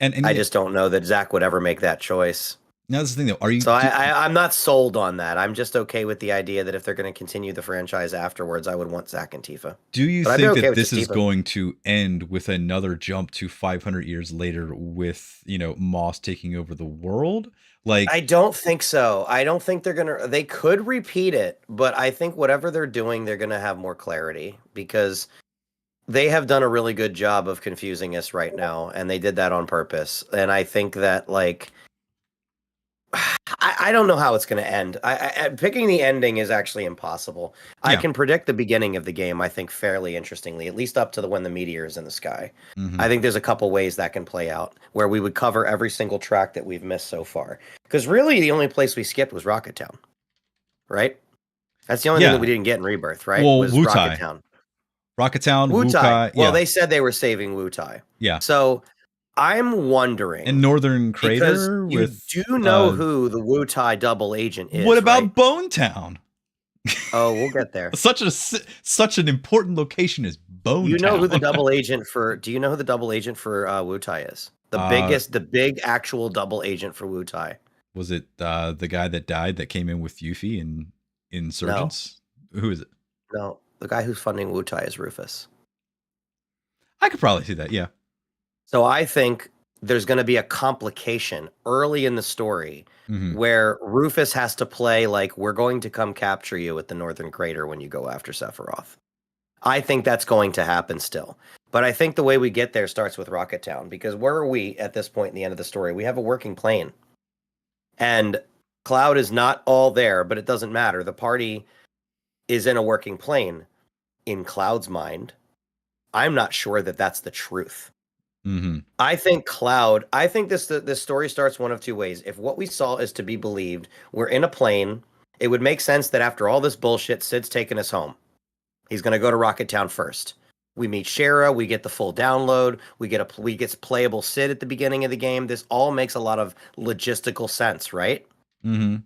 And I yeah, just don't know that Zack would ever make that choice. now this is the thing though. Are you So I'm not sold on that. I'm just okay with the idea that if they're going to continue the franchise afterwards, I would want Zack and Tifa. do you But I'd be think okay that with this just is Tifa. going to end with another jump to 500 years later with, Moss taking over the world? Like I don't think so. I don't think they could repeat it, but I think whatever they're doing, they're going to have more clarity because they have done a really good job of confusing us right now, and they did that on purpose. And I think that like I don't know how it's going to end. Picking the ending is actually impossible. I yeah. can predict the beginning of the game, I think, fairly interestingly, at least up to when the meteor is in the sky. Mm-hmm. I think there's a couple ways that can play out where we would cover every single track that we've missed so far. Because really, the only place we skipped was Rocket Town, right? That's the only thing that we Yeah. didn't get in Rebirth, right? Well, Was Rocket Wutai. Town. Rocket Town, Wutai. Wukai, Well, yeah. they said they were saving Wutai. Yeah. So I'm wondering. And Northern Because Crater you with do know who the Wutai double agent is. what about right? Bone Town? Oh, we'll get there. Such an important location is Bone You know Town. who the double agent for? Do you know who the double agent for Wutai is? The big actual double agent for Wutai. Was it the guy that died that came in with Yuffie and Insurgents? No. Who is it? No, the guy who's funding Wutai is Rufus. I could probably see that. Yeah. So I think there's going to be a complication early in the story where Rufus has to play like we're going to come capture you at the Northern Crater when you go after Sephiroth. I think that's going to happen still. But I think the way we get there starts with Rocket Town, because where are we at this point in the end of the story? We have a working plane. And Cloud is not all there, but it doesn't matter. The party is in a working plane. In Cloud's mind, I'm not sure that that's the truth. I think this story starts one of two ways. If what we saw is to be believed, we're in a plane, it would make sense that after all this bullshit, Sid's taking us home. He's going to go to Rocket Town first. We meet Shara, we get the full download, we get playable Sid at the beginning of the game. This all makes a lot of logistical sense, right? But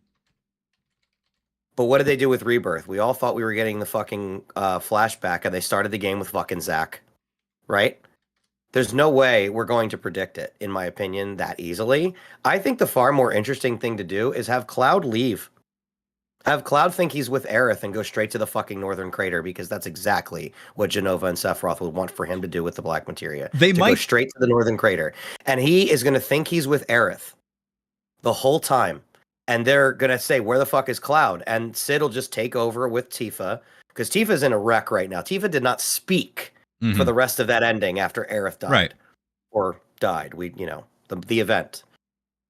what did they do with Rebirth? We all thought we were getting the fucking flashback, and they started the game with fucking Zack, right? There's no way we're going to predict it, in my opinion, that easily. I think the far more interesting thing to do is have Cloud leave. Have Cloud think he's with Aerith and go straight to the fucking Northern Crater, because that's exactly what Jenova and Sephiroth would want for him to do with the Black Materia. Go straight to the Northern Crater. And he is going to think he's with Aerith the whole time. And they're going to say, where the fuck is Cloud? And Sid will just take over with Tifa, because Tifa's in a wreck right now. Tifa did not speak for the rest of that ending after Aerith died. Right. Or died. The event.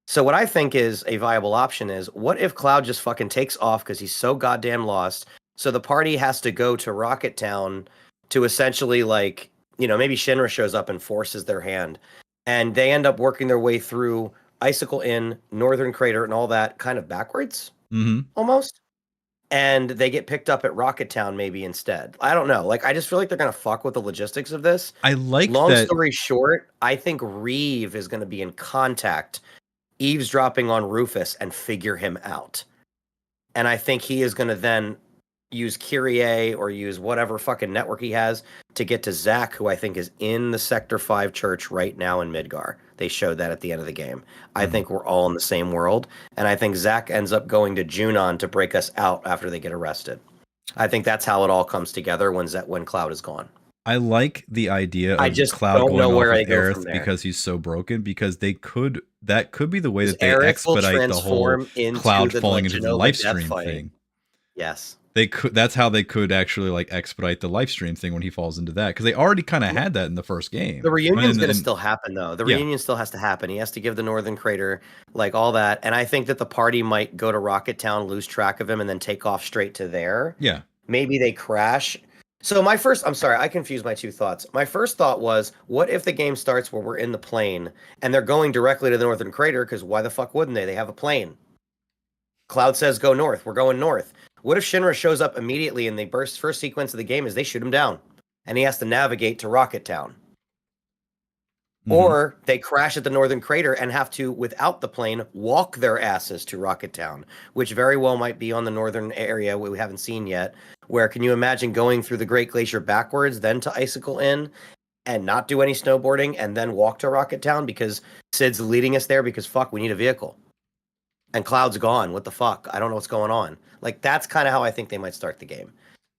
So what I think is a viable option is, what if Cloud just fucking takes off because he's so goddamn lost? So the party has to go to Rocket Town to essentially, like, maybe Shinra shows up and forces their hand. And they end up working their way through Icicle Inn, Northern Crater, and all that kind of backwards, almost. And they get picked up at Rocket Town maybe instead. I don't know. Like, I just feel like they're going to fuck with the logistics of this. Long story short, I think Reeve is going to be in contact, eavesdropping on Rufus, and figure him out. And I think he is going to then use Kyrie or use whatever fucking network he has to get to Zack, who I think is in the Sector 5 church right now in Midgar. They showed that at the end of the game. I think we're all in the same world. And I think Zack ends up going to Junon to break us out after they get arrested. I think that's how it all comes together when Cloud is gone. I like the idea of Cloud going off with Aerith because he's so broken, because that could be the way that they expedite the whole Cloud falling into the live stream thing. Yes. That's how they could actually like expedite the live stream thing when he falls into that, because they already kind of had that in the first game. The reunion's going to still happen, though. The reunion still has to happen. He has to give the Northern Crater, like, all that. And I think that the party might go to Rocket Town, lose track of him, and then take off straight to there. Yeah. Maybe they crash. So I'm sorry, I confused my two thoughts. My first thought was, what if the game starts where we're in the plane and they're going directly to the northern crater? Because why the fuck wouldn't they? They have a plane. Cloud says go north. We're going north. What if Shinra shows up immediately and the first sequence of the game is they shoot him down and he has to navigate to Rocket Town? Or they crash at the northern crater and have to, without the plane, walk their asses to Rocket Town, which very well might be on the northern area we haven't seen yet. Where can you imagine going through the Great Glacier backwards, then to Icicle Inn, and not do any snowboarding, and then walk to Rocket Town because Sid's leading us there because fuck, we need a vehicle. And Cloud's gone. What the fuck? I don't know what's going on. Like, that's kind of how I think they might start the game.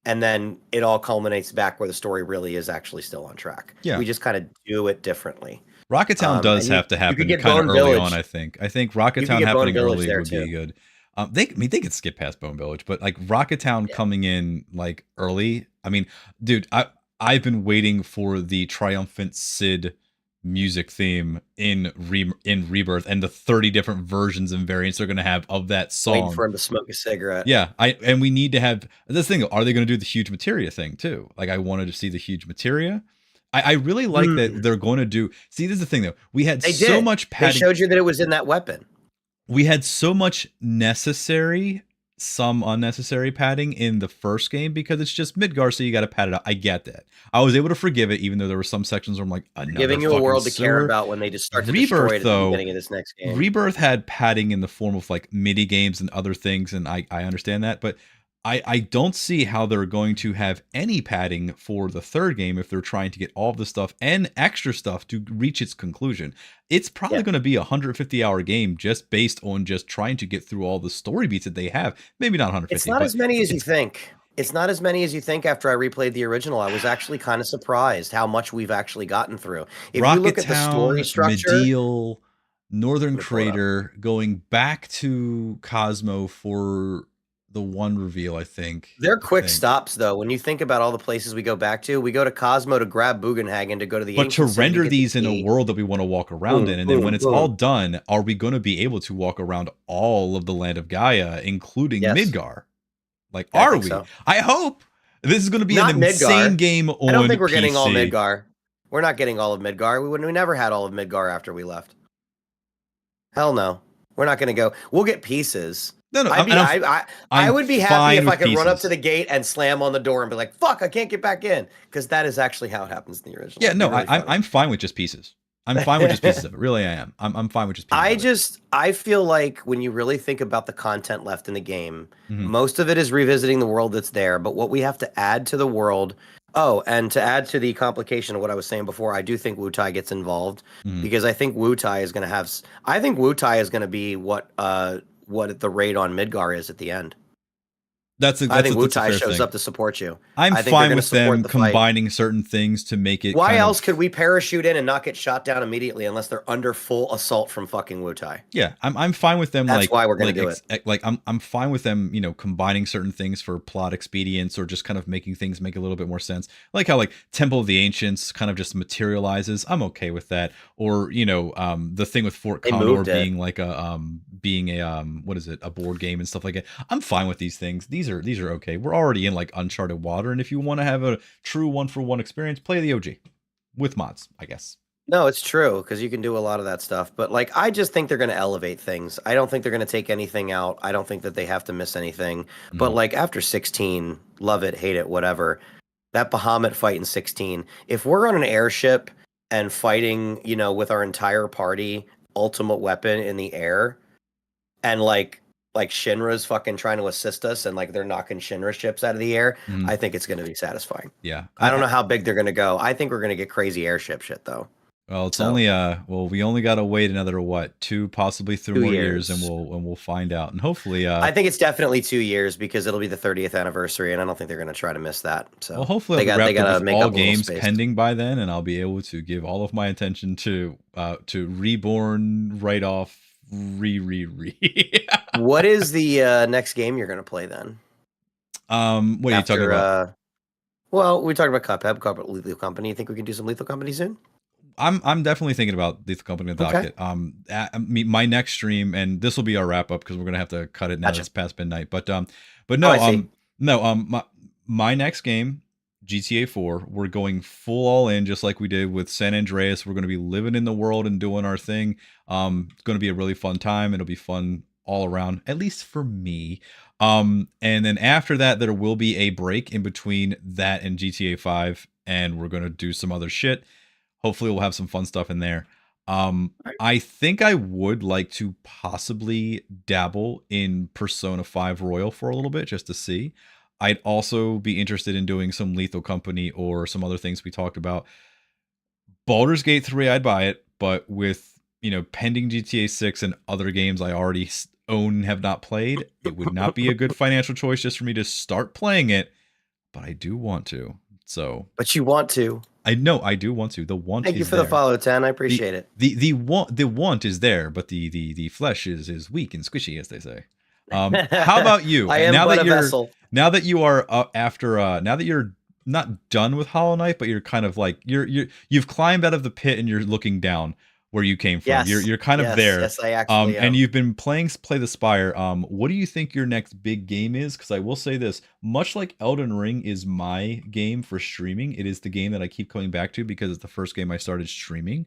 And then it all culminates back where the story really is actually still on track. Yeah. We just kind of do it differently. Rocket Town does have to happen kind of early on, I think. I think Rocket Town happening early would be good. They could skip past Bone Village, but like Rocket Town coming in like early. I mean, dude, I've been waiting for the triumphant Sid music theme in Rebirth and the 30 different versions and variants they're going to have of that song. Waiting for him to smoke a cigarette. Yeah, and we need to have this thing. Are they going to do the huge materia thing too? Like, I wanted to see the huge materia. I really like that they're going to do. See, this is the thing though. We had so much padding. They showed you that it was in that weapon. We had so much necessary, some unnecessary padding in the first game because it's just Midgar, so you got to pad it out. I get that. I was able to forgive it, even though there were some sections where I'm like, giving you a world to care about when they just start to destroy it at the beginning of this next game. Rebirth had padding in the form of like mini games and other things, and I understand that, but I don't see how they're going to have any padding for the third game if they're trying to get all of the stuff and extra stuff to reach its conclusion. It's probably going to be a 150-hour game just based on just trying to get through all the story beats that they have. Maybe not 150. It's not as many as you think. It's not as many as you think after I replayed the original. I was actually kind of surprised how much we've actually gotten through. If you look at the story structure, Medial, Northern Crater, going back to Cosmo for the one reveal, I think. They're quick stops, though. When you think about all the places we go back to, we go to Cosmo to grab Bugenhagen to go to the. But to render these in a world that we want to walk around in, and then when it's all done, are we going to be able to walk around all of the land of Gaia, including Midgar? Like, are we? So. I hope this is going to be an insane game on I don't think we're PC. getting all Midgar. We're not getting all of Midgar. We never had all of Midgar after we left. Hell no. We're not going to go. We'll get pieces. No, I would be happy if I could run up to the gate and slam on the door and be like, "Fuck, I can't get back in," because that is actually how it happens in the original. Yeah, no, I'm fine with just pieces. I'm fine with just pieces of it. Really, I am. I'm fine with just pieces. I feel like when you really think about the content left in the game, most of it is revisiting the world that's there. But what we have to add to the world. Oh, and to add to the complication of what I was saying before, I do think Wutai gets involved because I think Wutai is going to have. I think Wutai is going to be what the raid on Midgar is at the end. I think Wutai shows up to support you. I'm fine with them combining certain things to make it. Why else could we parachute in and not get shot down immediately unless they're under full assault from fucking Wutai? Yeah, I'm fine with them. That's why we're going to do it. Like I'm fine with them, combining certain things for plot expedience or just kind of making things make a little bit more sense. Like how like Temple of the Ancients kind of just materializes. I'm okay with that. Or the thing with Fort Condor being like a what is it, a board game and stuff like that. I'm fine with these things. These are okay. We're already in like uncharted water, and if you want to have a true 1-for-1 experience, play the OG with mods, I guess. No, it's true because you can do a lot of that stuff. But like, I just think they're going to elevate things. I don't think they're going to take anything out. I don't think that they have to miss anything. But like after 16, love it, hate it, whatever. That Bahamut fight in 16. If we're on an airship and fighting, with our entire party, ultimate weapon in the air, and like Shinra's fucking trying to assist us and like they're knocking Shinra ships out of the air, I think it's going to be satisfying. Yeah. I don't know how big they're going to go. I think we're going to get crazy airship shit though. Well, it's only we only got to wait another 2, possibly 3 more years, and we'll find out. And hopefully I think it's definitely 2 years because it'll be the 30th anniversary and I don't think they're going to try to miss that. So well, hopefully they got all games pending by then, and I'll be able to give all of my attention to Reborn, Right Off, What is the next game you're going to play then? What are you talking about? Well, we talked about Cuphead, Lethal Company. You think we can do some Lethal Company soon? I'm definitely thinking about Lethal Company docket. My next stream, and this will be our wrap up because we're gonna have to cut it now. It's past midnight. But no, my next game GTA 4. We're going full all in, just like we did with San Andreas. We're going to be living in the world and doing our thing. It's going to be a really fun time. It'll be fun all around, at least for me. And then after that, there will be a break in between that and GTA 5, and we're going to do some other shit. Hopefully, we'll have some fun stuff in there. I think I would like to possibly dabble in Persona 5 Royal for a little bit just to see. I'd also be interested in doing some Lethal Company or some other things we talked about. Baldur's Gate 3, I'd buy it, but with, pending GTA 6 and other games I already own and have not played, it would not be a good financial choice just for me to start playing it, but I do want to. So, but you want to. I know I do want to. The want Thank you is for there. the follow, 10. I appreciate it. The want is there, but the flesh is weak and squishy, as they say. How about you? I am now but that a vessel. Now that you are now that you're not done with Hollow Knight, but you're kind of like you've climbed out of the pit and you're looking down where you came from. Yes. You're kind of there. Yes, I actually am. And you've been playing Play the Spire. What do you think your next big game is? Because I will say this, much like Elden Ring is my game for streaming, it is the game that I keep coming back to because it's the first game I started streaming.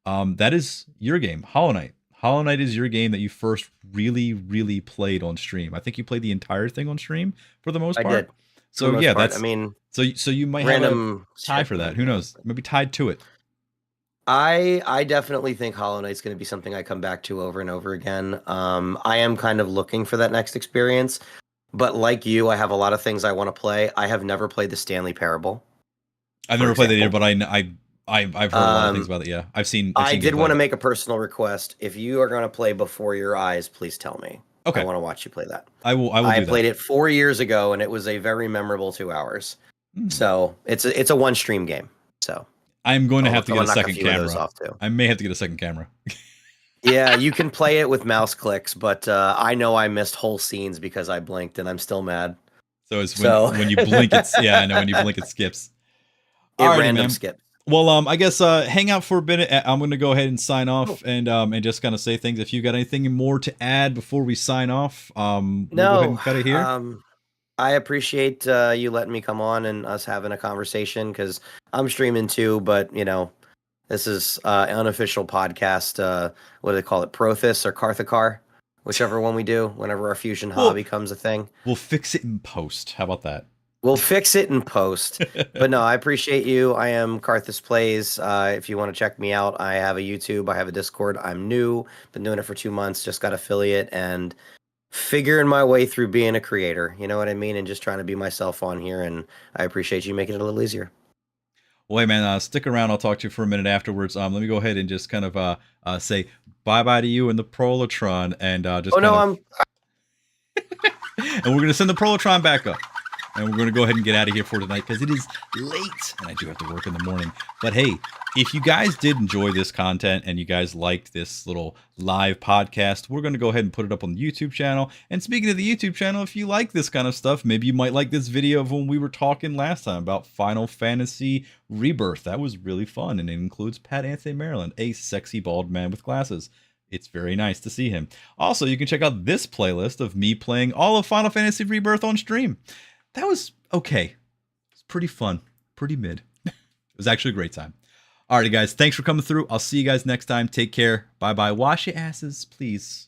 That is your game, Hollow Knight. Hollow Knight is your game that you first really, really played on stream. I think you played the entire thing on stream for the most part. I did. So yeah, part. that's. I mean, so you might have a tie for that. Who knows? Maybe tied to it. I definitely think Hollow Knight's going to be something I come back to over and over again. I am kind of looking for that next experience, but like you, I have a lot of things I want to play. I have never played the Stanley Parable. I've never played that either, but I've heard a lot of things about it. Yeah, I've seen I did want to make a personal request. If you are going to play Before Your Eyes, please tell me. Okay. I want to watch you play that. I will. I played it 4 years ago, and it was a very memorable 2 hours. So it's a one stream game. So I'm going to have to get a second camera. I may have to get a second camera. Yeah, you can play it with mouse clicks, but I know I missed whole scenes because I blinked, and I'm still mad. So it's when you blink, it's I know when you blink, it skips. Random skips. Well, I guess hang out for a bit. I'm going to go ahead and sign off and just kind of say things. If you got anything more to add before we sign off, we'll go ahead and cut it here. I appreciate you letting me come on and us having a conversation because I'm streaming too, but this is an unofficial podcast. What do they call it? Prothis or Karthakar, whichever one we do whenever our fusion hobby becomes a thing. We'll fix it in post. How about that? We'll fix it in post. But no, I appreciate you. I am Karthus Plays. If you want to check me out, I have a YouTube. I have a Discord. I'm new. Been doing it for 2 months. Just got affiliate and figuring my way through being a creator. You know what I mean? And just trying to be myself on here. And I appreciate you making it a little easier. Well, hey, man, stick around. I'll talk to you for a minute afterwards. Let me go ahead and just kind of say bye-bye to you and the Prolotron. And just and we're going to send the Prolotron back up. And we're going to go ahead and get out of here for tonight because it is late and I do have to work in the morning. But hey, if you guys did enjoy this content and you guys liked this little live podcast, we're going to go ahead and put it up on the YouTube channel. And speaking of the YouTube channel, if you like this kind of stuff, maybe you might like this video of when we were talking last time about Final Fantasy Rebirth. That was really fun. And it includes Pat Anthony Maryland, a sexy bald man with glasses. It's very nice to see him. Also, you can check out this playlist of me playing all of Final Fantasy Rebirth on stream. That was okay. It's pretty fun. Pretty mid. It was actually a great time. Alrighty, guys. Thanks for coming through. I'll see you guys next time. Take care. Bye-bye. Wash your asses, please.